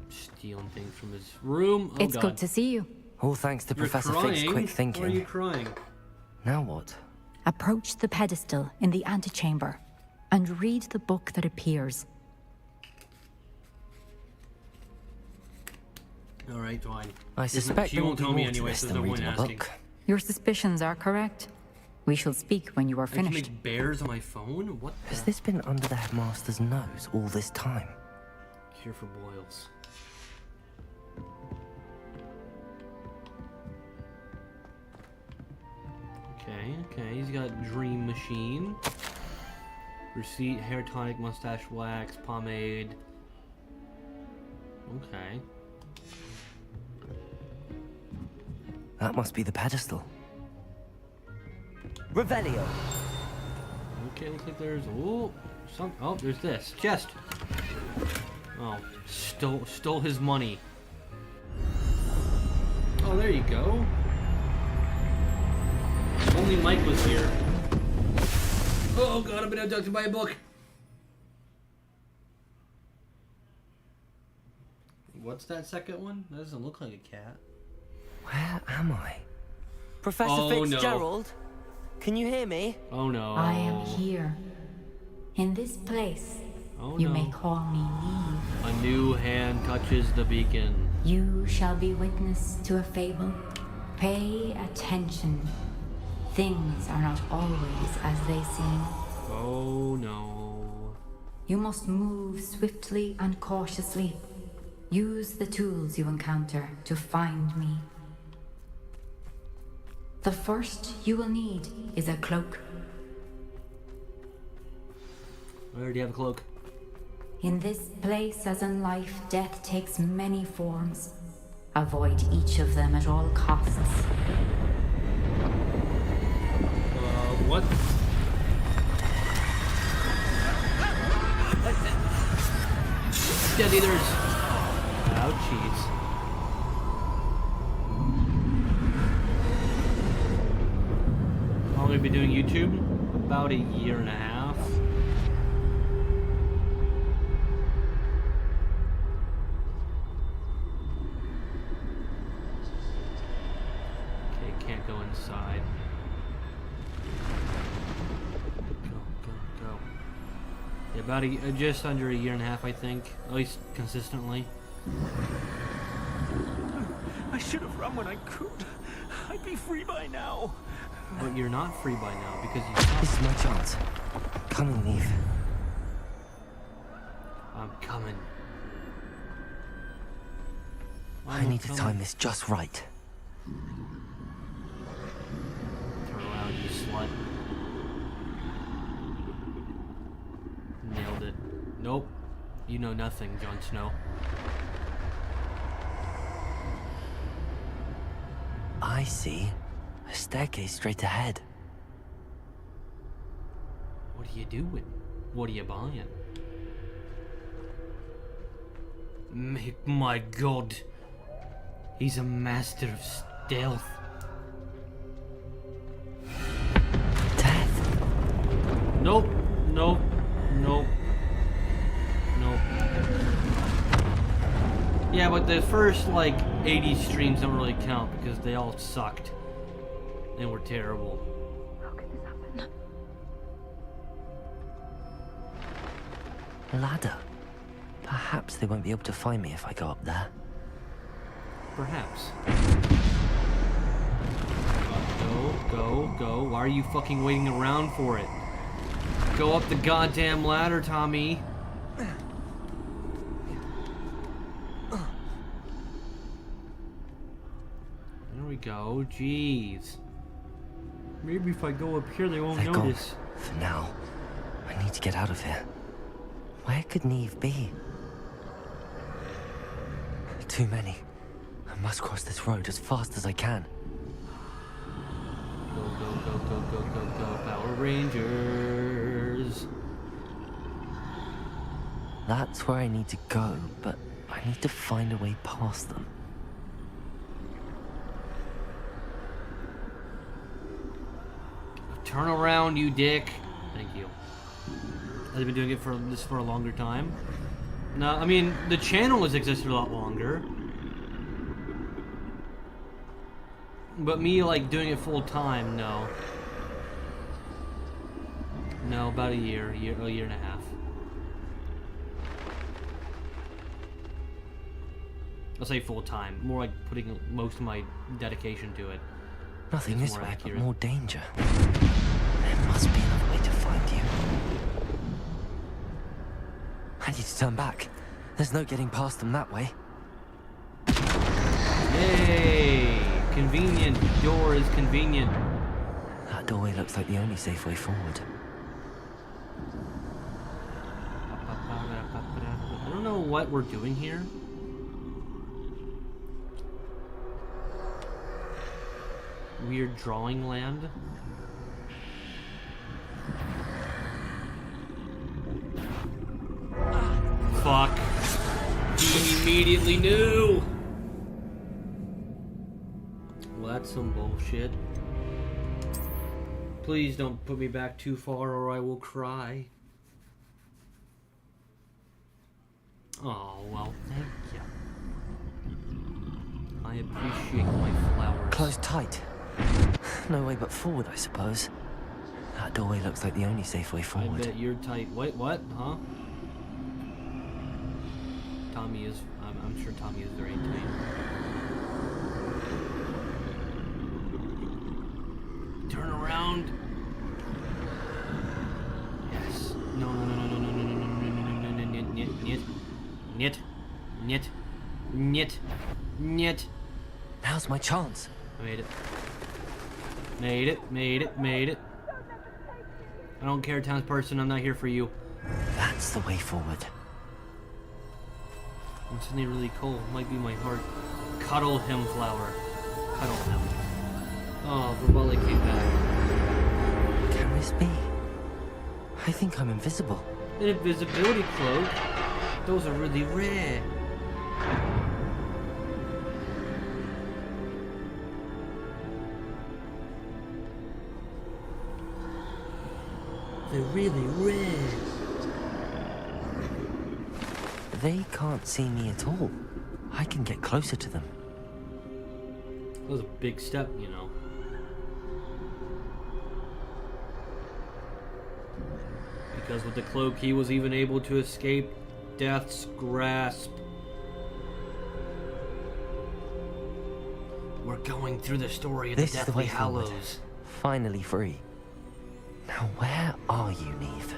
Stealing things from his room. Oh, It's God. good to see you. All thanks to You're Professor crying? Fig's quick thinking. Why are you crying? Now what? Approach the pedestal in the antechamber and read the book that appears. Alright, fine. I suspect she there will won't be tell me more to anyway, this so than there's no point reading a asking. book. Your suspicions are correct. We shall speak when you are I can finished. make bears on my phone? What the? Has this been under the headmaster's nose all this time? Cure for boils. Okay, he's got Dream Machine. Receipt, hair tonic, mustache wax, pomade. Okay. That must be the pedestal. Revelio. Okay, looks like there's oh, there's this chest. Oh, stole his money. Oh, there you go. Only Mike was here. Oh God, I've been abducted by a book. What's that second one? That doesn't look like a cat. Where am I? Professor Oh, Fitzgerald? no. Can you hear me? Oh no. I am here. In this place. Oh, you no. may call me Neve. A new hand touches the beacon. You shall be witness to a fable. Pay attention. Things are not always as they seem. Oh no. You must move swiftly and cautiously. Use the tools you encounter to find me. The first you will need is a cloak. I already have a cloak. In this place, as in life, death takes many forms. Avoid each of them at all costs. What? Dead eaters. Ouchies. How long have you been doing YouTube? About a year and a half. Okay, can't go inside. Go. Yeah, about just under a year and a half, I think. At least consistently. I should have run when I could. I'd be free by now. But you're not free by now because you This is my chance. Coming, Neve. I'm coming. I need to time this just right. Turn around, you slut. Nailed it. Nope. You know nothing, Jon Snow. I see. A staircase straight ahead. What are you doing? What are you buying? My god. He's a master of stealth. Death. Nope. Nope. Nope. Nope. Yeah, but the first, like, 80 streams don't really count because they all sucked. And were terrible. How could this happen? Ladder. Perhaps they won't be able to find me if I go up there. Perhaps. Go. Why are you fucking waiting around for it? Go up the goddamn ladder, Tommy. There we go. Jeez. Maybe if I go up here, they won't They're notice. Gone. For now, I need to get out of here. Where could Neve be? Too many. I must cross this road as fast as I can. Go, Power Rangers. That's where I need to go, but I need to find a way past them. Turn around, you dick. Thank you. I've been doing it for a longer time. No, I mean, the channel has existed a lot longer. But me, like, doing it full time, no. No, about a year and a half. I'll say full time. More like putting most of my dedication to it. Nothing It's this more way, accurate. but more danger. There must be another way to find you. I need to turn back. There's no getting past them that way. Yay! Convenient. Door is convenient. That doorway looks like the only safe way forward. I don't know what we're doing here. Weird drawing land. Fuck. He immediately knew! Well, that's some bullshit. Please don't put me back too far or I will cry. Oh, well, thank you. I appreciate my flowers. Close tight. No way but forward, I suppose. That doorway looks like the only safe way I forward. bet you're tight. Wait, what? Huh? Tommy is... I'm sure Tommy is very tight. Turn around. Yes. No. Niet. Now's my chance. I made it. I don't care, townsperson. I'm not here for you. That's the way forward. I'm suddenly really cold. Might be my heart. Cuddle him, flower. Cuddle him. Oh, Verbali came back. Can this be? I think I'm invisible. An invisibility cloak? Those are really rare. They're really rare. They can't see me at all. I can get closer to them. That was a big step, you know. Because with the cloak, he was even able to escape death's grasp. We're going through the story of This the is the Deathly way forward. Hallows. Finally free. Now where are you, Neve?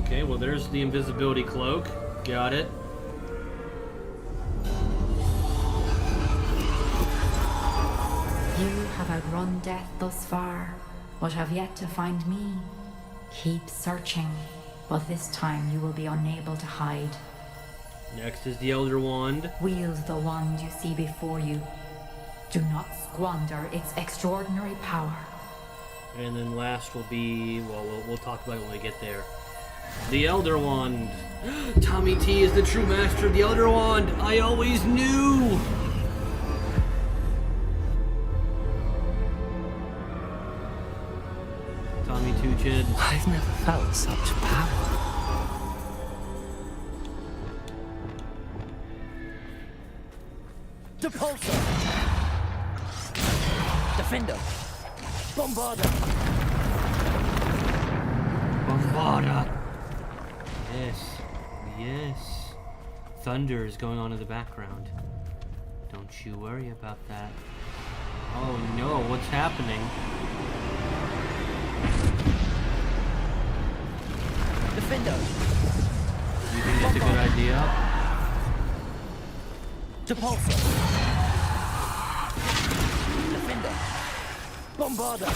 Okay, well there's the invisibility cloak. Got it. You have outrun death thus far, but have yet to find me. Keep searching, but this time you will be unable to hide. Next is the Elder Wand. Wield the wand you see before you. Do not squander its extraordinary power. And then last will be, well, we'll talk about it when we get there. The Elder Wand. Tommy T is the true master of the Elder Wand. I always knew. Tommy Two Chid. I've never felt such power. Depulsor! Defender! Bombarder! Bombarder! Yes. Yes. Thunder is going on in the background. Don't you worry about that. Oh no, what's happening? Defender! You think that's a good idea? Depulsor! Defender! Bombarder!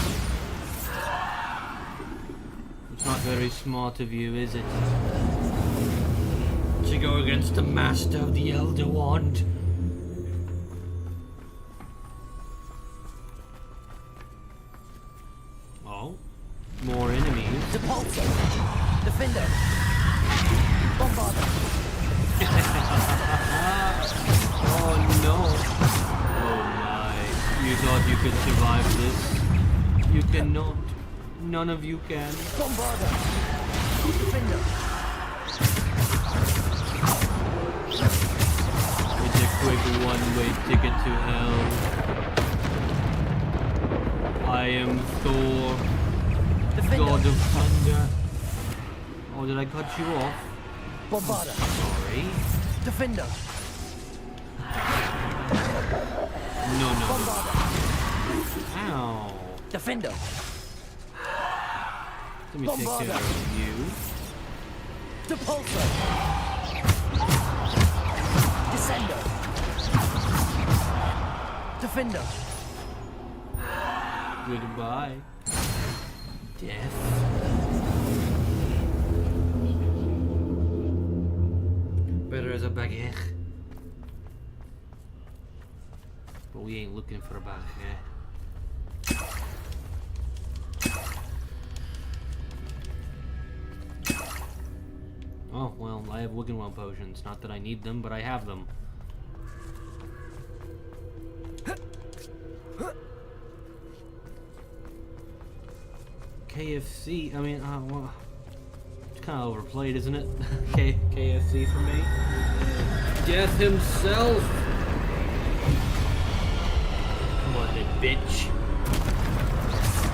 It's not very smart of you, is it? To go against the master of the Elder Wand. Oh, more enemies. Depulsor! Defender! Bombarder! Oh no! Oh my! You thought you could survive this? You cannot. None of you can. Bombarder! Defender! It's a quick one-way ticket to hell. I am Thor, God of Thunder. Oh, did I cut you off? Bombarder! Sorry. Defender! No. Bombarder! Ow. Defender! Let me take care of you. Depulsor! Descender! Defender! Goodbye. Death. Better as a baguette. But we ain't looking for a baguette. Oh, well, I have Wiggenwell potions. Not that I need them, but I have them. KFC, I mean, well, it's kind of overplayed, isn't it? KFC for me. Death himself! Come on then, bitch.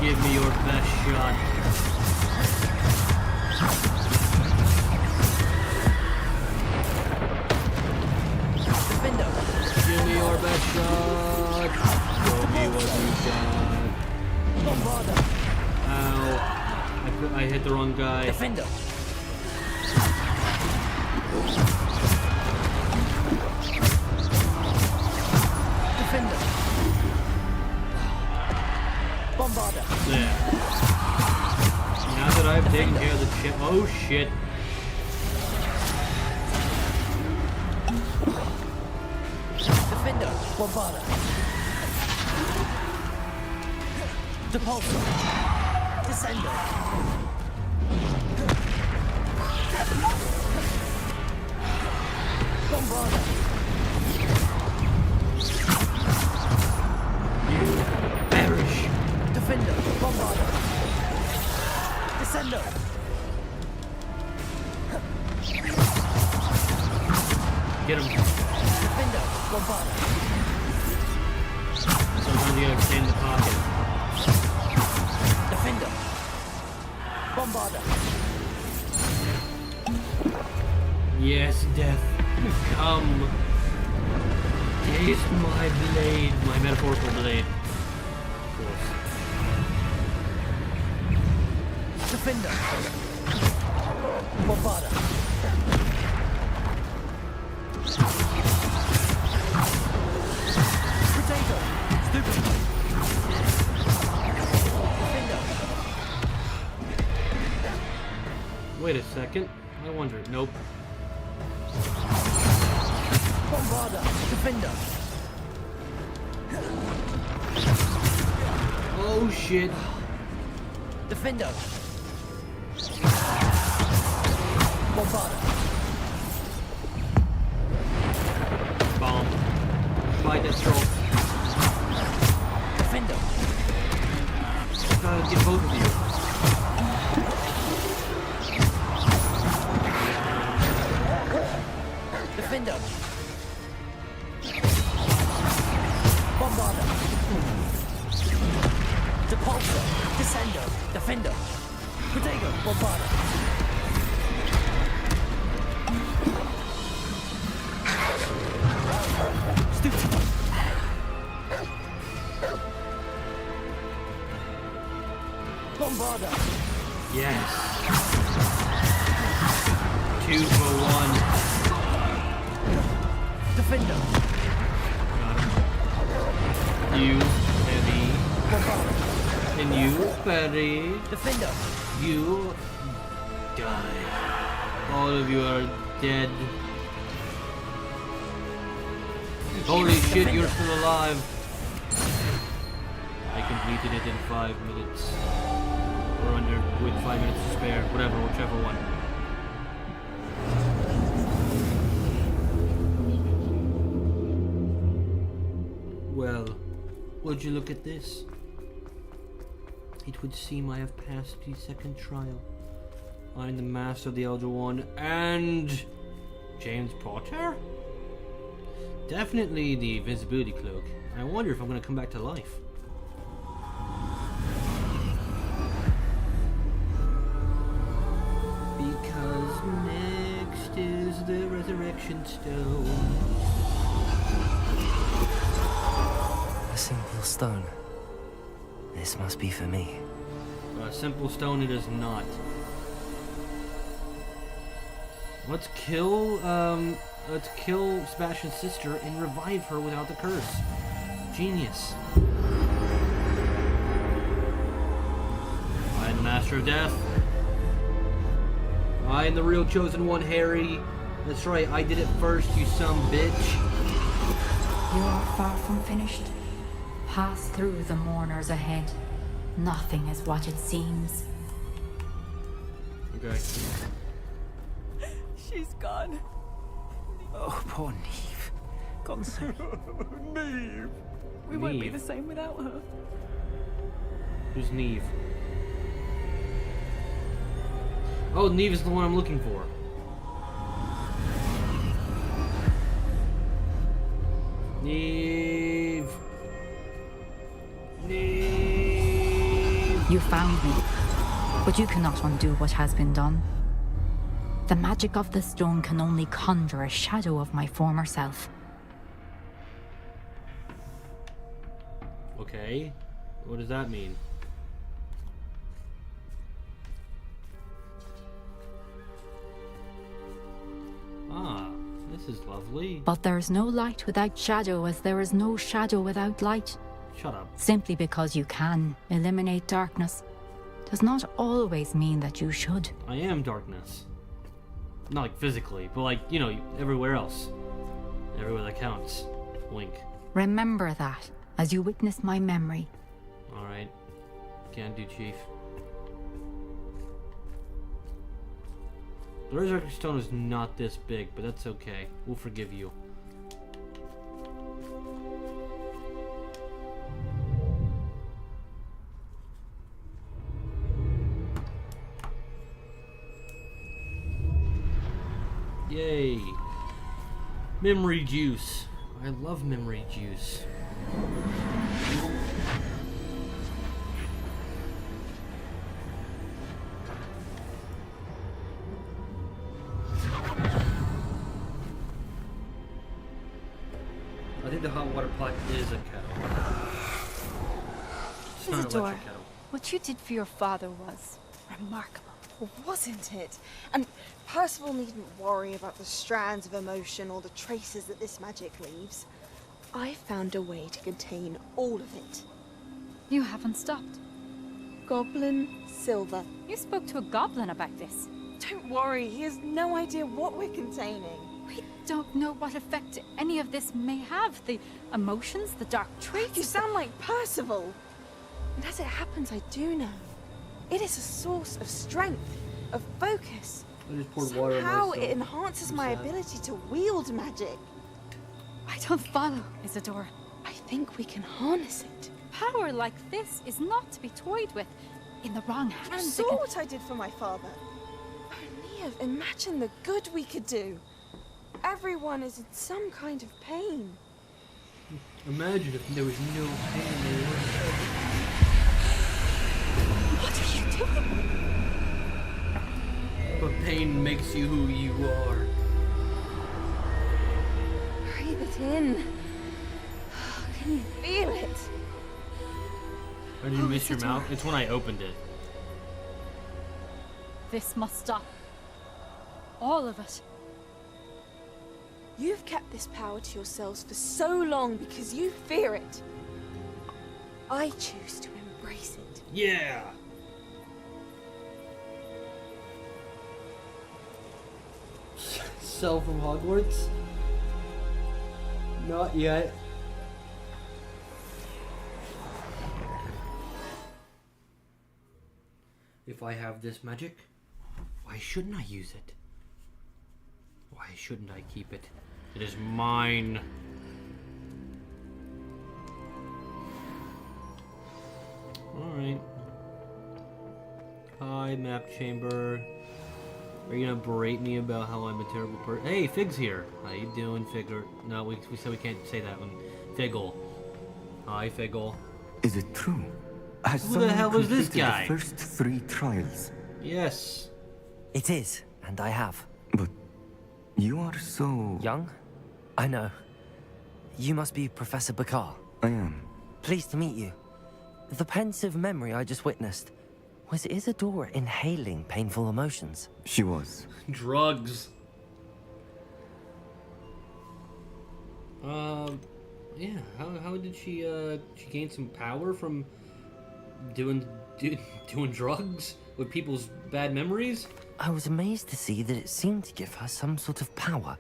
Give me your best shot. Defender! Give me your best shot. Show me what you got. Bombarder! Ow. I hit the wrong guy. Defender! Defender! Bombarder! There. Now that I've taken care of the chip. Oh shit. Defender! Bombarder! Depulsor! Descender! Bombarder! You perish! Defender! Bombarder! Descender! Get him. Defender! Bombarder! Sometimes you gotta stay in the pocket. Defender! Bombarder! Yes, death. Come. Taste my blade. My metaphorical blade. Of course. Defender! Bombarder! Potato! Stupid! Defender! Wait a second. I wonder. Nope. Bombarder! Defender! Oh shit. Defendo! Bombarda! Bomb. Bye, Deathstroke. Defendo! Gotta get both of you. Defendo! Bombarda! Depulso! Descendo! Defendo! Protego! Bombarda! Stucci! Bombarda! Yes. 2 for 1. Defendo! You, heavy. And you, Perry. Defendo! You die. All of you are dead. Holy shit, you're still alive. I completed it in 5 minutes. Or under, with 5 minutes to spare. Whatever, whichever one. Well, would you look at this? It would seem I have passed the second trial. I am the Master of the Elder One and James Potter? Definitely the invisibility cloak. I wonder if I'm going to come back to life. Because next is the Resurrection Stone. A simple stone. This must be for me. A simple stone it is not. Let's kill Sebastian's sister and revive her without the curse. Genius. I am the Master of Death. I am the real chosen one, Harry. That's right, I did it first, you some bitch. You are far from finished. Pass through the mourners ahead. Nothing is what it seems. Okay. She's gone. Oh, poor Neve. Gone so. Neve. We won't be the same without her. Who's Neve? Oh, Neve is the one I'm looking for. Neve. Neve. You found me, but you cannot undo what has been done. The magic of the stone can only conjure a shadow of my former self. Okay. What does that mean? Ah, this is lovely. But there is no light without shadow, as there is no shadow without light. Shut up. Simply because you can eliminate darkness does not always mean that you should. I am darkness. Not like physically, but like, you know, everywhere else. Everywhere that counts. Wink. Remember that as you witness my memory. Alright. Can do, Chief. The Resurrection Stone is not this big, but that's okay. We'll forgive you. Yay. Memory juice. I love memory juice. I think the hot water pot is a kettle. It's not an Isidore, electric kettle. what you did for your father was remarkable, wasn't it? And Percival needn't worry about the strands of emotion or the traces that this magic leaves. I found a way to contain all of it. You haven't stopped. Goblin Silver. You spoke to a goblin about this. Don't worry, he has no idea what we're containing. We don't know what effect any of this may have. The emotions, the dark traits. You sound like Percival. And as it happens, I do know. It is a source of strength, of focus. I just poured water on Somehow myself. it enhances my ability to wield magic. I don't follow, Isadora. I think we can harness it. Power like this is not to be toyed with. In the wrong You hands, it saw can... what I did for my father. Only imagine the good we could do. Everyone is in some kind of pain. Imagine if there was no pain in the world. What are you doing? But pain makes you who you are. Breathe it in. Can you feel it? Or did you miss your mouth? It's when I opened it. This must stop. All of it. You've kept this power to yourselves for so long because you fear it. I choose to embrace it. Yeah! Sell from Hogwarts? Not yet. If I have this magic, why shouldn't I use it? Why shouldn't I keep it? It is mine. Alright. Hi, map chamber. Are you gonna berate me about how I'm a terrible person? Hey, Fig's here. How you doing, Figger? No, we said we can't say that one. Figgle. Hi, Figgle. Is it true? Has Who the hell is this completed guy? The first 3 trials. Yes. It is, and I have. But you are so... Young? I know. You must be Professor Bakar. I am. Pleased to meet you. The pensive memory I just witnessed. Was Isadora inhaling painful emotions? She was. Drugs. Yeah. How did she gain some power from doing drugs with people's bad memories? I was amazed to see that it seemed to give her some sort of power,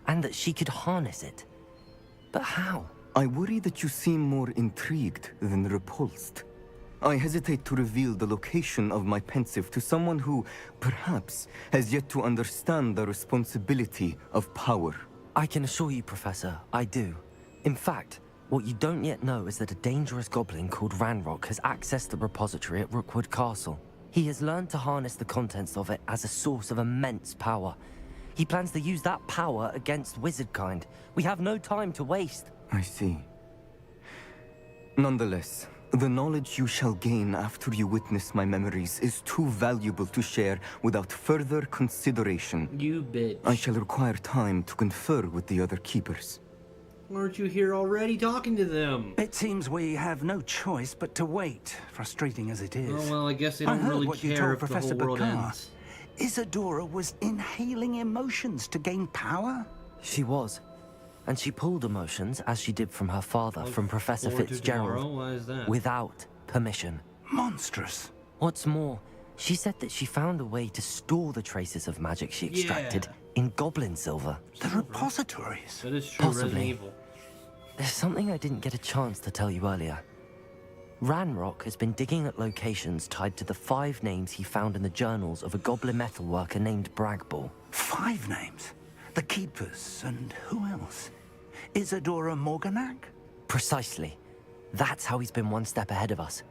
and that she could harness it. But how? I worry that you seem more intrigued than repulsed. I hesitate to reveal the location of my pensive to someone who, perhaps, has yet to understand the responsibility of power. I can assure you, Professor, I do. In fact, what you don't yet know is that a dangerous goblin called Ranrock has accessed the repository at Rookwood Castle. He has learned to harness the contents of it as a source of immense power. He plans to use that power against wizardkind. We have no time to waste. I see. Nonetheless, the knowledge you shall gain after you witness my memories is too valuable to share without further consideration. You bitch. I shall require time to confer with the other keepers. Aren't you here already talking to them? It seems we have no choice but to wait, frustrating as it is. Oh, well, I guess they don't really what you care told if Professor the whole world Bakar. ends. Isadora was inhaling emotions to gain power? She was. And she pulled emotions, as she did from her father, from Professor forward to Fitzgerald, tomorrow? Why is that? without permission. Monstrous. What's more, she said that she found a way to store the traces of magic she extracted in goblin silver. The repositories. That is true, Resident Possibly. Evil. There's something I didn't get a chance to tell you earlier. Ranrock has been digging at locations tied to the 5 names he found in the journals of a goblin metalworker named Bragball. 5 names? The Keepers, and who else? Isadora Morganac? Precisely. That's how he's been one step ahead of us.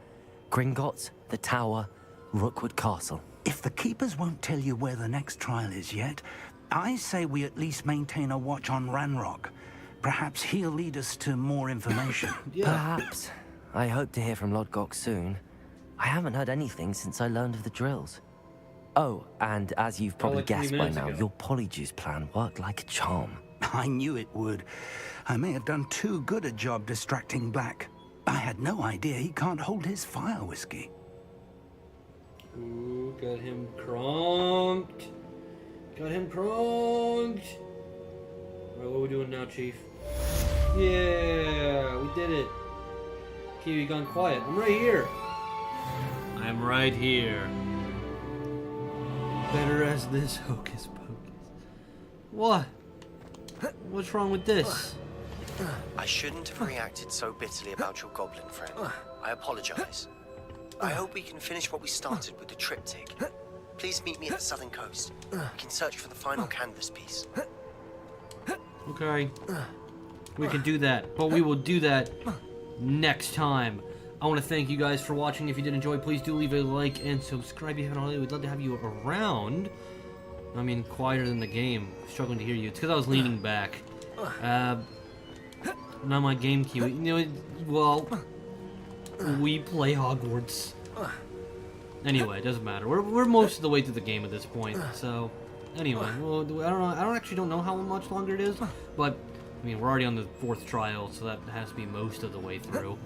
Gringotts, the Tower, Rookwood Castle. If the Keepers won't tell you where the next trial is yet, I say we at least maintain a watch on Ranrock. Perhaps he'll lead us to more information. Perhaps. I hope to hear from Lodgok soon. I haven't heard anything since I learned of the drills. Oh, and as you've probably like 3 guessed by minutes now, ago. your Polyjuice plan worked like a charm. I knew it would. I may have done too good a job distracting Black. I had no idea he can't hold his fire whiskey. Ooh, got him cronked. Got him cronked. Alright, what are we doing now, Chief? Yeah, we did it. Kiwi gone quiet. I'm right here. I'm right here. Better as this hocus pocus. What? What's wrong with this? I shouldn't have reacted so bitterly about your goblin friend. I apologize. I hope we can finish what we started with the triptych. Please meet me at the southern coast. We can search for the final canvas piece. Okay. We can do that, but we will do that next time. I want to thank you guys for watching. If you did enjoy, please do leave a like and subscribe if you haven't already. We'd love to have you around. I mean, quieter than the game. Struggling to hear you. It's because I was leaning back. Not my game cue. You know, well, we play Hogwarts. Anyway, it doesn't matter. We're most of the way through the game at this point. So, anyway, well, I don't know. I don't know how much longer it is, but I mean, we're already on the 4th trial, so that has to be most of the way through.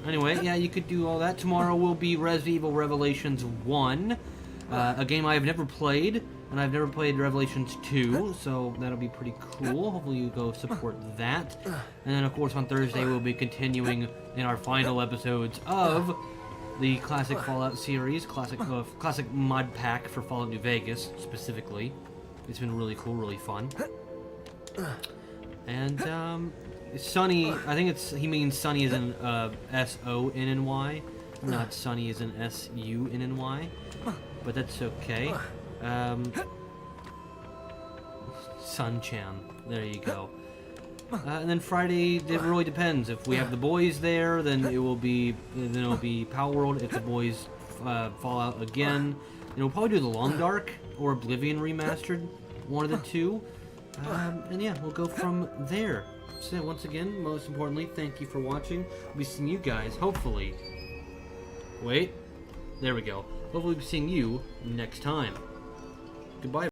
Anyway, yeah, you could do all that. Tomorrow will be Resident Evil Revelations 1, a game I have never played, and I've never played Revelations 2, so that'll be pretty cool. Hopefully you go support that. And then, of course, on Thursday we'll be continuing in our final episodes of the classic Fallout series, classic mod pack for Fallout New Vegas, specifically. It's been really cool, really fun. And, Sunny, I think he means Sunny as in S-O-N-N-Y, not Sunny as in S-U-N-N-Y, but that's okay. Sun-chan, there you go. And then Friday, it really depends. If we have the boys there, then it'll be Power World. If the boys fall out again, then we'll probably do the Long Dark or Oblivion Remastered, one of the two. And yeah, we'll go from there. So once again, most importantly, thank you for watching. We'll be seeing you guys, hopefully. Wait. There we go. Hopefully we'll be seeing you next time. Goodbye.